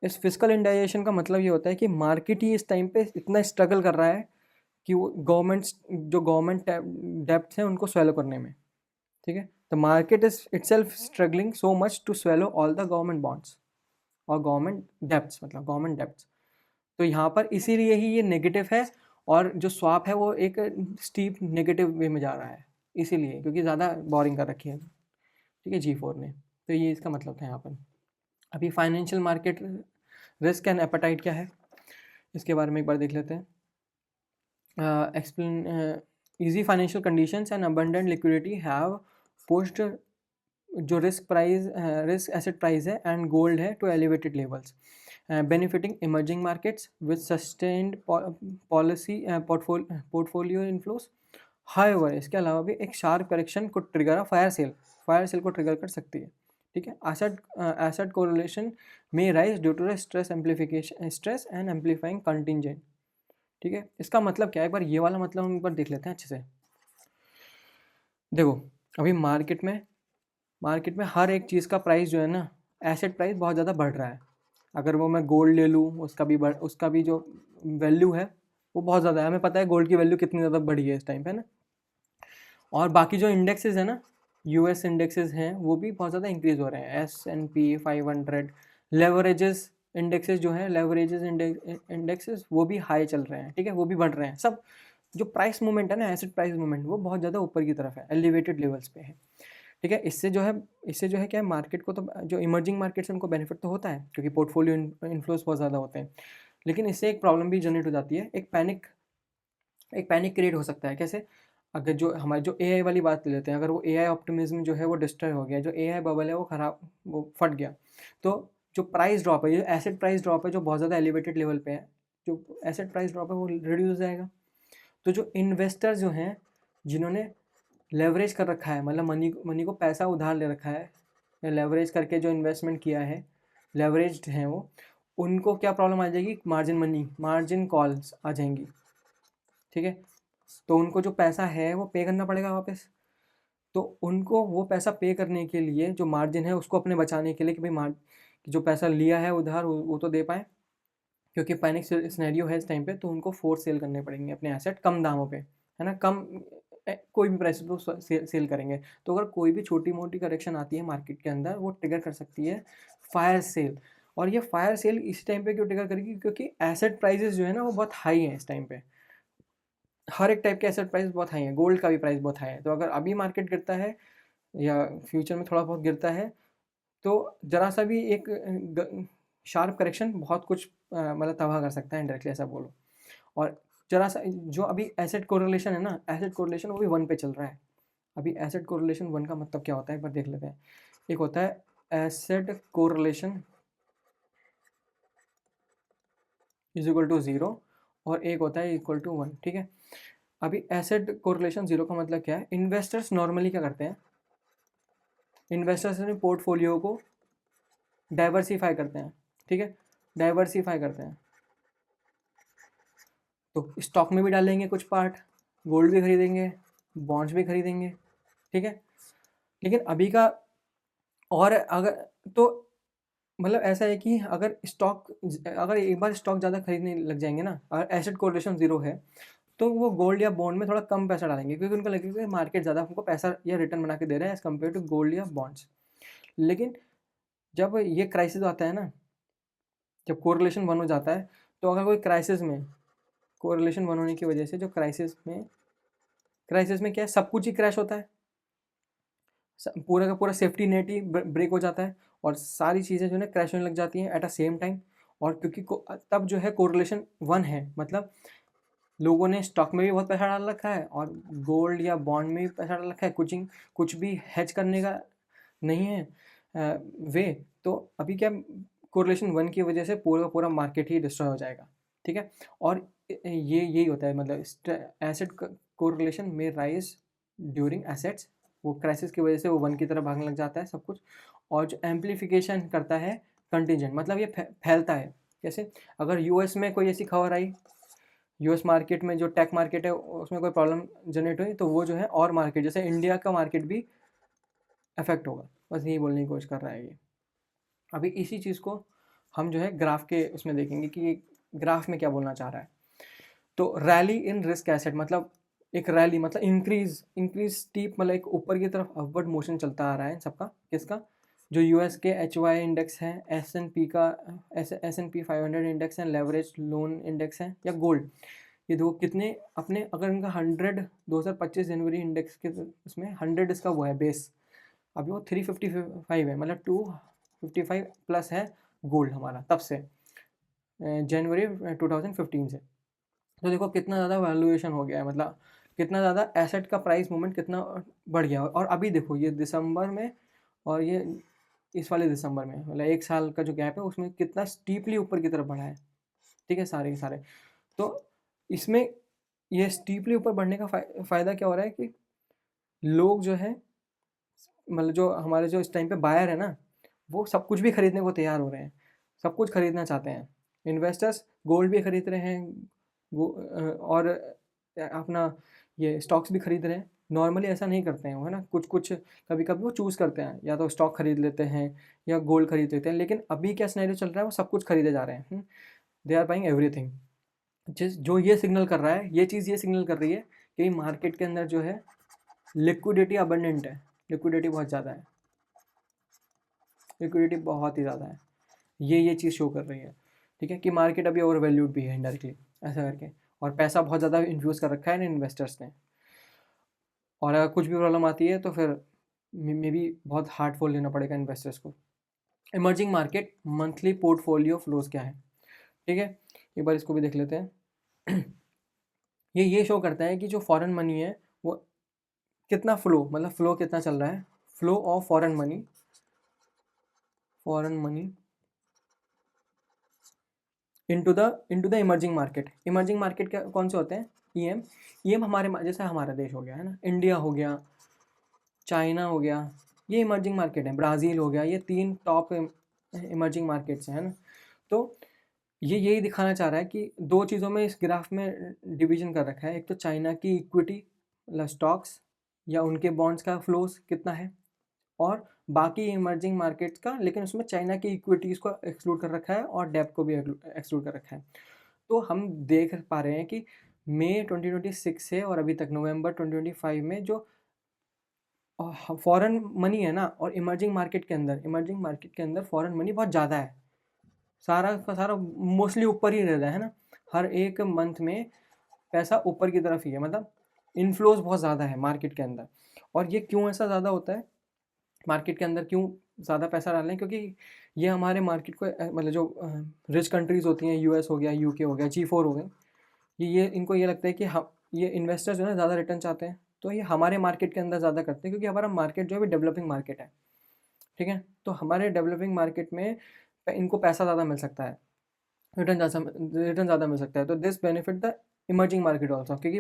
इस फिस्कल इंडाइजेशन का मतलब ये होता है कि मार्केट ही इस टाइम पे इतना स्ट्रगल कर रहा है कि वो गवर्नमेंट डेब्ट्स हैं उनको स्वेलो करने में, ठीक है। The market is itself struggling so much to swallow all the government bonds और गवर्नमेंट डेब्ट्स, मतलब गवर्नमेंट डेब्ट्स। तो यहाँ पर इसीलिए ही ये नेगेटिव है, और जो स्वाप है वो एक स्टीप नेगेटिव वे में जा रहा है, इसीलिए क्योंकि ज़्यादा बोरिंग कर रखी है, ठीक है, G4 ने। तो ये इसका मतलब था यहाँ पर। अभी financial market risk and appetite क्या है, इसके बारे में एक बार देख लेते हैं। Explain easy financial conditions and abundant liquidity have pushed जो रिस्क एसेट प्राइस है एंड गोल्ड है to elevated levels, benefiting emerging markets with sustained policy portfolio inflows. However, इसके अलावा भी एक शार्प करेक्शन को ट्रिगर फायर सेल को ट्रिगर कर सकती है, ठीक है। एसेट कोरिलेशन में rise due to stress amplification, stress and amplifying contingent, ठीक है। इसका मतलब क्या है, एक बार ये वाला मतलब हम एक बार देख लेते हैं अच्छे से। देखो, अभी मार्केट में हर एक चीज़ का प्राइस जो है ना, एसेट प्राइस बहुत ज़्यादा बढ़ रहा है। अगर वो मैं गोल्ड ले लूँ, उसका भी जो वैल्यू है वो बहुत ज़्यादा है। हमें पता है गोल्ड की वैल्यू कितनी ज़्यादा बढ़ी है इस टाइम पे ना। और बाकी जो इंडेक्सेस है ना, यूएस इंडेक्सेस हैं, वो भी बहुत ज़्यादा इंक्रीज़ हो रहे हैं। S&P 500 लेवरेजेस इंडेक्सेस जो हैं, लेवरेजेस इंडेक्सेस वो भी हाई चल रहे हैं, ठीक है, वो भी बढ़ रहे हैं। सब जो प्राइस मूवमेंट है ना, एसेट प्राइस मूवमेंट, वो बहुत ज़्यादा ऊपर की तरफ है, एलिवेटेड लेवल्स पे है, ठीक है। इससे जो है क्या है, मार्केट को तो, जो इमर्जिंग मार्केट्स हैं उनको बेनिफिट तो होता है क्योंकि पोर्टफोलियो इन्फ्लोस बहुत ज़्यादा होते हैं। लेकिन इससे एक प्रॉब्लम भी जनरेट हो जाती है, एक पैनिक क्रिएट हो सकता है। कैसे? अगर जो हमारी जो एआई वाली बात ले लेते हैं, अगर वो एआई ऑप्टिमिज्म जो है वो डिस्ट्रॉय हो गया, जो एआई बबल है वो फट गया, तो जो प्राइस ड्रॉप है, जो एसेट प्राइस ड्रॉप है, जो बहुत ज़्यादा एलिवेटेड लेवल पे है, जो एसेट प्राइस ड्रॉप है वो रिड्यूस हो जाएगा। तो जो इन्वेस्टर्स जो हैं, जिन्होंने लेवरेज कर रखा है, मतलब मनी को पैसा उधार ले रखा है, या लेवरेज करके जो इन्वेस्टमेंट किया है, लेवरेज्ड हैं वो, उनको क्या प्रॉब्लम आ जाएगी? मार्जिन कॉल्स आ जाएंगी, ठीक है। तो उनको जो पैसा है वो पे करना पड़ेगा वापस। तो उनको वो पैसा पे करने के लिए, जो मार्जिन है उसको अपने बचाने के लिए, कि भाई जो पैसा लिया है उधार वो तो दे पाए, क्योंकि पैनिक सिनेरियो है इस टाइम पे, तो उनको फोर्स सेल करने पड़ेंगे अपने एसेट कम दामों पे, है ना, कोई भी प्राइस पे सेल करेंगे। तो अगर कोई भी छोटी मोटी करेक्शन आती है मार्केट के अंदर, वो ट्रिगर कर सकती है फायर सेल। और ये फायर सेल इस टाइम पे क्यों ट्रिगर करेगी? क्योंकि एसेट प्राइजेस जो है ना वो बहुत हाई है इस टाइम पे। हर एक टाइप के एसेट प्राइस बहुत हाई है, गोल्ड का भी प्राइस बहुत हाई है। तो अगर अभी मार्केट गिरता है या फ्यूचर में थोड़ा बहुत गिरता है, तो ज़रा सा भी एक शार्प करेक्शन बहुत कुछ मतलब तबाह कर सकता है इंडायरेक्टली, ऐसा बोलो। और ज़रा सा जो अभी एसेट कोरिलेशन है ना, एसेट कोरिलेशन वो भी 1 पे चल रहा है। अभी एसेट कोरिलेशन 1 का मतलब क्या होता है, एक बार देख लेते हैं। एक होता है asset correlation is equal to 0, और एक होता है इक्वल टू 1, ठीक है। अभी एसेट कोरिलेशन 0 का मतलब क्या है? इन्वेस्टर्स नॉर्मली क्या करते हैं? इन्वेस्टर्स अपने पोर्टफोलियो को डाइवर्सिफाई करते हैं, ठीक है, डाइवर्सिफाई करते हैं। तो स्टॉक में भी डालेंगे कुछ पार्ट, गोल्ड भी खरीदेंगे, बॉन्ड्स भी खरीदेंगे, ठीक है। लेकिन अभी का, और अगर तो मतलब ऐसा है कि अगर एक बार स्टॉक ज़्यादा खरीदने लग जाएंगे ना, अगर एसेट कोरिलेशन ज़ीरो है, तो वो गोल्ड या बॉन्ड में थोड़ा कम पैसा डालेंगे, क्योंकि उनको लगेगा कि मार्केट ज़्यादा हमको पैसा या रिटर्न बना के दे रहा है एज़ कम्पेयर टू गोल्ड या बॉन्ड्स। लेकिन जब ये क्राइसिस आता है ना, जब कोरिलेशन वन हो जाता है, तो अगर कोई क्राइसिस में, कोरिलेशन वन होने की वजह से जो क्राइसिस में क्या है, सब कुछ ही क्रैश होता है, पूरा का पूरा सेफ्टी नेट ही ब्रेक हो जाता है, और सारी चीज़ें जो है क्रैश होने लग जाती हैं एट अ सेम टाइम। और क्योंकि तब जो है कोरिलेशन वन है, मतलब लोगों ने स्टॉक में भी बहुत पैसा डाल रखा है और गोल्ड या बॉन्ड में भी पैसा डाल रखा है, कुछ भी हेज करने का नहीं है वे। तो अभी क्या, कोरिलेशन वन की वजह से पूरा का पूरा मार्केट ही डिस्ट्रॉय हो जाएगा, ठीक है। और ये यही होता है, मतलब एसेट कोरिलेशन में राइज ड्यूरिंग एसेट्स, वो क्राइसिस की वजह से वो वन की तरफ भागने लग जाता है सब कुछ। और जो एम्पलीफिकेशन करता है कंटिजेंट, मतलब ये फैलता है। जैसे अगर यूएस में कोई ऐसी खबर आई, यूएस मार्केट में जो टेक मार्केट है उसमें कोई प्रॉब्लम जनरेट हुई, तो वो जो है और मार्केट जैसे इंडिया का मार्केट भी अफेक्ट होगा। बस यही बोलने की कोशिश कर रहा है ये। अभी इसी चीज़ को हम जो है ग्राफ के उसमें देखेंगे कि ये ग्राफ में क्या बोलना चाह रहा है। तो रैली इन रिस्क एसेट, मतलब एक रैली मतलब इंक्रीज स्टीप, मतलब एक ऊपर की तरफ अपवर्ड मोशन चलता आ रहा है सबका। किसका? जो यूएस के HY इंडेक्स है, एस एन पी 500 इंडेक्स है, लेवरेज लोन इंडेक्स है, या गोल्ड, ये दो कितने अपने, अगर इनका 100 2025 जनवरी इंडेक्स के उसमें 100 इसका वो है बेस, अभी वो 355 है, मतलब 255 प्लस है गोल्ड हमारा तब से, जनवरी 2015 से। तो देखो कितना ज़्यादा वैल्यूएशन हो गया है, मतलब कितना ज़्यादा एसेट का प्राइस मूवमेंट कितना बढ़ गया। और अभी देखो ये दिसंबर में, और ये इस वाले दिसंबर में, मतलब एक साल का जो गैप है उसमें कितना स्टीपली ऊपर की तरफ बढ़ा है, ठीक है, सारे के सारे। तो इसमें ये स्टीपली ऊपर बढ़ने का फ़ायदा क्या हो रहा है कि लोग जो है, मतलब जो हमारे जो इस टाइम पे बायर है ना, वो सब कुछ भी खरीदने को तैयार हो रहे हैं, सब कुछ खरीदना चाहते हैं। इन्वेस्टर्स गोल्ड भी खरीद रहे हैं, वो और अपना ये स्टॉक्स भी खरीद रहे हैं। नॉर्मली ऐसा नहीं करते हैं वो, है ना, कुछ कुछ कभी कभी वो चूज़ करते हैं, या तो स्टॉक खरीद लेते हैं या गोल्ड खरीद लेते हैं। लेकिन अभी क्या सिनेरियो चल रहा है, वो सब कुछ खरीदे जा रहे हैं, दे आर बाइंग एवरीथिंग। जो ये सिग्नल कर रहा है, ये चीज़ ये सिग्नल कर रही है कि मार्केट के अंदर जो है लिक्विडिटी अबंडेंट है, लिक्विडिटी बहुत ज़्यादा है, लिक्विडिटी बहुत ही ज़्यादा है। ये चीज़ शो कर रही है, ठीक है, कि मार्केट अभी ओवर वैल्यूड भी है इनडायरेक्टली ऐसा करके, और पैसा बहुत ज़्यादा इन्फ्यूज़ कर रखा है इन इन्वेस्टर्स ने। और अगर कुछ भी प्रॉब्लम आती है तो फिर मे बी बहुत हार्डफुल लेना पड़ेगा इन्वेस्टर्स को। Emerging market monthly portfolio flows क्या है, ठीक है, एक बार इसको भी देख लेते हैं। ये शो करता है कि जो फॉरेन मनी है वो कितना फ्लो, मतलब फ्लो कितना चल रहा है, flow of foreign money into the emerging market. Emerging market क्या कौन से होते हैं? ईएम हमारे जैसे हमारा देश हो गया, है ना, इंडिया हो गया, चाइना हो गया, ये इमर्जिंग मार्केट है, ब्राज़ील हो गया, ये 3 टॉप इमर्जिंग मार्केट्स हैं, है ना। तो ये यही दिखाना चाह रहा है कि 2 चीज़ों में इस ग्राफ में डिवीज़न कर रखा है। एक तो चाइना की इक्विटी मतलब स्टॉक्स या उनके बॉन्ड्स का फ्लोज कितना है, और बाकी इमर्जिंग मार्केट्स का, लेकिन उसमें चाइना की इक्विटीज़ को एक्सक्लूड कर रखा है और डेब्ट को भी एक्सक्लूड कर रखा है। तो हम देख पा रहे हैं कि मई 2026 से और अभी तक नवंबर 2025 में जो फॉरेन मनी है ना, और इमर्जिंग मार्केट के अंदर फॉरेन मनी बहुत ज़्यादा है, सारा का सारा मोस्टली ऊपर ही रहता है ना। हर एक मंथ में पैसा ऊपर की तरफ ही है, मतलब इनफ्लोज बहुत ज़्यादा है मार्केट के अंदर। और ये क्यों ऐसा ज़्यादा होता है, मार्केट के अंदर क्यों ज़्यादा पैसा डाल रहे हैं? क्योंकि ये हमारे मार्केट को मतलब जो रिच कंट्रीज़ होती हैं, यूएस हो गया, यूके हो गया, G4 हो गए, ये इनको ये लगता है कि हम ये इन्वेस्टर्स जो है ज़्यादा रिटर्न चाहते हैं, तो ये हमारे मार्केट के अंदर ज़्यादा करते हैं, क्योंकि हमारा मार्केट जो है डेवलपिंग मार्केट है, ठीक है। तो हमारे डेवलपिंग मार्केट में इनको पैसा ज़्यादा मिल सकता है, रिटर्न ज़्यादा मिल सकता है। तो this benefit the emerging market also, क्योंकि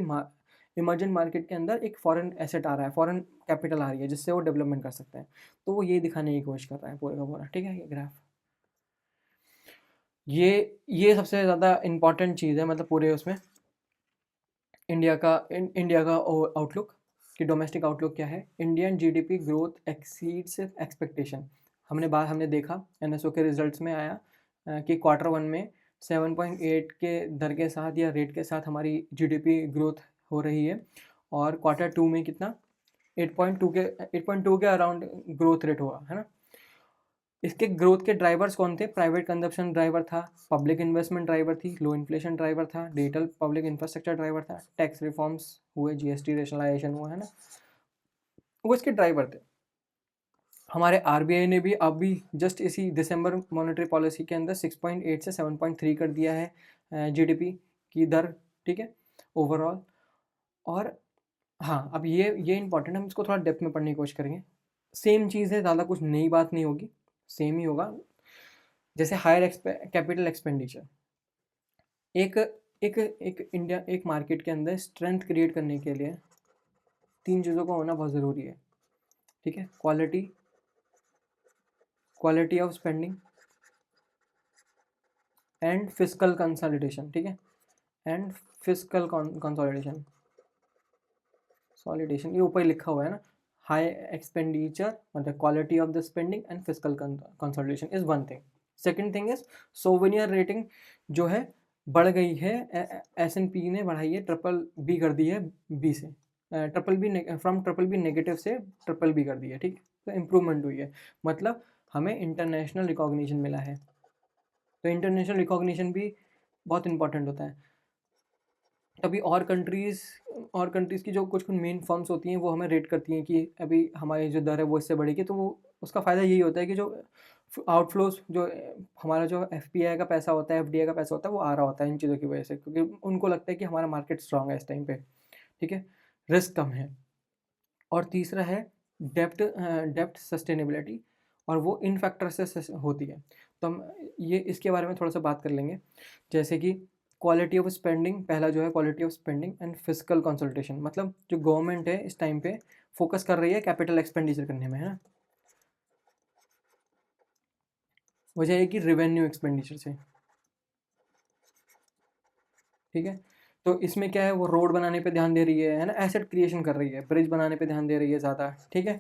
इमर्जिंग मार्केट के अंदर एक फॉरेन एसेट आ रहा है, फॉरेन कैपिटल आ रही है, जिससे वो डेवलपमेंट कर सकते हैं। तो वो ये दिखाने की कोशिश कर रहा है पूरे का पूरा, ठीक है, ये ग्राफ। ये सबसे ज़्यादा इम्पॉर्टेंट चीज़ है, मतलब पूरे उसमें इंडिया का आउटलुक, कि डोमेस्टिक आउटलुक क्या है। Indian GDP growth exceeds expectation, हमने देखा NSO के रिजल्ट्स में आया कि Q1 में 7.8 के दर के साथ या रेट के साथ हमारी GDP ग्रोथ हो रही है, और Q2 में कितना 8.2 के अराउंड ग्रोथ रेट हुआ है ना। इसके ग्रोथ के ड्राइवर्स कौन थे? प्राइवेट कंजप्शन ड्राइवर था, पब्लिक इन्वेस्टमेंट ड्राइवर थी, लो इन्फ्लेशन ड्राइवर था, डिजिटल पब्लिक इंफ्रास्ट्रक्चर ड्राइवर था, टैक्स रिफॉर्म्स हुए, GST रेशनलाइजेशन हुआ है ना, वो इसके ड्राइवर थे। हमारे RBI ने भी अभी जस्ट इसी दिसंबर मॉनेटरी पॉलिसी के अंदर 6.8 से 7.3 कर दिया है GDP की दर, ठीक है, ओवरऑल। और हाँ, अब ये इंपॉर्टेंट है, हम इसको थोड़ा डेप्थ में पढ़ने की कोशिश करेंगे। सेम चीज़ है, ज़्यादा कुछ नई बात नहीं होगी, सेम ही होगा। जैसे हायर कैपिटल एक्सपेंडिचर, एक एक एक इंडिया एक मार्केट के अंदर स्ट्रेंथ क्रिएट करने के लिए 3 चीज़ों का होना बहुत ज़रूरी है, ठीक है। Quality of spending and fiscal consolidation, ठीक है, एंड फिस्कल कंसोलिडेशन, सॉलिडेशन, ये ऊपर ही लिखा हुआ है ना। हाई एक्सपेंडिचर मतलब quality of the spending and fiscal consolidation is one thing. Second thing is souvenir rating जो है बढ़ गई है, S&P ने बढ़ाई है, BBB कर दी है B से, फ्रॉम BBB नेगेटिव से BBB कर दी है, ठीक है, तो इम्प्रूवमेंट हुई है, मतलब हमें इंटरनेशनल रिकॉग्निशन मिला है। तो इंटरनेशनल रिकॉग्निशन भी बहुत इंपॉर्टेंट होता है। अभी और कंट्रीज़ की जो कुछ मेन फर्म्स होती हैं वो हमें रेट करती हैं कि अभी हमारी जो दर है वो इससे बढ़ेगी, तो वो उसका फ़ायदा यही होता है कि जो आउटफ्लोज जो हमारा जो FPI का पैसा होता है, FDI का पैसा होता है, वो आ रहा होता है इन चीज़ों की वजह से, क्योंकि उनको लगता है कि हमारा मार्केट स्ट्रांग है इस टाइम पे, ठीक है, रिस्क कम है। और तीसरा है डेप्ट सस्टेनेबिलिटी, और वो इन फैक्टर से होती है। तो हम ये इसके बारे में थोड़ा सा बात कर लेंगे, जैसे कि क्वालिटी ऑफ स्पेंडिंग, पहला जो है quality of spending and fiscal consultation, मतलब जो गवर्नमेंट है इस टाइम पे फोकस कर रही है कैपिटल एक्सपेंडिचर करने में, है ना, वजह है कि रेवेन्यू एक्सपेंडिचर से, ठीक है। तो इसमें क्या है, वो रोड बनाने पे ध्यान दे रही है ना, एसेट क्रिएशन कर रही है, ब्रिज बनाने पे ध्यान दे रही है ज़्यादा, ठीक है।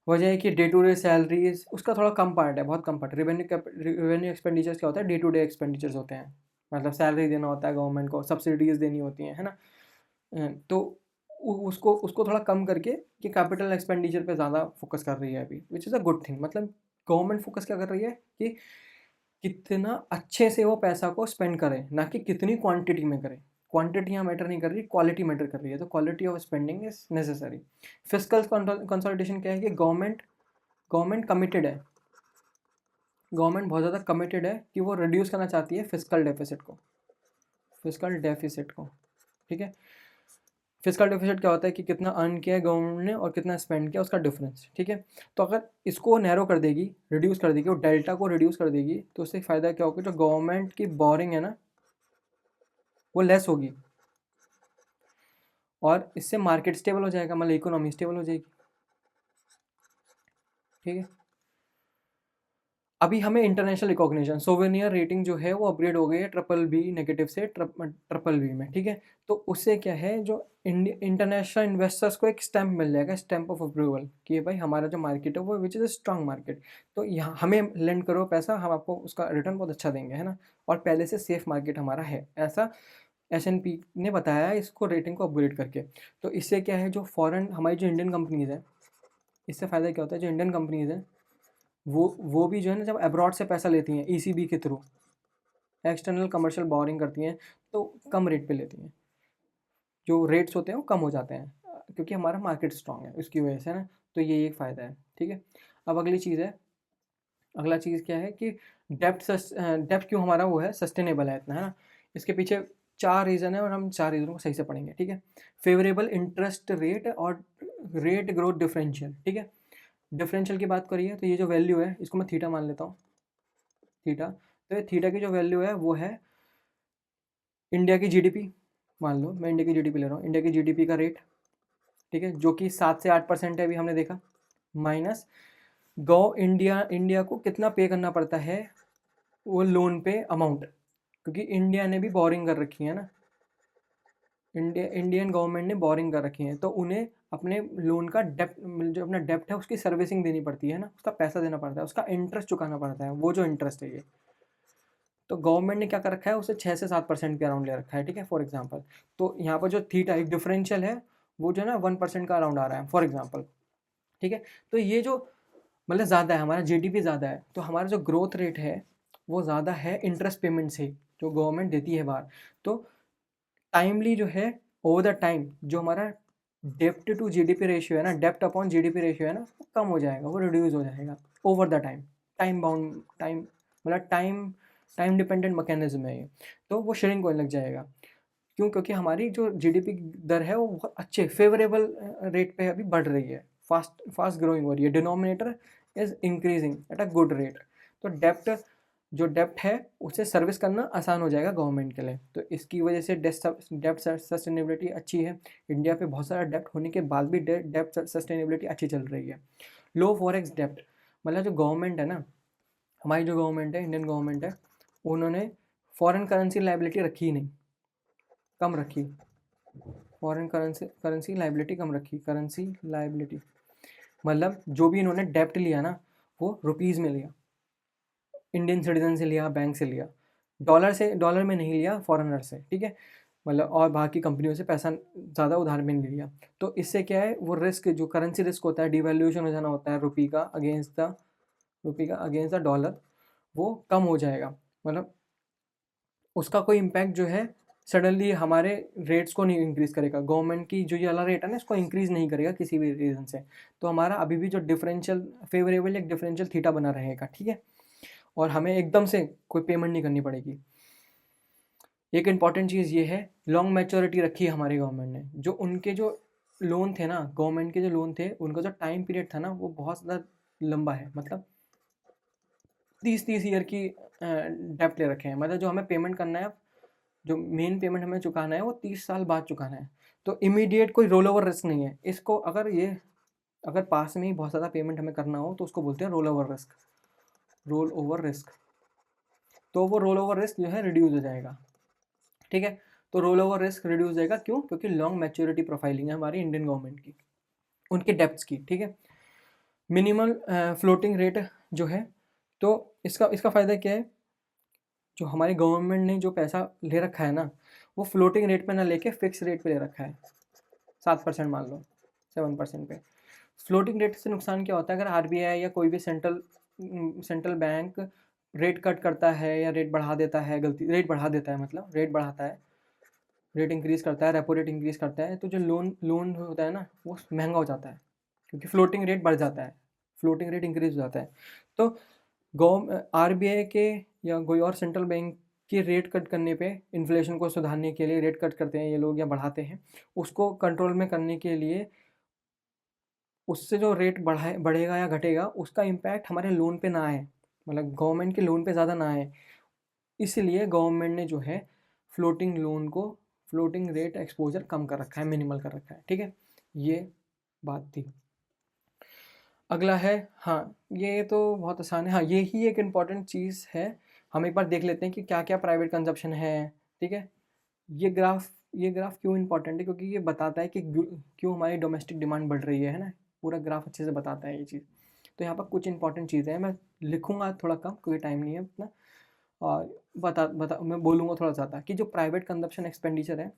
वजह है कि डे टू डे सैलरीज उसका थोड़ा कम पार्ट है, बहुत कम पार्ट। रेवेन्यू एक्सपेंडिचर्स क्या होता है, डे टू डे एक्सपेंडिचर्स होते हैं, मतलब सैलरी देना होता है गवर्नमेंट को, सब्सिडीज देनी होती हैं, है ना। तो उसको उसको थोड़ा कम करके कि कैपिटल एक्सपेंडिचर पे ज़्यादा फोकस कर रही है अभी, which is a good thing. मतलब गवर्नमेंट फोकस क्या कर रही है कि कितना अच्छे से वो पैसा को स्पेंड करें, ना कि कितनी क्वांटिटी में करें। क्वांटिटी यहाँ मैटर नहीं कर रही, क्वालिटी मैटर कर रही है, तो quality of spending is necessary. Fiscal consolidation क्या है कि गवर्नमेंट कमिटेड है, गवर्नमेंट बहुत ज़्यादा कमिटेड है कि वो रिड्यूस करना चाहती है फिस्कल डेफिसिट को, ठीक है। फिस्कल डेफिसिट क्या होता है कि कितना अर्न किया है गवर्नमेंट ने और कितना स्पेंड किया, उसका डिफरेंस, ठीक है। तो अगर इसको नैरो कर देगी, रिड्यूस कर देगी, वो डेल्टा को रिड्यूस कर देगी, तो उससे फ़ायदा क्या होगा, जो गवर्नमेंट की बोरिंग है ना वो लेस होगी, और इससे मार्केट स्टेबल हो जाएगा, मतलब इकोनॉमी स्टेबल हो जाएगी, ठीक है। अभी हमें इंटरनेशनल रिकॉग्निशन, सोवेनियर रेटिंग जो है वो अपग्रेड हो गई है BBB नेगेटिव से BBB में, ठीक है। तो उससे क्या है, जो इंटरनेशनल इन्वेस्टर्स को एक स्टैंप मिल जाएगा, स्टैंप ऑफ अप्रूवल, कि भाई हमारा जो मार्केट है वो which is a strong market, तो यहाँ हमें लेंड करो पैसा, हम आपको उसका रिटर्न बहुत अच्छा देंगे, है ना, और पहले से सेफ मार्केट हमारा है, ऐसा S&P ने बताया इसको रेटिंग को अपग्रेड करके। तो इससे क्या है, जो फॉरेन हमारी जो इंडियन कंपनीज़ हैं, इससे फ़ायदा क्या होता है, जो इंडियन कंपनीज़ हैं वो भी जो है ना, जब अब्रॉड से पैसा लेती हैं ECB के थ्रू, एक्सटर्नल कमर्शियल बोरिंग करती हैं, तो कम रेट पे लेती हैं, जो रेट्स होते हैं वो कम हो जाते हैं, क्योंकि हमारा मार्केट स्ट्रांग है उसकी वजह से ना। तो ये एक फ़ायदा है, ठीक है। अब अगला चीज़ क्या है कि डेप्थ क्यों हमारा वो है सस्टेनेबल है इतना, है ना। इसके पीछे 4 रीज़न है, और हम 4 रीज़न को सही से पढ़ेंगे, ठीक है। फेवरेबल इंटरेस्ट रेट और रेट ग्रोथ डिफरेंशियल, ठीक है। डिफरेंशियल की बात करिए तो ये जो वैल्यू है इसको मैं थीटा मान लेता हूँ, थीटा। तो ये थीटा की जो वैल्यू है वो है इंडिया की GDP, मान लो मैं इंडिया की GDP ले रहा हूँ, इंडिया की GDP का रेट, ठीक है, जो कि 7 से 8% है अभी हमने देखा, माइनस इंडिया को कितना पे करना पड़ता है वो लोन पे अमाउंट, क्योंकि इंडिया ने भी बोरिंग कर रखी है ना, इंडियन गवर्नमेंट ने बोरिंग कर रखी है, तो उन्हें अपने लोन का डेप्ट, जो अपना डेप्ट है उसकी सर्विसिंग देनी पड़ती है ना, उसका पैसा देना पड़ता है, उसका इंटरेस्ट चुकाना पड़ता है, वो जो इंटरेस्ट है ये, तो गवर्नमेंट ने क्या कर रखा है, उसे 6 से 7% के अराउंड ले रखा है, ठीक है, फॉर एग्जांपल। तो यहाँ पर जो थीटा एक डिफरेंशियल है वो जो है ना 1% का अराउंड आ रहा है फॉर एग्जांपल, ठीक है। तो ये जो मतलब ज़्यादा है, हमारा जीडीपी ज़्यादा है, तो हमारा जो ग्रोथ रेट है वो ज़्यादा है इंटरेस्ट पेमेंट से जो गवर्नमेंट देती है बाहर। तो टाइमली जो है, ओवर द टाइम जो हमारा डेप्ट टू जीडीपी रेशियो है ना, डेप्ट अपॉन जीडीपी रेशियो है ना, वो कम हो जाएगा, वो रिड्यूस हो जाएगा over the time. Time bound, time मतलब टाइम डिपेंडेंट मैकेनिज्म है ये, तो वो श्रिंक होने लग जाएगा। क्यों? क्योंकि हमारी जो जीडीपी दर है वो बहुत अच्छे फेवरेबल रेट पे अभी बढ़ रही है, फास्ट ग्रोइंग हो रही है, denominator is increasing at a good rate. तो जो डेप्ट है उसे सर्विस करना आसान हो जाएगा गवर्नमेंट के लिए, तो इसकी वजह से डेप्ट सस्टेनेबिलिटी अच्छी है। इंडिया पे बहुत सारा डेप्ट होने के बाद भी डेप्ट सस्टेनेबिलिटी अच्छी चल रही है। लो फॉरेक्स डेप्ट, मतलब जो गवर्नमेंट है ना, हमारी जो गवर्नमेंट है, इंडियन गवर्नमेंट है, उन्होंने फॉरेन करेंसी लाइबिलिटी रखी ही नहीं, कम रखी। फॉरेन करेंसी लाइबिलिटी कम रखी, करेंसी लाइबिलिटी मतलब जो भी इन्होंने डेप्ट लिया ना वो रुपीज़ में लिया, इंडियन सिटीजन से लिया, बैंक से लिया, डॉलर में नहीं लिया, फॉरेनर से, ठीक है, मतलब और बाकी कंपनियों से पैसा ज़्यादा उधार में नहीं लिया। तो इससे क्या है, वो रिस्क जो करेंसी रिस्क होता है, डिवैल्यूएशन हो जाना होता है रुपी का अगेंस्ट द डॉलर, वो कम हो जाएगा। मतलब उसका कोई इम्पैक्ट जो है सडनली हमारे रेट्स को नहीं इंक्रीज़ करेगा, गवर्नमेंट की जो ये वाला रेट है ना इसको इंक्रीज़ नहीं करेगा किसी भी रीज़न से। तो हमारा अभी भी जो डिफरेंशियल फेवरेबल एक डिफरेंशियल थीटा बना रहेगा, ठीक है, और हमें एकदम से कोई पेमेंट नहीं करनी पड़ेगी। एक इम्पॉर्टेंट चीज़ ये है, लॉन्ग मैच्योरिटी रखी है हमारी गवर्नमेंट ने। जो उनके जो लोन थे ना, गवर्नमेंट के जो लोन थे, उनका जो टाइम पीरियड था ना वो बहुत ज़्यादा लंबा है, मतलब 30 ईयर की डेप्ट ले रखे हैं। मतलब जो हमें पेमेंट करना है, जो मेन पेमेंट हमें चुकाना है वो 30 साल बाद चुकाना है। तो इमीडिएट कोई रोल ओवर रिस्क नहीं है इसको, अगर पास में ही बहुत ज़्यादा पेमेंट हमें करना हो तो उसको बोलते हैं roll over risk, roll over risk. तो वो रोल ओवर रिस्क जो है रिड्यूस हो जाएगा, ठीक है। तो रोल ओवर रिस्क रिड्यूस हो जाएगा, क्यों? क्योंकि लॉन्ग मैच्योरिटी प्रोफाइलिंग है हमारी इंडियन गवर्नमेंट की, उनके डेप्ट्स की, ठीक है। मिनिमल फ्लोटिंग रेट जो है, तो इसका फ़ायदा क्या है, जो हमारी गवर्नमेंट ने जो पैसा ले रखा है ना वो फ्लोटिंग रेट पे ना लेके फिक्स रेट पे ले रखा है, 7% मान लो, 7% पे। फ्लोटिंग रेट से नुकसान क्या होता है, अगर आरबीआई या कोई भी सेंट्रल बैंक रेट कट करता है या रेट बढ़ा देता है, रेट बढ़ा देता है, मतलब रेट बढ़ाता है, रेट इंक्रीज़ करता है, रेपो रेट इंक्रीज़ करता है, तो जो लोन होता है ना वो महंगा हो जाता है, क्योंकि फ्लोटिंग रेट बढ़ जाता है, फ्लोटिंग रेट इंक्रीज़ हो जाता है। तो आरबीआई के या कोई और सेंट्रल बैंक के रेट कट करने पे, इन्फ्लेशन को सुधारने के लिए रेट कट करते हैं ये लोग या बढ़ाते हैं, उसको कंट्रोल में करने के लिए उससे जो रेट बढ़ेगा या घटेगा उसका इम्पैक्ट हमारे लोन पे ना आए, मतलब गवर्नमेंट के लोन पे ज़्यादा ना आए, इसलिए गवर्नमेंट ने जो है फ्लोटिंग रेट एक्सपोजर कम कर रखा है, मिनिमल कर रखा है, ठीक है। ये बात थी। अगला है, हाँ ये तो बहुत आसान है, हाँ यही एक इम्पॉर्टेंट चीज़ है। हम एक बार देख लेते हैं कि क्या क्या प्राइवेट कंजप्शन है, ठीक है। ये ग्राफ क्यों इम्पोर्टेंट है, क्योंकि ये बताता है कि क्यों हमारी डोमेस्टिक डिमांड बढ़ रही है ना, पूरा ग्राफ अच्छे से बताता है ये चीज़। तो यहाँ पर कुछ इंपॉर्टेंट चीज़ें हैं, मैं लिखूंगा थोड़ा कम क्योंकि टाइम नहीं है उतना, और मैं बोलूँगा थोड़ा ज़्यादा कि जो प्राइवेट कंजप्शन एक्सपेंडिचर है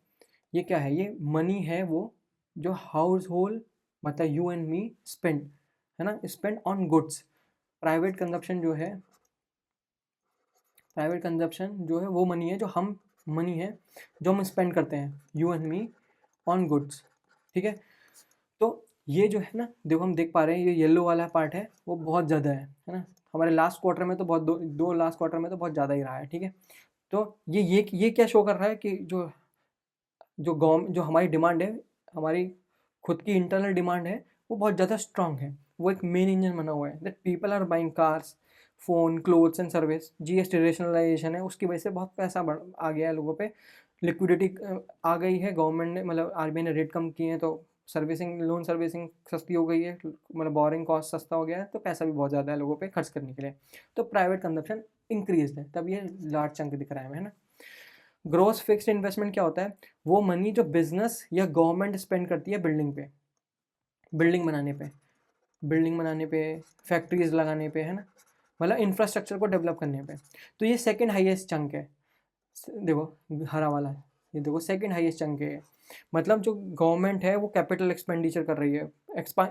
ये क्या है, ये मनी है वो जो हाउस होल्ड, मतलब यू एंड मी स्पेंड, है ना, spend on goods. Private consumption जो है, प्राइवेट कंजप्शन जो है वो मनी है जो हम स्पेंड करते हैं, you and me, on goods, ठीक है। तो ये जो है ना, देखो हम देख पा रहे हैं ये येलो वाला पार्ट है वो बहुत ज़्यादा है ना, हमारे लास्ट क्वार्टर में तो बहुत दो लास्ट क्वार्टर में तो बहुत ज़्यादा ही रहा है, ठीक है। तो ये क्या शो कर रहा है कि जो हमारी डिमांड है, हमारी खुद की इंटरनल डिमांड है, वो बहुत ज़्यादा स्ट्रांग है, वो एक मेन इंजन बना हुआ है, that people are buying cars, phone, clothes and service. GST rationalisation है, उसकी वजह से बहुत पैसा आ गया है लोगों पे, लिक्विडिटी आ गई है, गवर्नमेंट ने मतलब आरबीआई ने रेट कम किए हैं, तो लोन सर्विसिंग सस्ती हो गई है, मतलब बोरिंग कॉस्ट सस्ता हो गया है, तो पैसा भी बहुत ज़्यादा है लोगों पे खर्च करने के लिए, तो प्राइवेट कंजप्शन इंक्रीज है, तब ये लार्ज चंक दिख रहा है ना। ग्रोस फिक्स्ड इन्वेस्टमेंट क्या होता है, वो मनी जो बिजनेस या गवर्नमेंट स्पेंड करती है बिल्डिंग पे, बिल्डिंग बनाने पे, फैक्ट्रीज लगाने पे, है ना, मतलब इंफ्रास्ट्रक्चर को डेवलप करने पे। तो ये सेकंड हाईएस्ट चंक है, देखो हरा वाला, ये देखो सेकंड हाईएस्ट चंक है। मतलब जो गवर्नमेंट है वो कैपिटल एक्सपेंडिचर कर रही है,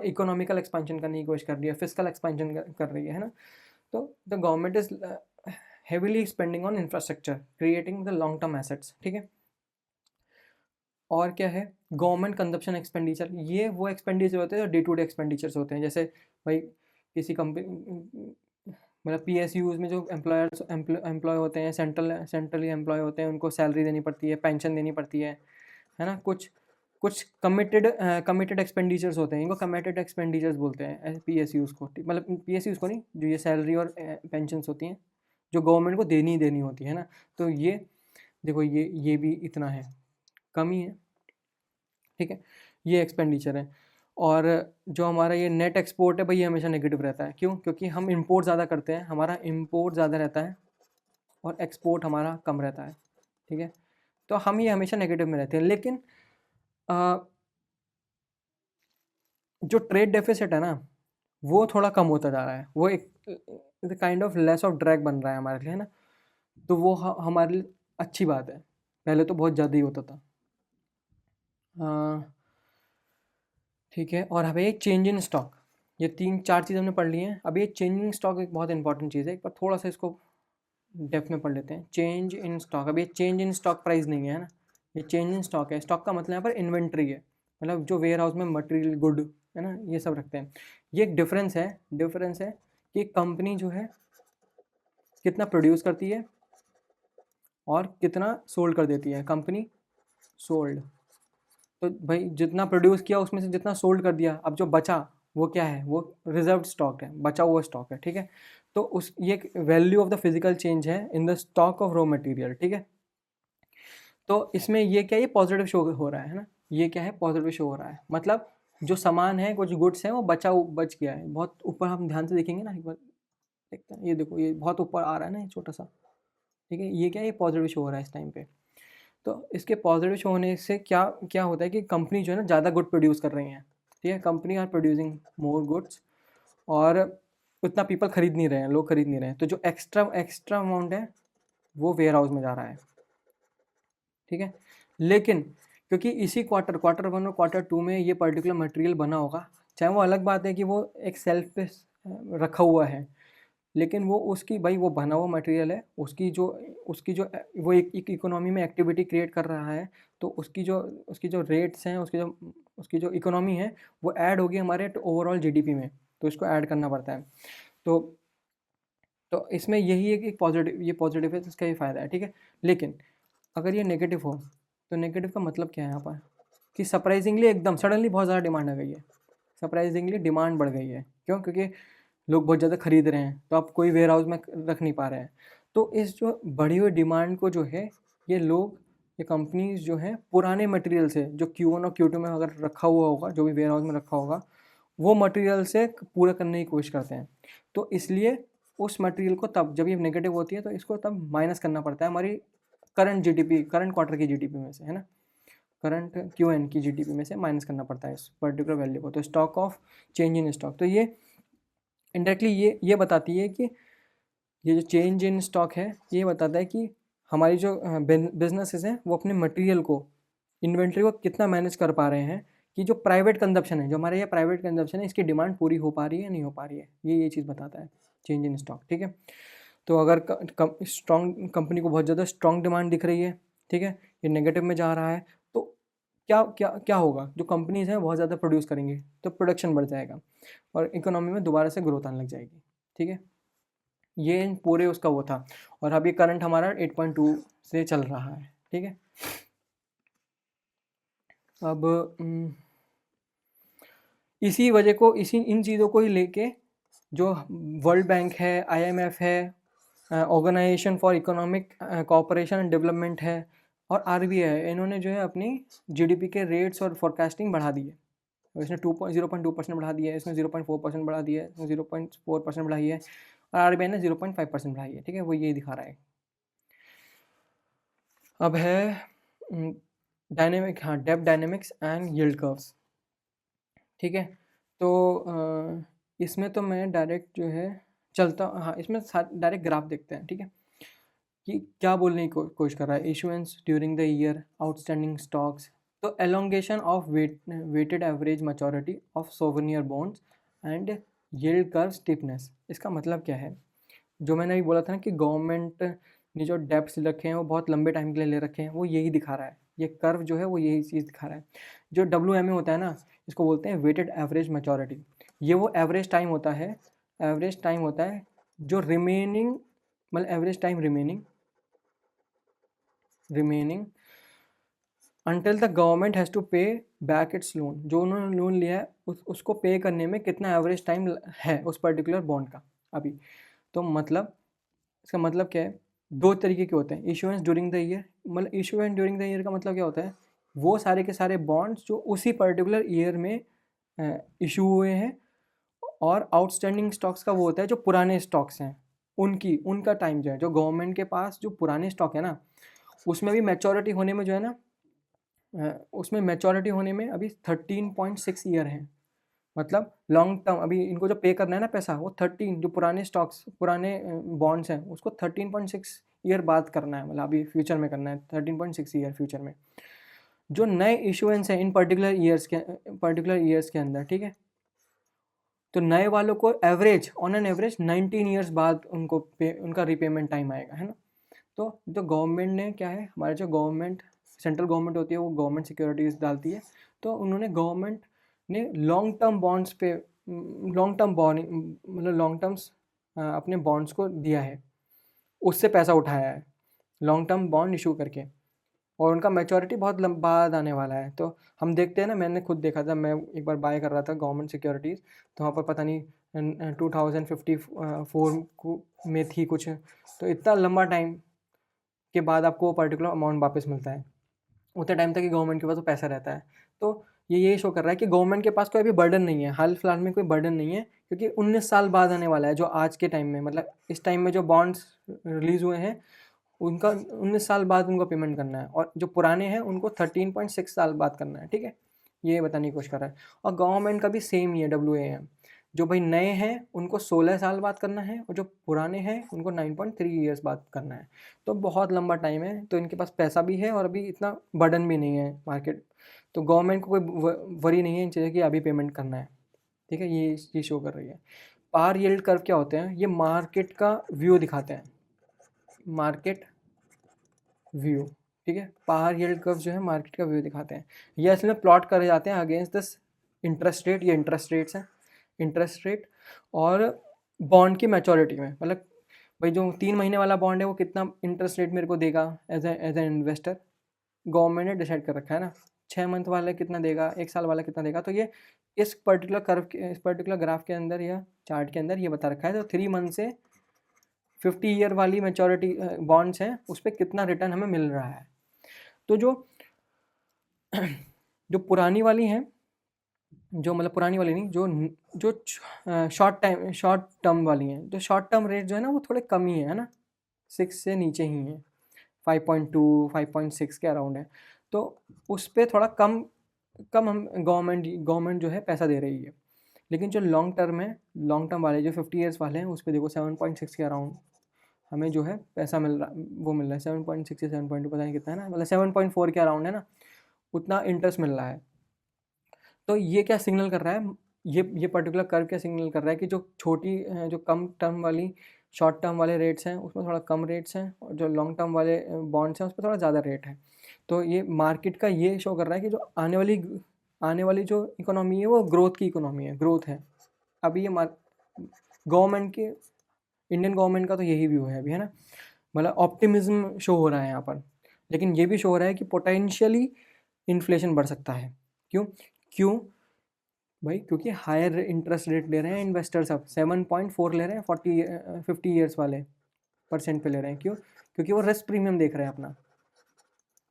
इकोनॉमिकल एक्सपेंशन करने की कोशिश कर रही है, फिजिकल एक्सपेंशन कर रही है ना। तो the government is heavily spending on infrastructure, creating the long term assets, ठीक है। और क्या है, गवर्नमेंट कंजप्शन एक्सपेंडिचर, ये वो एक्सपेंडिचर होते हैं जो डे टू डे एक्सपेंडिचर्स होते हैं। जैसे भाई किसी कंपनी, मतलब PSUs में जो एम्प्लॉय होते हैं, सेंट्रली एम्प्लॉय होते हैं, उनको सैलरी देनी पड़ती है, पेंशन देनी पड़ती है ना। कुछ कुछ कमिटेड एक्सपेंडिचर्स होते हैं, इनको कमिटेड एक्सपेंडिचर्स बोलते हैं PSUs को, मतलब PSUs को नहीं, जो ये सैलरी और पेंशन्स होती हैं जो गवर्नमेंट को देनी ही देनी होती है ना। तो ये देखो, ये भी इतना है, कमी है, ठीक है, ये एक्सपेंडिचर है। और जो हमारा ये नेट एक्सपोर्ट है भाई, ये हमेशा नेगेटिव रहता है। क्यों? क्योंकि हम इंपोर्ट ज़्यादा करते हैं, हमारा इंपोर्ट ज़्यादा रहता है और एक्सपोर्ट हमारा कम रहता है, ठीक है। तो हम ये हमेशा नेगेटिव में रहते हैं। लेकिन जो ट्रेड डेफिसिट है ना, वो थोड़ा कम होता जा रहा है, वो एक kind of less of drag बन रहा है हमारे लिए, है ना। तो वो हमारे लिए अच्छी बात है, पहले तो बहुत ज़्यादा ही होता था, ठीक है। और हमें ये चेंज इन स्टॉक, ये 3-4 चीज़ हमने पढ़ ली हैं। अब ये चेंज इन स्टॉक एक बहुत इंपॉर्टेंट चीज़ है, एक बार थोड़ा सा इसको डेप्थ में पढ़ लेते हैं। चेंज इन स्टॉक, अब ये चेंज इन स्टॉक प्राइस नहीं है ना, ये चेंज इन स्टॉक है। स्टॉक का मतलब यहाँ पर इन्वेंट्री है, मतलब जो वेयर हाउस में मटेरियल, गुड, है ना, ये सब रखते हैं। ये एक डिफरेंस है कि कंपनी जो है कितना प्रोड्यूस करती है और कितना सोल्ड कर देती है। कंपनी सोल्ड, तो भाई जितना प्रोड्यूस किया उसमें से जितना सोल्ड कर दिया, अब जो बचा वो क्या है, वो रिजर्व्ड स्टॉक है, बचा हुआ स्टॉक है, ठीक है। तो उस ये value of the physical change है in the stock of raw material, ठीक है। तो इसमें ये क्या, ये पॉजिटिव शो हो रहा है ना, ये क्या है, पॉजिटिव शो हो रहा है। मतलब जो सामान है, कुछ गुड्स हैं, वो बच गया है। बहुत ऊपर हम ध्यान से देखेंगे ना, एक बार देखते हैं, ये देखो, ये बहुत ऊपर आ रहा है ना, ये छोटा सा, ठीक है। ये क्या है, ये पॉजिटिव शो हो रहा है इस टाइम पे। तो इसके पॉजिटिव शो होने से क्या क्या होता है कि कंपनी जो है ना ज़्यादा गुड प्रोड्यूस कर रही हैं, ठीक है। Company are producing more goods और उतना पीपल खरीद नहीं रहे हैं, लोग खरीद नहीं रहे हैं। तो जो एक्स्ट्रा अमाउंट है वो वेयर हाउस में जा रहा है, ठीक है। लेकिन क्योंकि इसी क्वार्टर 1 और क्वार्टर 2 में ये पर्टिकुलर मटेरियल बना होगा, चाहे वो अलग बात है कि वो एक सेल्फ पे रखा हुआ है, लेकिन वो उसकी भाई वो बना हुआ मटेरियल है, उसकी जो वो एक इकोनॉमी में एक्टिविटी क्रिएट कर रहा है। तो उसकी जो रेट्स हैं, उसकी जो इकोनॉमी है, वो ऐड होगी हमारे ओवरऑल GDP में, तो इसको ऐड करना पड़ता है। तो इसमें यही एक पॉजिटिव है, तो इसका ये फ़ायदा है, ठीक है। लेकिन अगर ये नेगेटिव हो, तो नेगेटिव का मतलब क्या है यहाँ पर, कि सरप्राइजिंगली एकदम सडनली बहुत ज़्यादा डिमांड आ गई है, सरप्राइजिंगली डिमांड बढ़ गई है। क्यों? क्योंकि लोग बहुत ज़्यादा खरीद रहे हैं, तो आप कोई वेयर हाउस में रख नहीं पा रहे हैं। तो इस जो बढ़ी हुई डिमांड को जो है, ये कंपनीज जो हैं पुराने मटेरियल से, जो Q1 और Q2 में अगर रखा हुआ होगा, जो भी वेयर हाउस में रखा होगा, वो मटेरियल से पूरा करने की कोशिश करते हैं। तो इसलिए उस मटेरियल को तब जब ये नेगेटिव होती है, तो इसको तब माइनस करना पड़ता है हमारी करंट क्वार्टर की GDP में से, है ना, करंट Q1 की GDP में से माइनस करना पड़ता है इस पर्टिकुलर वैल्यू को। तो stock of change in stock, तो ये इंडायरेक्टली ये बताती है कि ये जो चेंज इन स्टॉक है, ये बताता है कि हमारी जो बिजनेसेस हैं, वो अपने मटेरियल को, इन्वेंट्री को कितना मैनेज कर पा रहे हैं, कि जो प्राइवेट कंजप्शन है, जो हमारे ये प्राइवेट कंजप्शन है, इसकी डिमांड पूरी हो पा रही है, नहीं हो पा रही है, ये चीज़ बताता है चेंज इन स्टॉक, ठीक है। तो अगर स्ट्रॉन्ग कंपनी को बहुत ज़्यादा स्ट्रॉन्ग डिमांड दिख रही है, ठीक है, ये नेगेटिव में जा रहा है, तो क्या क्या क्या होगा, जो कंपनीज हैं बहुत ज़्यादा प्रोड्यूस करेंगी, तो प्रोडक्शन बढ़ जाएगा और इकोनॉमी में दोबारा से ग्रोथ आने लग जाएगी, ठीक है। ये पूरे उसका वो था। और अभी करंट हमारा 8.2 से चल रहा है, ठीक है। अब इसी वजह को, इन चीज़ों को ही लेके जो वर्ल्ड बैंक है, IMF है, Organisation for Economic Cooperation and Development है, और RBI है, इन्होंने जो है अपनी GDP के रेट्स और फोरकास्टिंग बढ़ा दी है। इसने 0.2% बढ़ा दिया है, इसमें 0.4% बढ़ा दिया है, इसमें 0.4% बढ़ाई है, और RBI ने 0.5% बढ़ाई है, ठीक है। वो यही दिखा रहा है। अब है depth dynamics and yield curves, ठीक है। तो इसमें तो मैं डायरेक्ट जो है चलता, हाँ इसमें डायरेक्ट ग्राफ देखते हैं, ठीक है, कि क्या बोलने की कोशिश कर रहा है। Issuance during the year, outstanding stocks, तो elongation of weighted average maturity of सोवेनियर bonds and yield curve steepness. इसका मतलब क्या है, जो मैंने अभी बोला था ना कि गवर्नमेंट ने जो डेप्स रखे हैं वो बहुत लंबे टाइम के लिए ले रखे हैं, वो यही दिखा रहा है, ये कर्व जो है वो यही चीज़ दिखा रहा है। जो WMA होता है ना, इसको बोलते हैं वेटेड एवरेज मैच्योरिटी। ये वो एवरेज टाइम होता है, एवरेज टाइम होता है जो रिमेनिंग, मतलब average time remaining until the government has to pay back its loan. जो उन्होंने लोन लिया है उसको पे करने में कितना एवरेज टाइम है उस पर्टिकुलर बॉन्ड का अभी। तो मतलब इसका मतलब क्या है, दो तरीके के होते हैं, इशुएंस ड्यूरिंग द ईयर, मतलब इशुएंस ड्यूरिंग द ईयर का मतलब क्या होता है, वो सारे के सारे बॉन्ड्स जो उसी पर्टिकुलर ईयर में इशू हुए हैं, और आउटस्टैंडिंग स्टॉक्स का वो होता है जो पुराने स्टॉक्स हैं उनका टाइम जो है, जो गवर्नमेंट के पास जो पुराने स्टॉक है ना, उसमें भी मैच्योरिटी होने में जो है ना, उसमें मैच्योरिटी होने में अभी 13.6 ईयर है। मतलब लॉन्ग टर्म अभी इनको जो पे करना है ना पैसा, वो 13, जो पुराने स्टॉक्स पुराने बॉन्ड्स हैं उसको 13.6 ईयर बाद करना है, मतलब अभी फ्यूचर में करना है 13.6 ईयर फ्यूचर में। जो नए इशुएंस हैं इन पर्टिकुलर ईयर्स के अंदर, ठीक है, तो नए वालों को average on an average 19 years बाद उनका रिपेमेंट टाइम आएगा, है ना। तो जो गवर्नमेंट ने क्या है, हमारे जो गवर्नमेंट सेंट्रल गवर्नमेंट होती है वो गवर्नमेंट सिक्योरिटीज़ डालती है, तो उन्होंने गवर्नमेंट ने लॉन्ग टर्म बॉन्ड्स पे, लॉन्ग टर्म बॉन्ड मतलब लॉन्ग टर्म्स अपने बॉन्ड्स को दिया है, उससे पैसा उठाया है लॉन्ग टर्म बॉन्ड इशू करके, और उनका मैच्योरिटी बहुत बाद आने वाला है। तो हम देखते हैं ना, मैंने खुद देखा था, मैं एक बार बाय कर रहा था गवर्नमेंट सिक्योरिटीज़, तो वहाँ पर पता नहीं 2054 में थी कुछ, तो इतना लंबा टाइम के बाद आपको वो पर्टिकुलर अमाउंट वापस मिलता है, उतने टाइम तक ही गवर्नमेंट के पास वो पैसा रहता है। तो ये यही शो कर रहा है कि गवर्नमेंट के पास कोई अभी बर्डन नहीं है, हाल फिलहाल में कोई बर्डन नहीं है, क्योंकि 19 साल बाद आने वाला है, जो आज के टाइम में, मतलब इस टाइम में जो बॉन्ड्स रिलीज़ हुए हैं उनका 19 साल बाद उनको पेमेंट करना है, और जो पुराने हैं उनको 13.6 साल बाद करना है, ठीक है, ये बताने की कोशिश कर रहा है। और गवर्नमेंट का भी सेम ही है, WAM, जो भाई नए हैं उनको 16 साल बाद करना है, और जो पुराने हैं उनको 9.3 ईयर्स बाद करना है। तो बहुत लंबा टाइम है, तो इनके पास पैसा भी है और अभी इतना बर्डन भी नहीं है मार्केट, तो गवर्नमेंट को कोई वरी नहीं है इन चीज़ों की, अभी पेमेंट करना है, ठीक है, ये शो कर रही है। पार यील्ड कर्व क्या होते हैं, ये मार्केट का व्यू दिखाते हैं, मार्केट व्यू, ठीक है, पार यील्ड कर्व जो है मार्केट का व्यू दिखाते हैं, ये असल में प्लॉट करे जाते हैं अगेंस्ट दिस इंटरेस्ट रेट, ये इंटरेस्ट रेट्स हैं, इंटरेस्ट रेट और बॉन्ड की मैच्योरिटी में, मतलब भाई जो 3 महीने वाला बॉन्ड है वो कितना इंटरेस्ट रेट मेरे को देगा एज एन इन्वेस्टर, गवर्नमेंट ने डिसाइड कर रखा है ना, 6 मंथ वाला कितना देगा, 1 साल वाला कितना देगा, तो ये इस पर्टिकुलर कर्व के, इस पर्टिकुलर ग्राफ के अंदर या चार्ट के अंदर ये बता रखा है। तो 3 मंथ से 50 ईयर वाली मैच्योरिटी बॉन्ड्स हैं उस पर कितना रिटर्न हमें मिल रहा है। तो जो जो पुरानी वाली हैं, जो मतलब पुरानी वाली नहीं, जो शॉर्ट टर्म वाली हैं, जो शॉर्ट टर्म रेट जो है ना वो थोड़े कम ही है ना, 6 से नीचे ही हैं, 5.2 5.6 के अराउंड है, तो उस पर थोड़ा कम कम हम गवर्नमेंट जो है पैसा दे रही है। लेकिन जो लॉन्ग टर्म है, लॉन्ग टर्म वाले जो 50 ईयर्स वाले हैं उस पर देखो 7.6 के अराउंड हमें जो है पैसा मिल रहा, वो मिल रहा है 7.6 या 7.2 पता नहीं कितना है ना, मतलब 7.4 के अराउंड है ना, उतना इंटरेस्ट मिल रहा है। तो ये क्या सिग्नल कर रहा है, ये पर्टिकुलर कर्व क्या सिग्नल कर रहा है कि जो कम टर्म वाली शॉर्ट टर्म वाले रेट्स हैं उसमें थोड़ा कम रेट्स हैं, और जो लॉन्ग टर्म वाले बॉन्ड्स हैं उस पर थोड़ा ज़्यादा रेट है। तो ये मार्केट का ये शो कर रहा है कि जो आने वाली जो इकोनॉमी है वो ग्रोथ की इकोनॉमी है, ग्रोथ है। अभी ये गवर्नमेंट के, इंडियन गवर्नमेंट का तो यही व्यू है अभी, है ना, मतलब ऑप्टिमिज्म शो हो रहा है यहाँ पर। लेकिन ये भी शो हो रहा है कि पोटेंशियली इन्फ्लेशन बढ़ सकता है। क्यों क्यों भाई, क्योंकि हायर इंटरेस्ट रेट ले रहे हैं इन्वेस्टर्स, अब 7.4 ले रहे हैं 50 ईयर्स वाले % पे ले रहे हैं। क्यों? क्योंकि वो रिस्क प्रीमियम देख रहे हैं अपना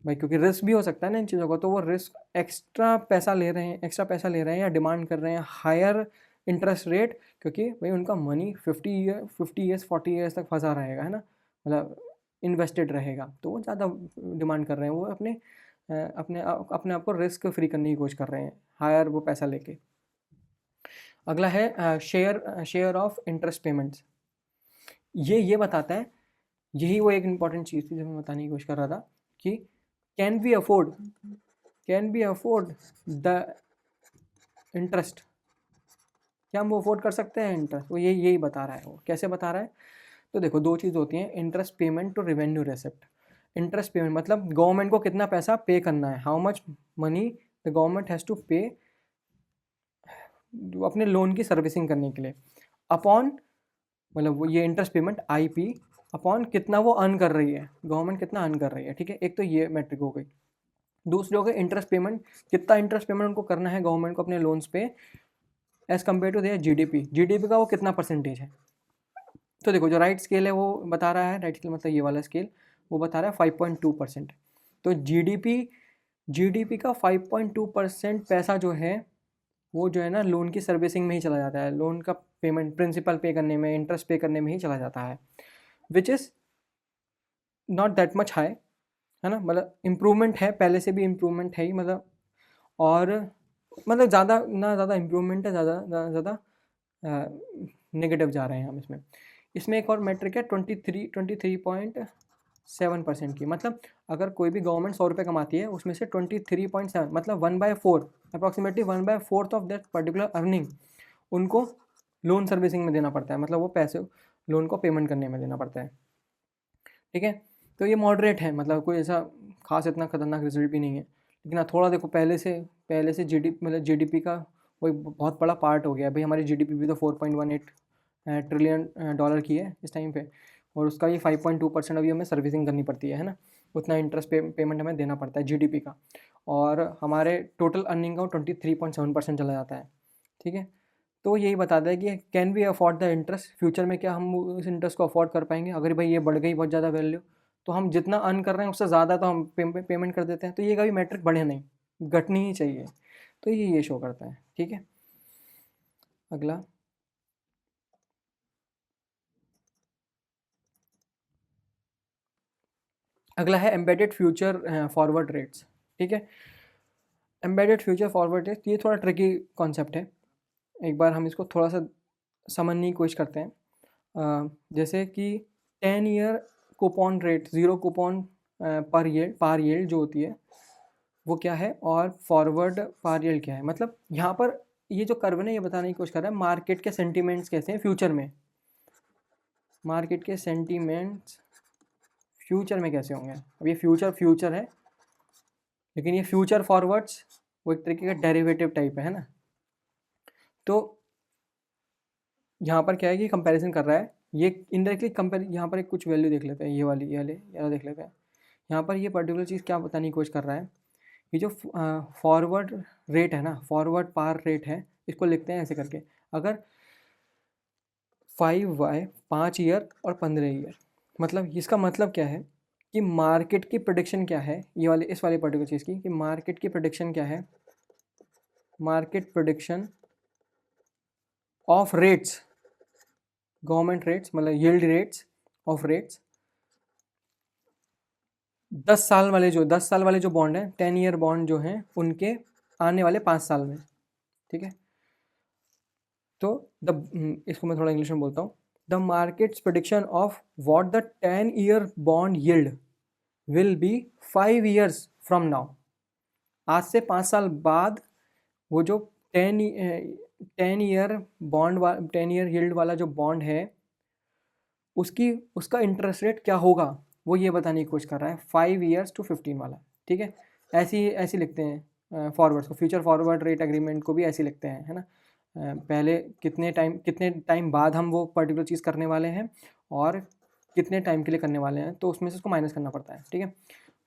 भाई, क्योंकि रिस्क भी हो सकता है ना इन चीज़ों का, तो वो रिस्क एक्स्ट्रा पैसा ले रहे हैं या डिमांड कर रहे हैं हायर इंटरेस्ट रेट, क्योंकि भाई उनका मनी 50 ईयर्स 40 ईयर्स तक फंसा रहेगा, है ना, मतलब इन्वेस्टेड रहेगा, तो वो ज़्यादा डिमांड कर रहे हैं, वो अपने आप को रिस्क फ्री करने की कोशिश कर रहे हैं हायर वो पैसा लेके। अगला है शेयर ऑफ इंटरेस्ट पेमेंट्स। ये बताता है, यही वो एक इम्पॉर्टेंट चीज़ थी जो मैं बताने की कोशिश कर रहा था कि can we afford the interest, क्या हम वो अफोर्ड कर सकते हैं इंटरेस्ट? वो यही बता रहा है। वो कैसे बता रहा है? तो देखो, दो चीज़ होती हैं, interest payment to revenue receipt. Interest payment मतलब गवर्नमेंट को कितना पैसा पे करना है, how much money the government has to pay अपने लोन की सर्विसिंग करने के लिए, अपॉन, मतलब वो ये इंटरेस्ट पेमेंट IP अपॉन कितना वो अर्न कर रही है, गवर्नमेंट कितना अर्न कर रही है। ठीक है, एक तो ये मैट्रिक हो गई। दूसरी हो गई इंटरेस्ट पेमेंट, कितना इंटरेस्ट पेमेंट उनको करना है गवर्नमेंट को अपने लोन्स पे as compared to their GDP का वो कितना परसेंटेज है। तो देखो, जो राइट स्केल है वो बता रहा है, राइट स्केल मतलब ये वाला स्केल, वो बता रहा है 5.2%। तो GDP का 5.2% पैसा जो है वो जो है ना लोन की सर्विसिंग में ही चला जाता है, लोन का पेमेंट प्रिंसिपल पे करने में, इंटरेस्ट पे करने में ही चला जाता है, which is not that much high, है ना। मतलब इम्प्रूवमेंट है, पहले से भी इम्प्रूवमेंट है ही, मतलब, और मतलब ज़्यादा ना ज़्यादा इम्प्रूवमेंट है, ज़्यादा नेगेटिव जा रहे हैं हम इसमें। इसमें एक और मैट्रिक है 23.7% की, मतलब अगर कोई भी गवर्नमेंट 100 रुपये कमाती है, उसमें से 23.7 मतलब 1/4, approximately 1/4 of that particular earning उनको लोन सर्विसिंग में देना पड़ता है, मतलब वो पैसे लोन को पेमेंट करने में देना पड़ता है। ठीक है, तो ये मॉडरेट है, मतलब कोई ऐसा खास इतना खतरनाक रिजल्ट भी नहीं है। लेकिन हाँ, थोड़ा देखो, पहले से मतलब GDP का कोई बहुत बड़ा पार्ट हो गया है भाई। हमारी GDP भी तो 4.18 ट्रिलियन डॉलर की है इस टाइम पे, और उसका ये 5.2% अभी हमें सर्विसिंग करनी पड़ती है ना। उतना इंटरेस्ट पेमेंट हमें देना पड़ता है GDP का, और हमारे टोटल अर्निंग का 23.7% चला जाता है। ठीक है, तो यही बताता है कि can we afford the interest, future में क्या हम उस इंटरेस्ट को अफोर्ड कर पाएंगे। अगर भाई ये बढ़ गई बहुत ज़्यादा वैल्यू, तो हम जितना अर्न कर रहे हैं उससे ज़्यादा तो हम पेमेंट कर देते हैं, तो ये कभी मैट्रिक बढ़े नहीं, घटनी ही चाहिए। तो ये शो करता है। ठीक है, अगला है एम्बेडेड फ्यूचर फॉरवर्ड रेट्स। ठीक है, एम्बेडेड फ्यूचर फॉरवर्ड रेट्स ये थोड़ा ट्रिकी कॉन्सेप्ट है। एक बार हम इसको थोड़ा सा समझने की कोशिश करते हैं। जैसे कि 10 year coupon rate, zero coupon par yield जो होती है वो क्या है, और फॉरवर्ड पार यील्ड क्या है। मतलब यहाँ पर ये जो कर्व है ये बताने की कोशिश कर रहा है मार्केट के सेंटीमेंट्स कैसे हैं फ्यूचर में, मार्केट के सेंटीमेंट्स फ्यूचर में कैसे होंगे। अब ये फ्यूचर है, लेकिन ये फ्यूचर फॉरवर्ड्स वो एक तरीके का डेरिवेटिव टाइप है ना। तो यहाँ पर क्या है कि कंपैरिजन कर रहा है, ये इनडायरेक्टली कंपेयर, यहाँ पर एक कुछ वैल्यू देख लेते हैं, ये वाली देख लेते हैं। यहाँ पर ये पर्टिकुलर चीज़ क्या बताने की कोशिश कर रहा है, ये जो फॉरवर्ड रेट है ना, फॉरवर्ड पार रेट है, इसको लिखते हैं ऐसे करके, अगर 5 ईयर और 15 ईयर, मतलब इसका मतलब क्या है कि मार्केट की प्रेडिक्शन क्या है, ये वाले इस वाले पर्टिकुलर चीज़ की, कि मार्केट की प्रेडिक्शन क्या है, market prediction of rates, government rates मतलब यील्ड रेट्स ऑफ रेट्स 10 साल वाले जो बॉन्ड हैं, 10 ईयर बॉन्ड जो हैं उनके आने वाले 5 साल में। ठीक है, तो इसको मैं थोड़ा इंग्लिश में बोलता हूँ, the markets prediction of what the 10 year bond yield will be 5 years from now. आज से 5 साल बाद वो जो 10 ईयर यील्ड वाला जो बॉन्ड है उसका इंटरेस्ट रेट क्या होगा, वो ये बताने की कोशिश कर रहा है, 5 ईयर्स टू 15 वाला। ठीक है, ऐसी लिखते हैं फॉरवर्ड्स को, फ्यूचर फॉरवर्ड रेट एग्रीमेंट को भी ऐसे लिखते हैं, है ना। पहले कितने टाइम बाद हम वो पर्टिकुलर चीज़ करने वाले हैं, और कितने टाइम के लिए करने वाले हैं, तो उसमें से उसको माइनस करना पड़ता है। ठीक है,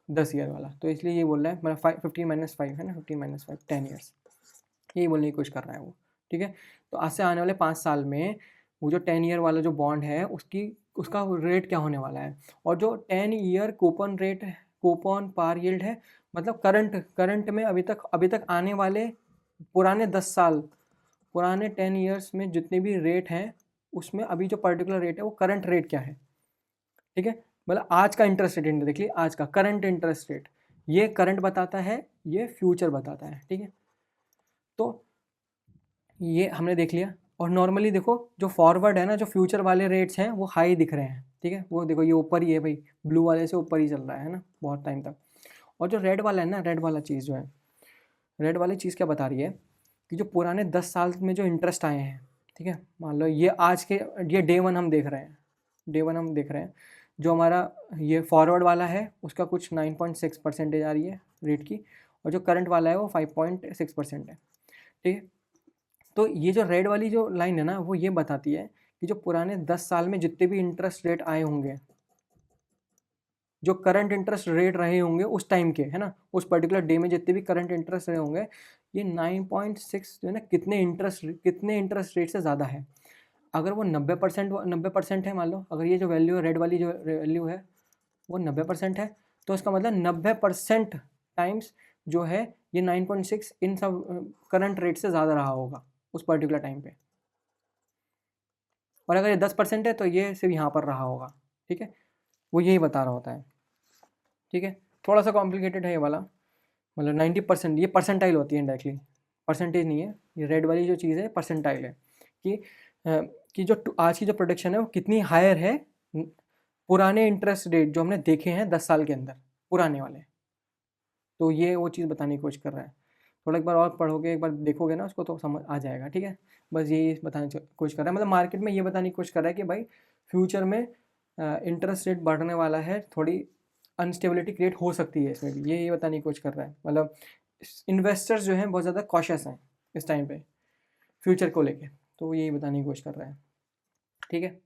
10 ईयर वाला, तो इसलिए ये बोल रहा है, मतलब 15 - 5 है ना, 15 - 5 10 ईयर्स, यही बोलने की कोशिश कर रहा है वो। ठीक है, तो आज से आने वाले 5 साल में वो जो 10 ईयर वाला जो बॉन्ड है उसका रेट क्या होने वाला है, और जो 10 ईयर कूपन पार यील्ड है, मतलब करंट में अभी तक आने वाले पुराने 10 साल, पुराने 10 ईयर्स में जितने भी रेट हैं उसमें अभी जो पर्टिकुलर रेट है वो करंट रेट क्या है। ठीक है, मतलब आज का इंटरेस्ट रेट डायरेक्टली आज का करंट इंटरेस्ट रेट, ये करंट बताता है, ये फ्यूचर बताता है। ठीक है, तो ये हमने देख लिया। और नॉर्मली देखो जो फॉरवर्ड है ना, जो फ्यूचर वाले रेट्स हैं वो हाई दिख रहे हैं, ठीक है, वो देखो ये ऊपर ही है भाई, ब्लू वाले से ऊपर ही चल रहा है ना बहुत टाइम तक। और जो रेड वाला है ना, रेड वाला चीज़ जो है, रेड वाली चीज़ क्या बता रही है कि जो पुराने 10 साल में जो इंटरेस्ट आए हैं, ठीक है, मान लो ये आज के, ये डे वन हम देख रहे हैं, डे वन हम देख रहे हैं, जो हमारा ये फॉरवर्ड वाला है उसका कुछ 9.6% आ रही है रेट की, और जो करंट वाला है वो 5.6% है, ठीक है। तो ये जो रेड वाली जो लाइन है ना, वो ये बताती है कि जो पुराने 10 साल में जितने भी इंटरेस्ट रेट आए होंगे, जो करंट इंटरेस्ट रेट रहे होंगे उस टाइम के, है ना, उस पर्टिकुलर डे में जितने भी करंट इंटरेस्ट रहे होंगे, ये 9.6 जो है ना, कितने इंटरेस्ट रेट से ज़्यादा है। अगर वो 90% है, मान लो अगर ये जो वैल्यू है, रेड वाली जो वैल्यू है वो 90% है, तो इसका मतलब 90% टाइम्स जो है ये 9.6 इन सब करंट रेट से ज़्यादा रहा होगा उस पर्टिकुलर टाइम पे। और अगर ये 10% है तो ये सिर्फ यहाँ पर रहा होगा, ठीक है, वो यही बता रहा होता है, ठीक है। थोड़ा सा कॉम्प्लिकेटेड है ये वाला, मतलब 90%, ये परसेंटाइल होती है डायरेक्टली, परसेंटेज नहीं है, ये रेड वाली जो चीज़ है परसेंटाइल है कि कि जो आज की जो प्रोडक्शन है वो कितनी हायर है पुराने इंटरेस्ट रेट जो हमने देखे हैं 10 साल के अंदर, पुराने वाले। तो ये वो चीज़ बताने की कोशिश कर रहा है। थोड़ा एक बार और पढ़ोगे, एक बार देखोगे ना उसको, तो समझ आ जाएगा, ठीक है। बस यही बताने की कोशिश कर रहा है, मतलब मार्केट में ये बताने की कोशिश कर रहा है कि भाई फ्यूचर में इंटरेस्ट रेट बढ़ने वाला है, थोड़ी अनस्टेबिलिटी क्रिएट हो सकती है इसमें भी, ये बताने की कोशिश कर रहा है। मतलब इन्वेस्टर्स जो हैं बहुत ज़्यादा कॉशियस हैं इस टाइम पे फ्यूचर को लेके, तो वो यही बताने की कोशिश कर रहा है, ठीक है।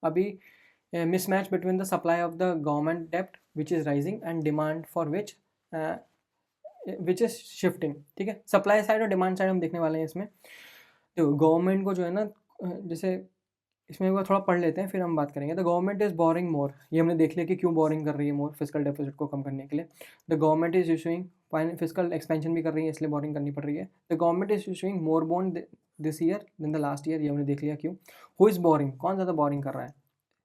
अभी mismatch between the supply of the government debt which is rising and demand for uh, which is shifting, ठीक है। सप्लाई साइड और डिमांड साइड हम देखने वाले हैं इसमें। तो गवर्नमेंट को जो है ना, जैसे इसमें एक बार थोड़ा पढ़ लेते हैं फिर हम बात करेंगे। द गवर्नमेंट इज बोरिंग मोर, ये हमने देख लिया कि क्यों बोरिंग कर रही है मोर, फिजिकल डेफिसिट को कम करने के लिए। The government is issuing physical expansion भी कर रही है, इसलिए बोरिंग करनी पड़ रही है। The government is issuing more bond this year than the last year, ये हमने देख लिया क्यों। हु इज बोरिंग, कौन ज़्यादा बोरिंग कर रहा है।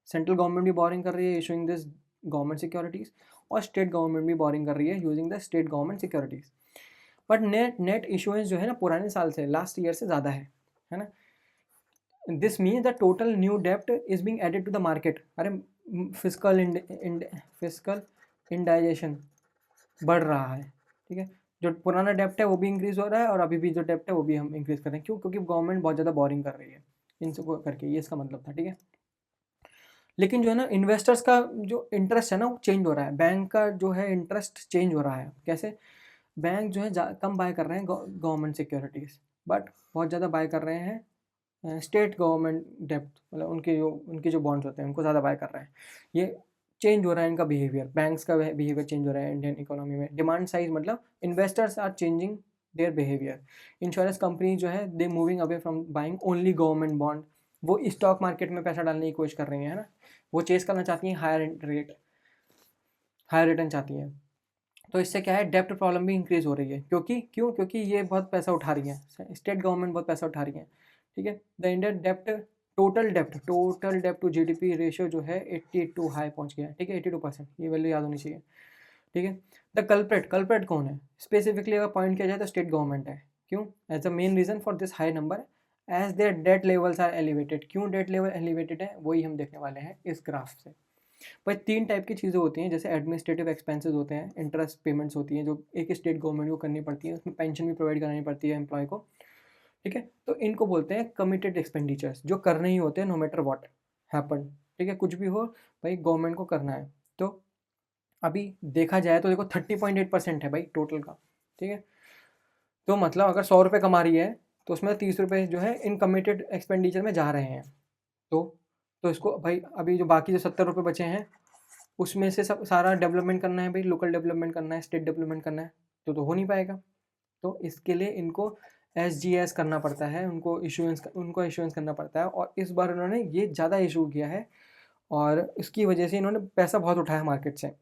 सेंट्रल गवर्नमेंट भी बोरिंग कर रही है इशूइंग दिस गवर्नमेंट सिक्योरिटीज़, और स्टेट गवर्नमेंट भी बोरिंग कर रही है using the state government securities. But net net issuance जो है ना पुराने साल से, लास्ट ईयर से ज़्यादा है ना। This means the total new डेप्ट is being added to the market. अरे फिजिकल फिजिकल इंडाइजेशन बढ़ रहा है, ठीक है। जो पुराना डेप्ट है वो भी इंक्रीज हो रहा है, और अभी भी जो डेप्ट है वो भी हम इंक्रीज कर रहे हैं, क्यों, क्योंकि गवर्नमेंट बहुत ज़्यादा बोरिंग कर रही है इन सबको करके, ये इसका मतलब था, ठीक है। लेकिन जो है ना इन्वेस्टर्स का जो इंटरेस्ट है ना वो चेंज हो रहा है, बैंक का जो है इंटरेस्ट चेंज हो रहा है। कैसे, बैंक जो है कम बाय कर रहे हैं गवर्नमेंट सिक्योरिटीज़, बट बहुत ज़्यादा बाय कर रहे हैं स्टेट गवर्नमेंट डेप्ट, मतलब उनके जो बॉन्ड्स होते हैं उनको ज़्यादा बाय कर रहे हैं। ये चेंज हो रहा है इनका बिहेवियर, बैंक्स का बिहेवियर चेंज हो रहा है इंडियन इकोनॉमी में। डिमांड साइज मतलब investors are changing their behaviour. Insurance company जो है they moving away from buying only government bond, वो स्टॉक मार्केट में पैसा डालने की कोशिश कर रही है ना, वो चेस करना चाहती हैं हायर रिटर्न चाहती हैं। तो इससे क्या है, डेप्ट प्रॉब्लम भी इंक्रीज हो रही है, क्योंकि ये बहुत पैसा उठा रही है, स्टेट गवर्नमेंट बहुत पैसा उठा रही है, ठीक है। द इंडियन डेप्ट, टोटल डेप्ट टू जीडीपी रेशियो जो है 82 हाई पहुंच गया है, ठीक है, 82%, ये वैल्यू याद होनी चाहिए, ठीक है। द कल्प्रेट कौन है, स्पेसिफिकली अगर पॉइंट किया जाए तो स्टेट गवर्नमेंट है। क्यों, as the main reason for this high number, as their debt levels are elevated. क्यों डेट लेवल एलिवेटेड है, वही हम देखने वाले हैं इस ग्राफ से। भाई 3 टाइप की चीज़ें होती हैं, जैसे एडमिनिस्ट्रेटिव एक्सपेंसेस होते हैं, इंटरेस्ट पेमेंट्स होती हैं जो एक स्टेट गवर्नमेंट को करनी पड़ती है, उसमें पेंशन भी प्रोवाइड करानी पड़ती है एम्प्लॉय को, ठीक है। तो इनको बोलते हैं कमिटेड एक्सपेंडिचर्स, जो करने ही होते हैं नो मैटर व्हाट हैपन, ठीक है, कुछ भी हो भाई गवर्नमेंट को करना है। तो अभी देखा जाए तो देखो 30.8% है भाई टोटल का, ठीक है। तो मतलब अगर 100 रुपये कमा रही है तो उसमें 30 रुपये जो है इन कमिटेड एक्सपेंडिचर में जा रहे हैं। तो तो इसको भाई अभी जो बाकी जो 70 रुपये बचे हैं उसमें से सब सारा डेवलपमेंट करना है भाई, लोकल डेवलपमेंट करना है, स्टेट डेवलपमेंट करना है, तो हो नहीं पाएगा। तो इसके लिए इनको SGS करना पड़ता है, उनको इशुएंस करना पड़ता है, और इस बार उन्होंने ये ज़्यादा इशू किया है, और इसकी वजह से इन्होंने पैसा बहुत उठाया मार्केट से,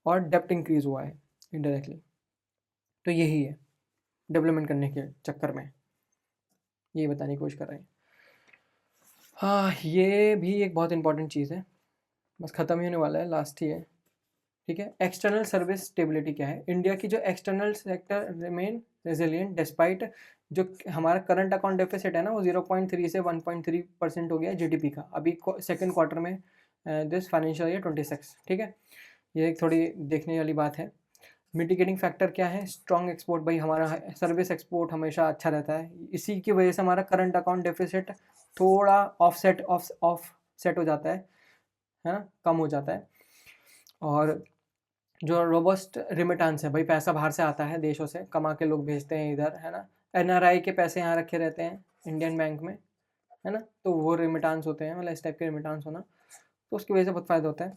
और डेप्ट इंक्रीज़ हुआ है इनडायरेक्टली। तो यही है डेवलपमेंट करने के चक्कर में, ये बताने की कोशिश कर रहे हैं। हाँ, ये भी एक बहुत इंपॉर्टेंट चीज़ है, बस ख़त्म ही होने वाला है, लास्ट ही है। ठीक है। एक्सटर्नल सर्विस स्टेबिलिटी क्या है, इंडिया की जो external sector remain resilient despite जो हमारा करंट अकाउंट डेफिसिट है ना वो 0.3 से 1.3% हो गया है जीडीपी का अभी सेकंड क्वार्टर में दिस फाइनेंशियल ईयर 26। ठीक है, ये एक थोड़ी देखने वाली बात है। मिटिगेटिंग फैक्टर क्या है, स्ट्रॉन्ग एक्सपोर्ट, भाई हमारा सर्विस एक्सपोर्ट हमेशा अच्छा रहता है, इसी की वजह से हमारा करंट अकाउंट डेफिसिट थोड़ा ऑफ सेट हो जाता है ना, कम हो जाता है। और जो रोबस्ट रिमिटेंस है, भाई पैसा बाहर से आता है, देशों से कमा के लोग भेजते हैं इधर, है ना, एनआरआई के पैसे यहाँ रखे रहते हैं इंडियन बैंक में, है ना, तो वो रिमिटेंस होते हैं, मतलब इस टाइप के रिमिटेंस होना, तो उसकी वजह से बहुत फ़ायदा होता है।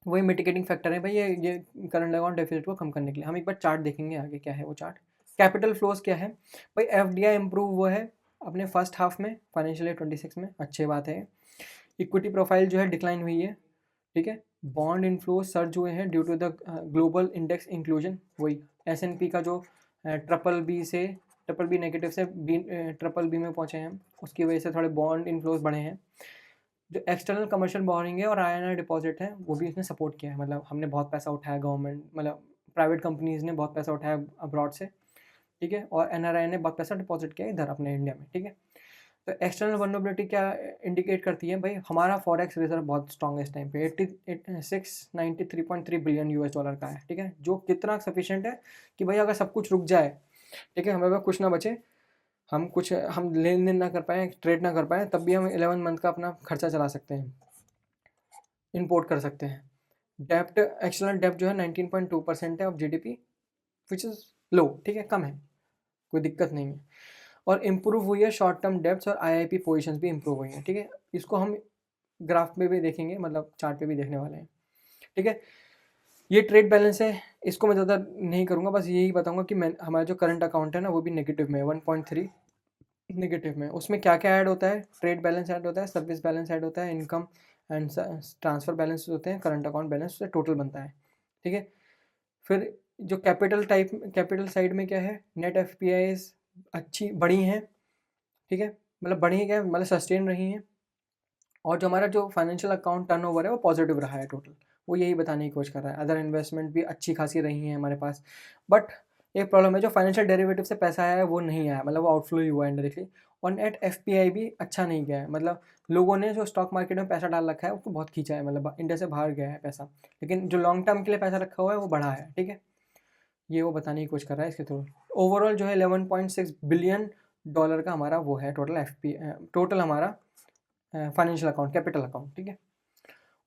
वही मिटिगेटिंग फैक्टर है भाई ये करंट अकाउंट डेफिसिट को कम करने के लिए। हम एक बार चार्ट देखेंगे आगे, क्या है वो चार्ट। कैपिटल फ्लोज क्या है भाई, एफडीआई इंप्रूव हुआ है अपने फर्स्ट हाफ में फाइनेंशियल ईयर 26 में, अच्छी बात है। इक्विटी प्रोफाइल जो है डिक्लाइन हुई है, ठीक है। बॉन्ड इनफ्लो सर्ज हुए हैं due to the global index inclusion, वही एसएनपी का जो ट्रिपल बी नेगेटिव से ट्रिपल बी में पहुंचे हैं, उसकी वजह से थोड़े बॉन्ड इनफ्लोज बढ़े हैं। जो एक्सटर्नल कमर्शियल बोरिंग है और आईएनआर डिपॉजिट है वो भी इसने सपोर्ट किया है, मतलब हमने बहुत पैसा उठाया, गवर्नमेंट मतलब प्राइवेट कंपनीज ने बहुत पैसा उठाया अब्रॉड से, ठीक है, और एनआरआई ने बहुत पैसा डिपॉजिट किया इधर अपने इंडिया में, ठीक है। तो एक्सटर्नल वल्नरेबिलिटी क्या इंडिकेट करती है भाई, हमारा फॉरेक्स रिजर्व बहुत स्ट्रॉन्ग है इस टाइम पे, 693.3 बिलियन यूएस डॉलर का है, ठीक है, जो कितना सफिशिएंट है कि भाई अगर सब कुछ रुक जाए, ठीक है, हमें अगर कुछ ना बचे, हम लेन देन ना कर पाएँ, ट्रेड ना कर पाएँ, तब भी हम 11 मंथ का अपना खर्चा चला सकते हैं, इंपोर्ट कर सकते हैं। डेप्ट, एक्सटर्नल डेप्ट जो है 19.2% है of GDP, which is low, ठीक है, कम है, कोई दिक्कत नहीं है। और इम्प्रूव हुई है शॉर्ट टर्म डेप्ट्स और आईआईपी पोजीशंस भी इम्प्रूव हुई हैं, ठीक है। इसको हम ग्राफ में भी देखेंगे, मतलब चार्ट पे भी देखने वाले हैं, ठीक है। ये ट्रेड बैलेंस है, इसको मैं ज़्यादा नहीं करूँगा, बस यही बताऊँगा कि मैं हमारा जो करंट अकाउंट है ना वो भी नेगेटिव में है, 1.3 नेगेटिव में। उसमें क्या क्या ऐड होता है, ट्रेड बैलेंस ऐड होता है, सर्विस बैलेंस ऐड होता है, इनकम एंड ट्रांसफ़र बैलेंस होते हैं, करंट अकाउंट बैलेंस से टोटल बनता है, ठीक है। फिर जो कैपिटल साइड में क्या है, नेट एफपीआईज अच्छी बढ़ी हैं, ठीक है, मतलब बढ़ी क्या है, मतलब सस्टेन रही हैं। और जो हमारा जो फाइनेंशियल अकाउंट टर्नओवर है वो पॉजिटिव रहा है टोटल, वो यही बताने की कोशिश कर रहा है। अदर इन्वेस्टमेंट भी अच्छी खासी रही हैं हमारे पास, बट एक प्रॉब्लम है, जो फाइनेंशियल डेरिवेटिव से पैसा आया है वो नहीं आया, मतलब वो आउटफ्लो ही हुआ है इनडायरेक्टली। और नेट एफपीआई भी अच्छा नहीं गया है, मतलब लोगों ने जो स्टॉक मार्केट में पैसा डाल रखा है उसको बहुत खींचा है, मतलब इंडिया से बाहर गया है पैसा, लेकिन जो लॉन्ग टर्म के लिए पैसा रखा हुआ है वो बढ़ा है, ठीक है, ये वो बताने की कोशिश कर रहा है इसके थ्रू। ओवरऑल जो है 11.6 बिलियन डॉलर का हमारा वो है टोटल हमारा फाइनेंशियल अकाउंट, कैपिटल अकाउंट, ठीक है।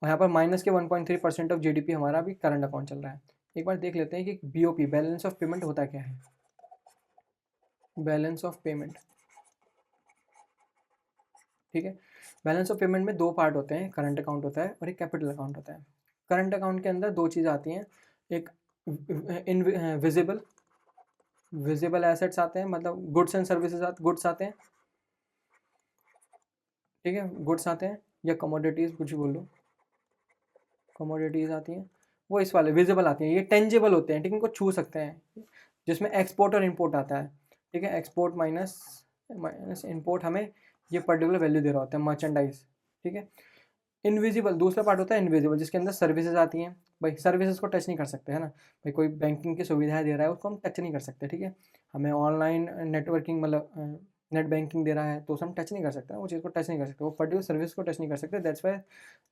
और यहाँ पर माइनस के 1.3% ऑफ जीडीपी हमारा भी करंट अकाउंट चल रहा है। एक बार देख लेते हैं कि बीओपी, बैलेंस ऑफ पेमेंट होता क्या है। बैलेंस ऑफ पेमेंट, ठीक है, बैलेंस ऑफ पेमेंट में दो पार्ट होते हैं, करंट अकाउंट होता है और एक कैपिटल अकाउंट होता है। करंट अकाउंट के अंदर दो चीज़ें आती हैं, एक विजिबल एसेट्स आते हैं, मतलब गुड्स एंड सर्विसेज गुड्स आते हैं, ठीक है, गुड्स आते हैं, या कमोडिटीज़ कुछ भी बोल लो, कमोडिटीज़ आती हैं, वो इस वाले विजिबल आती हैं, ये टेंजिबल होते हैं, ठीक है, इनको छू सकते हैं, जिसमें एक्सपोर्ट और इंपोर्ट आता है, ठीक है, एक्सपोर्ट माइनस माइनस इंपोर्ट हमें ये पर्टिकुलर वैल्यू दे रहा होता है, मर्चेंडाइज, ठीक है। इनविजिबल दूसरा पार्ट होता है, इनविजिबल, जिसके अंदर सर्विसेज आती हैं, भाई सर्विसेज को टच नहीं कर सकते, है ना, भाई कोई बैंकिंग की सुविधाएं दे रहा है उसको हम टच नहीं कर सकते, ठीक है, हमें ऑनलाइन नेटवर्किंग मतलब नेट बैंकिंग दे रहा है तो उसे हम टच नहीं कर सकते, वो चीज़ को टच नहीं कर सकते, वो पर्टिकुलर सर्विस को टच नहीं कर सकते, that's why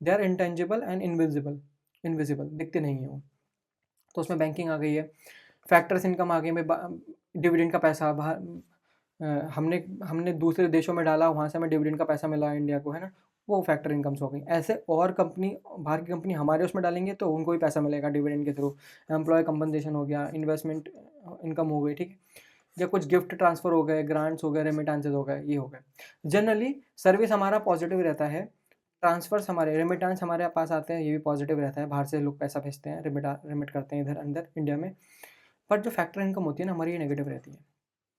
they are intangible and invisible, दिखते नहीं है वो, तो उसमें बैंकिंग आ गई है। फैक्टर्स इनकम आ गई, भाई डिविडेंड का पैसा बाहर हमने हमने दूसरे देशों में डाला, वहाँ से हमें डिविडेंड का पैसा मिला इंडिया को, है ना, वो फैक्टर इनकम्स हो गई। ऐसे और कंपनी, बाहर की कंपनी हमारे उसमें डालेंगे तो उनको भी पैसा मिलेगा डिविडेंड के थ्रू, एम्प्लॉय कंपनसेशन हो गया, इन्वेस्टमेंट इनकम हो गई, ठीक है, या कुछ गिफ्ट ट्रांसफ़र हो गए, ग्रांट्स हो गए, रेमिटेंसेज हो गए, ये हो गए। जनरली सर्विस हमारा पॉजिटिव रहता है, ट्रांसफर्स हमारे रेमिटेंस हमारे पास आते हैं, ये भी पॉजिटिव रहता है, बाहर से लोग पैसा भेजते हैं, रेमिट करते हैं इधर अंदर इंडिया में। बट जो फैक्टर इनकम होती है ना हमारी, ये नेगेटिव रहती है।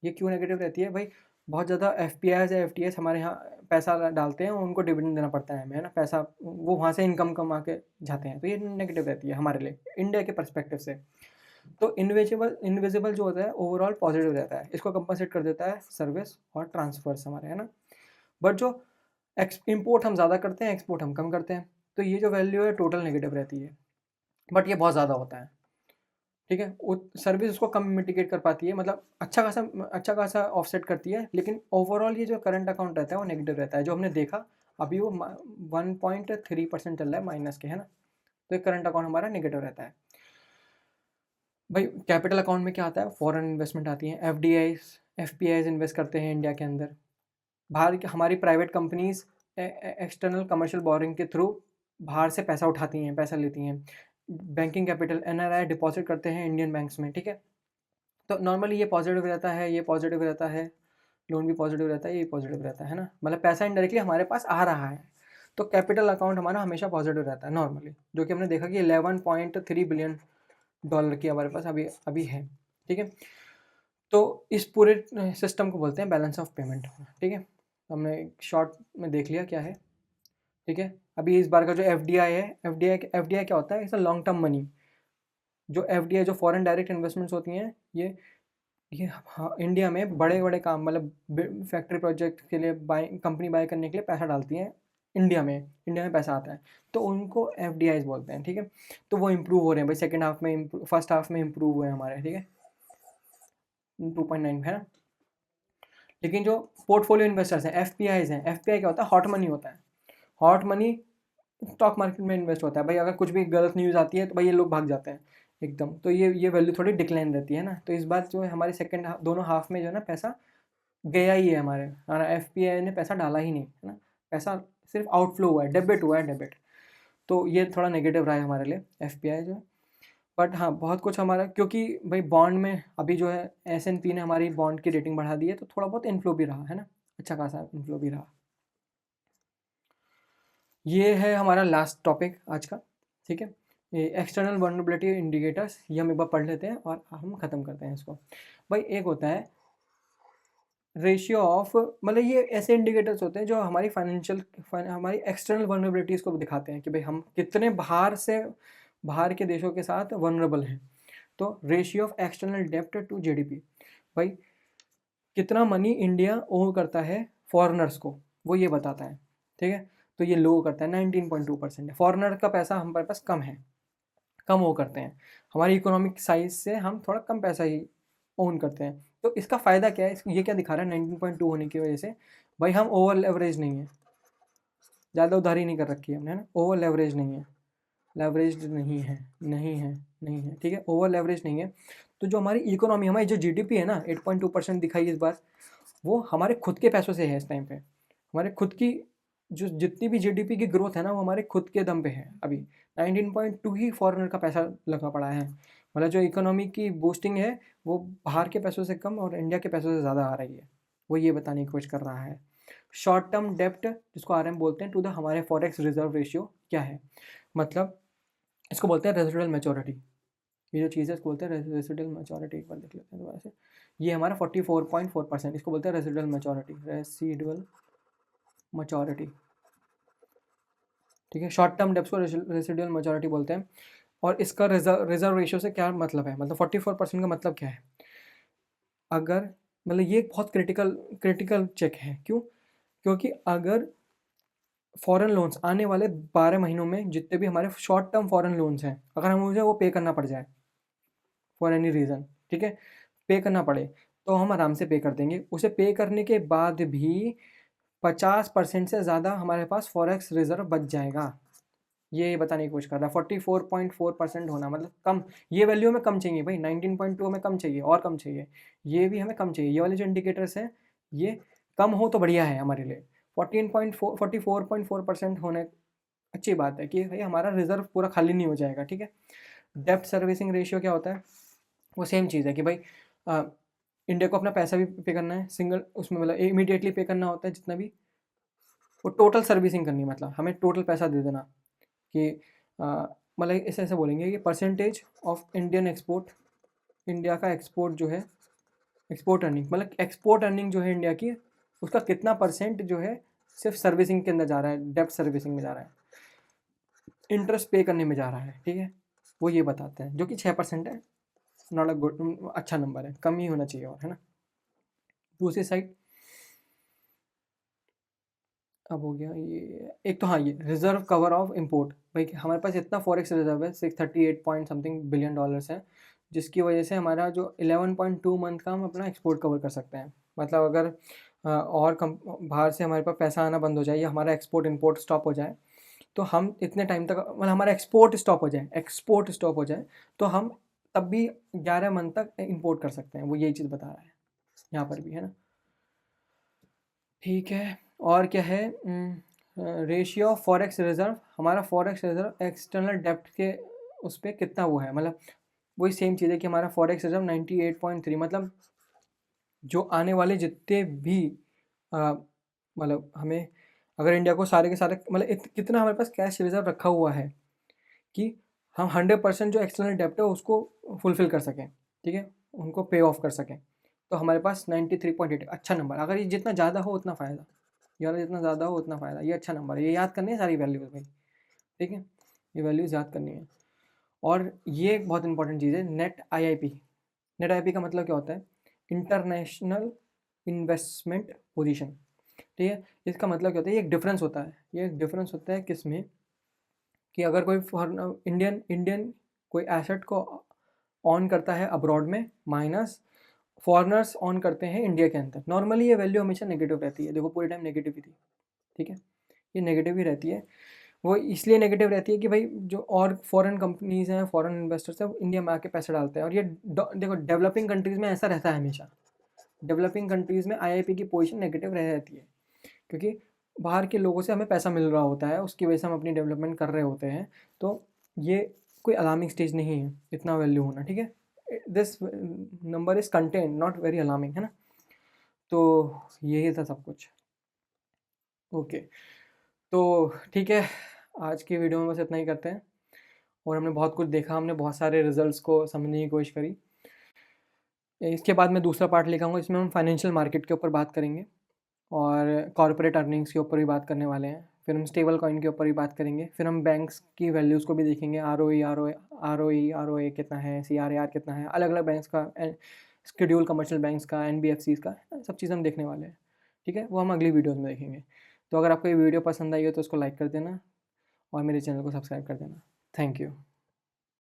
ये क्यों नेगेटिव रहती है भाई, बहुत ज़्यादा एफपीआईज या एफटीएस हमारे यहाँ पैसा डालते हैं और उनको डिविडेंड देना पड़ता है हमें, है ना, पैसा वो वहाँ से इनकम कमा के जाते हैं, तो ये नेगेटिव रहती है हमारे लिए इंडिया के परस्पेक्टिव से। तो इनविजिबल जो होता है ओवरऑल पॉजिटिव रहता है, इसको कंपनसेट कर देता है सर्विस और ट्रांसफर्स हमारे, है ना। बट जो इम्पोर्ट हम ज़्यादा करते हैं, एक्सपोर्ट हम कम करते हैं, तो ये जो वैल्यू है टोटल नेगेटिव रहती है। बट ये बहुत ज़्यादा होता है, ठीक है। सर्विस उसको कम मिटिगेट कर पाती है, मतलब अच्छा खासा ऑफसेट करती है, लेकिन ओवरऑल ये जो करंट अकाउंट रहता है वो नेगेटिव रहता है। जो हमने देखा अभी वो 1.3% चल रहा है माइनस के, है ना। तो ये करंट अकाउंट हमारा नेगेटिव रहता है। भाई कैपिटल अकाउंट में क्या आता है, फॉरेन इन्वेस्टमेंट आती है, एफपीआईज इन्वेस्ट करते हैं इंडिया के अंदर। बाहर की हमारी private companies external commercial boring के थ्रू बाहर से पैसा उठाती हैं, पैसा लेती हैं। बैंकिंग कैपिटल एनआरआई डिपॉजिट करते हैं इंडियन बैंक्स में, ठीक है। तो नॉर्मली ये पॉजिटिव रहता है, ये पॉजिटिव रहता है, लोन भी पॉजिटिव रहता है, ये पॉजिटिव रहता है ना, मतलब पैसा इनडायरेक्टली हमारे पास आ रहा है। तो कैपिटल अकाउंट हमारा हमेशा पॉजिटिव रहता है नॉर्मली, जो कि हमने देखा कि 11.3 बिलियन डॉलर की हमारे पास अभी अभी है, ठीक है। तो इस पूरे सिस्टम को बोलते हैं बैलेंस ऑफ पेमेंट, ठीक है। हमने शॉर्ट में देख लिया क्या है, ठीक है। अभी इस बार का जो एफडीआई है, एफडीआई क्या होता है, it's a long term money. जो एफडीआई जो फॉरेन डायरेक्ट इन्वेस्टमेंट्स होती हैं, ये हाँ, इंडिया में बड़े बड़े काम, मतलब फैक्ट्री प्रोजेक्ट के लिए कंपनी बाय करने के लिए पैसा डालती हैं इंडिया में पैसा आता है, तो उनको एफडीआईज बोलते हैं, ठीक है। तो वो इम्प्रूव हो रहे हैं भाई, सेकंड हाफ में फर्स्ट हाफ में इम्प्रूव हुए हैं हमारे, ठीक है, 2.9 है ना। लेकिन जो पोर्टफोलियो इन्वेस्टर्स हैं, एफपीआईज हैं, एफपीआई क्या होता है, हॉट मनी होता है। हॉट मनी स्टॉक मार्केट में इन्वेस्ट होता है भाई, अगर कुछ भी गलत न्यूज़ आती है तो भाई ये लोग भाग जाते हैं एकदम, तो ये वैल्यू थोड़ी डिक्लाइन रहती है ना। तो इस बार जो है हमारे सेकंड हाफ, दोनों हाफ में जो है ना पैसा गया ही है हमारा एफपीआई ने पैसा डाला ही नहीं है ना, पैसा सिर्फ आउटफ्लो हुआ है डेबिट। तो ये थोड़ा नेगेटिव रहा है हमारे लिए एफपीआई जो है। बट हाँ, बहुत कुछ हमारा, क्योंकि भाई बॉन्ड में अभी जो है एसएनपी ने हमारी बॉन्ड की रेटिंग बढ़ा दी है, तो थोड़ा बहुत इन्फ्लो भी रहा है ना, अच्छा खासा इन्फ्लो भी रहा। ये है हमारा लास्ट टॉपिक आज का, ठीक है। ये एक्सटर्नल वल्नरेबिलिटी इंडिकेटर्स, ये हम एक बार पढ़ लेते हैं और हम ख़त्म करते हैं इसको। भाई एक होता है रेशियो ऑफ, मतलब ये ऐसे इंडिकेटर्स होते हैं जो हमारी हमारी एक्सटर्नल वल्नरेबिलिटीज़ को दिखाते हैं कि भाई हम कितने बाहर के देशों के साथ वनरेबल हैं। तो रेशियो ऑफ एक्सटर्नल डेप्ट टू जीडीपी, भाई कितना मनी इंडिया ओन करता है फॉरेनर्स को, वो ये बताता है, ठीक है। तो ये लो करता है, 19.2% है, फॉरेनर का पैसा हमारे पास कम है, कम वो करते हैं, हमारी इकोनॉमिक साइज से हम थोड़ा कम पैसा ही ओन करते हैं। तो इसका फ़ायदा क्या है, ये क्या दिखा रहा है, 19.2 होने की वजह से भाई हम ओवर लेवरेज नहीं है, ज़्यादा उधारी नहीं कर रखी है हमने, है ना, ओवर लेवरेज नहीं है, लेवरेज नहीं है, ठीक है, ओवर लेवरेज नहीं है। तो जो हमारी इकोनॉमी, हमारी जो जीडीपी है ना, 8.2% दिखाई इस बार, वो हमारे खुद के पैसों से है इस टाइम पे। हमारे खुद की जो जितनी भी जीडीपी की ग्रोथ है ना, वो हमारे खुद के दम पे है अभी। 19.2 ही फॉरेनर का पैसा लगा पड़ा है, मतलब जो इकोनॉमी की बूस्टिंग है वो बाहर के पैसों से कम और इंडिया के पैसों से ज़्यादा आ रही है, वो ये बताने की कोशिश कर रहा है। शॉर्ट टर्म डेप्ट, जिसको आरएम बोलते हैं, टू द हमारे फॉरेक्स रिजर्व रेशियो क्या है, मतलब इसको बोलते हैं रेजिडुअल मैच्योरिटी। ये जो चीज़ है इसको बोलते हैं रेजिडुअल मैच्योरिटी, एक बार देख लेते हैं दोबारा से। ये हमारा 44.4%, इसको बोलते हैं रेजिडुअल मैच्योरिटी, ठीक है। शॉर्ट टर्म डेप्स को रेजिडुअल मैच्योरिटी बोलते हैं। और इसका रिजर्व रेशियो से क्या मतलब है, मतलब 44% का मतलब क्या है, अगर, मतलब ये एक बहुत क्रिटिकल चेक है, क्यों, क्योंकि अगर फॉरेन लोन्स आने वाले 12 महीनों में जितने भी हमारे शॉर्ट टर्म फॉरेन लोन्स हैं, अगर हमें मुझे वो पे करना पड़ जाए फॉर एनी रीज़न, ठीक है, पे करना पड़े, तो हम आराम से पे कर देंगे। उसे पे करने के बाद भी 50% से ज़्यादा हमारे पास फॉरेक्स रिजर्व बच जाएगा, ये बताने की कोशिश कर रहा है। 44.4% होना मतलब कम, ये वैल्यू हमें कम चाहिए भाई, 19.2 हमें कम चाहिए और कम चाहिए, ये भी हमें कम चाहिए। ये वाले जो इंडिकेटर्स हैं ये कम हो तो बढ़िया है हमारे लिए। 44.4% होने अच्छी बात है कि भाई हमारा रिजर्व पूरा खाली नहीं हो जाएगा, ठीक है। डेप्ट सर्विसिंग रेशियो क्या होता है, वो सेम चीज़ है कि भाई इंडिया को अपना पैसा भी पे करना है, सिंगल उसमें मतलब इमीडिएटली पे करना होता है जितना भी, वो टोटल सर्विसिंग करनी है, मतलब हमें टोटल पैसा दे देना कि मतलब ऐसे ऐसे बोलेंगे कि percentage of Indian export, India का एक्सपोर्ट जो है, एक्सपोर्ट अर्निंग, मतलब एक्सपोर्ट अर्निंग जो है इंडिया की, उसका कितना परसेंट जो है सिर्फ सर्विसिंग के अंदर जा रहा है, डेप्ट सर्विसिंग में जा रहा है, इंटरेस्ट पे करने में जा रहा है, ठीक है। वो ये बताते हैं, जो कि 6% है, नॉट अ गुड, अच्छा नंबर है, कम ही होना चाहिए और, है ना। दूसरी साइड अब हो गया ये एक, तो हाँ ये रिजर्व कवर ऑफ इंपोर्ट, भाई हमारे पास इतना फॉरेक्स रिजर्व है 638 पॉइंट समथिंग बिलियन डॉलर्स है, जिसकी वजह से हमारा जो 11.2 मंथ का हम अपना एक्सपोर्ट कवर कर सकते हैं। मतलब अगर और कम बाहर से हमारे पास पैसा आना बंद हो जाए या हमारा एक्सपोर्ट इंपोर्ट स्टॉप हो जाए, तो हम इतने टाइम तक, मतलब हमारा एक्सपोर्ट स्टॉप हो जाए तो हम तब भी 11 मंथ तक इंपोर्ट कर सकते हैं। वो यही चीज़ बता रहा है यहाँ पर भी, है ना। ठीक है, और क्या है, रेशियो ऑफ फॉरेक्स रिजर्व, हमारा फॉरेक्स रिजर्व एक्सटर्नल डेप्ट के उस पर कितना वो है, मतलब वही सेम चीज़ है कि हमारा फॉरेक्स रिजर्व 98.3, मतलब जो आने वाले जितने भी मतलब हमें, अगर इंडिया को सारे के सारे मतलब कितना हमारे पास कैश रिजर्व रखा हुआ है कि हम 100% जो एक्सटर्नल डेप्ट है उसको फुलफिल कर सकें, ठीक है, उनको पे ऑफ कर सकें। तो हमारे पास 93.8 अच्छा नंबर, अगर ये जितना ज़्यादा हो उतना फ़ायदा, यार जितना ज़्यादा हो उतना फ़ायदा, ये अच्छा नंबर है, ये याद करनी है सारी वैल्यूज़ भाई, ठीक है, ये वैल्यूज़ याद करनी है। और ये एक बहुत इंपॉर्टेंट चीज़ है, नेट आईआईपी। नेट आईआईपी का मतलब क्या होता है, इंटरनेशनल इन्वेस्टमेंट पोजीशन, ठीक है। इसका मतलब क्या होता है, ये एक डिफरेंस होता है, ये एक डिफरेंस होता है किस में, कि अगर कोई इंडियन इंडियन कोई एसेट को ऑन करता है अब्रॉड में, माइनस फॉरेनर्स ऑन करते हैं इंडिया के अंदर, नॉर्मली ये वैल्यू हमेशा नेगेटिव रहती है, देखो पूरे टाइम नेगेटिव ही थी, ठीक है, ये नेगेटिव ही रहती है। वो इसलिए नेगेटिव रहती है कि भाई जो और फॉरेन कंपनीज हैं, फॉरेन इन्वेस्टर्स हैं, वो इंडिया में आके पैसे डालते हैं, और ये देखो डेवलपिंग कंट्रीज़ में ऐसा रहता है हमेशा, डेवलपिंग कंट्रीज़ में आईआईपी की पोजीशन नेगेटिव रह रहती है, क्योंकि बाहर के लोगों से हमें पैसा मिल रहा होता है, उसकी वजह से हम अपनी डेवलपमेंट कर रहे होते हैं। तो ये कोई अलार्मिंग स्टेज नहीं है इतना वैल्यू होना, ठीक है, this number is contain not very alarming, है ना। तो यही था सब कुछ, ओके। तो ठीक है, आज की वीडियो में बस इतना ही करते हैं, और हमने बहुत कुछ देखा, हमने बहुत सारे रिजल्ट्स को समझने की कोशिश करी। इसके बाद मैं दूसरा पार्ट लेकर आऊँगा, इसमें हम फाइनेंशियल मार्केट के ऊपर बात करेंगे, और कॉर्पोरेट अर्निंग्स के ऊपर भी बात करने वाले हैं, फिर हम स्टेबल कॉइन के ऊपर भी बात करेंगे, फिर हम बैंक्स की वैल्यूज़ को भी देखेंगे, आर ओ ई कितना है, CRAR कितना है, अलग अलग बैंक्स का, शेड्यूल कमर्शियल बैंक्स का, NBFCs का, सब चीज़ हम देखने वाले हैं, ठीक है, वो हम अगली वीडियोज़ में देखेंगे। तो अगर आपको ये वीडियो पसंद आई हो तो उसको लाइक कर देना, और मेरे चैनल को सब्सक्राइब कर देना। Thank you.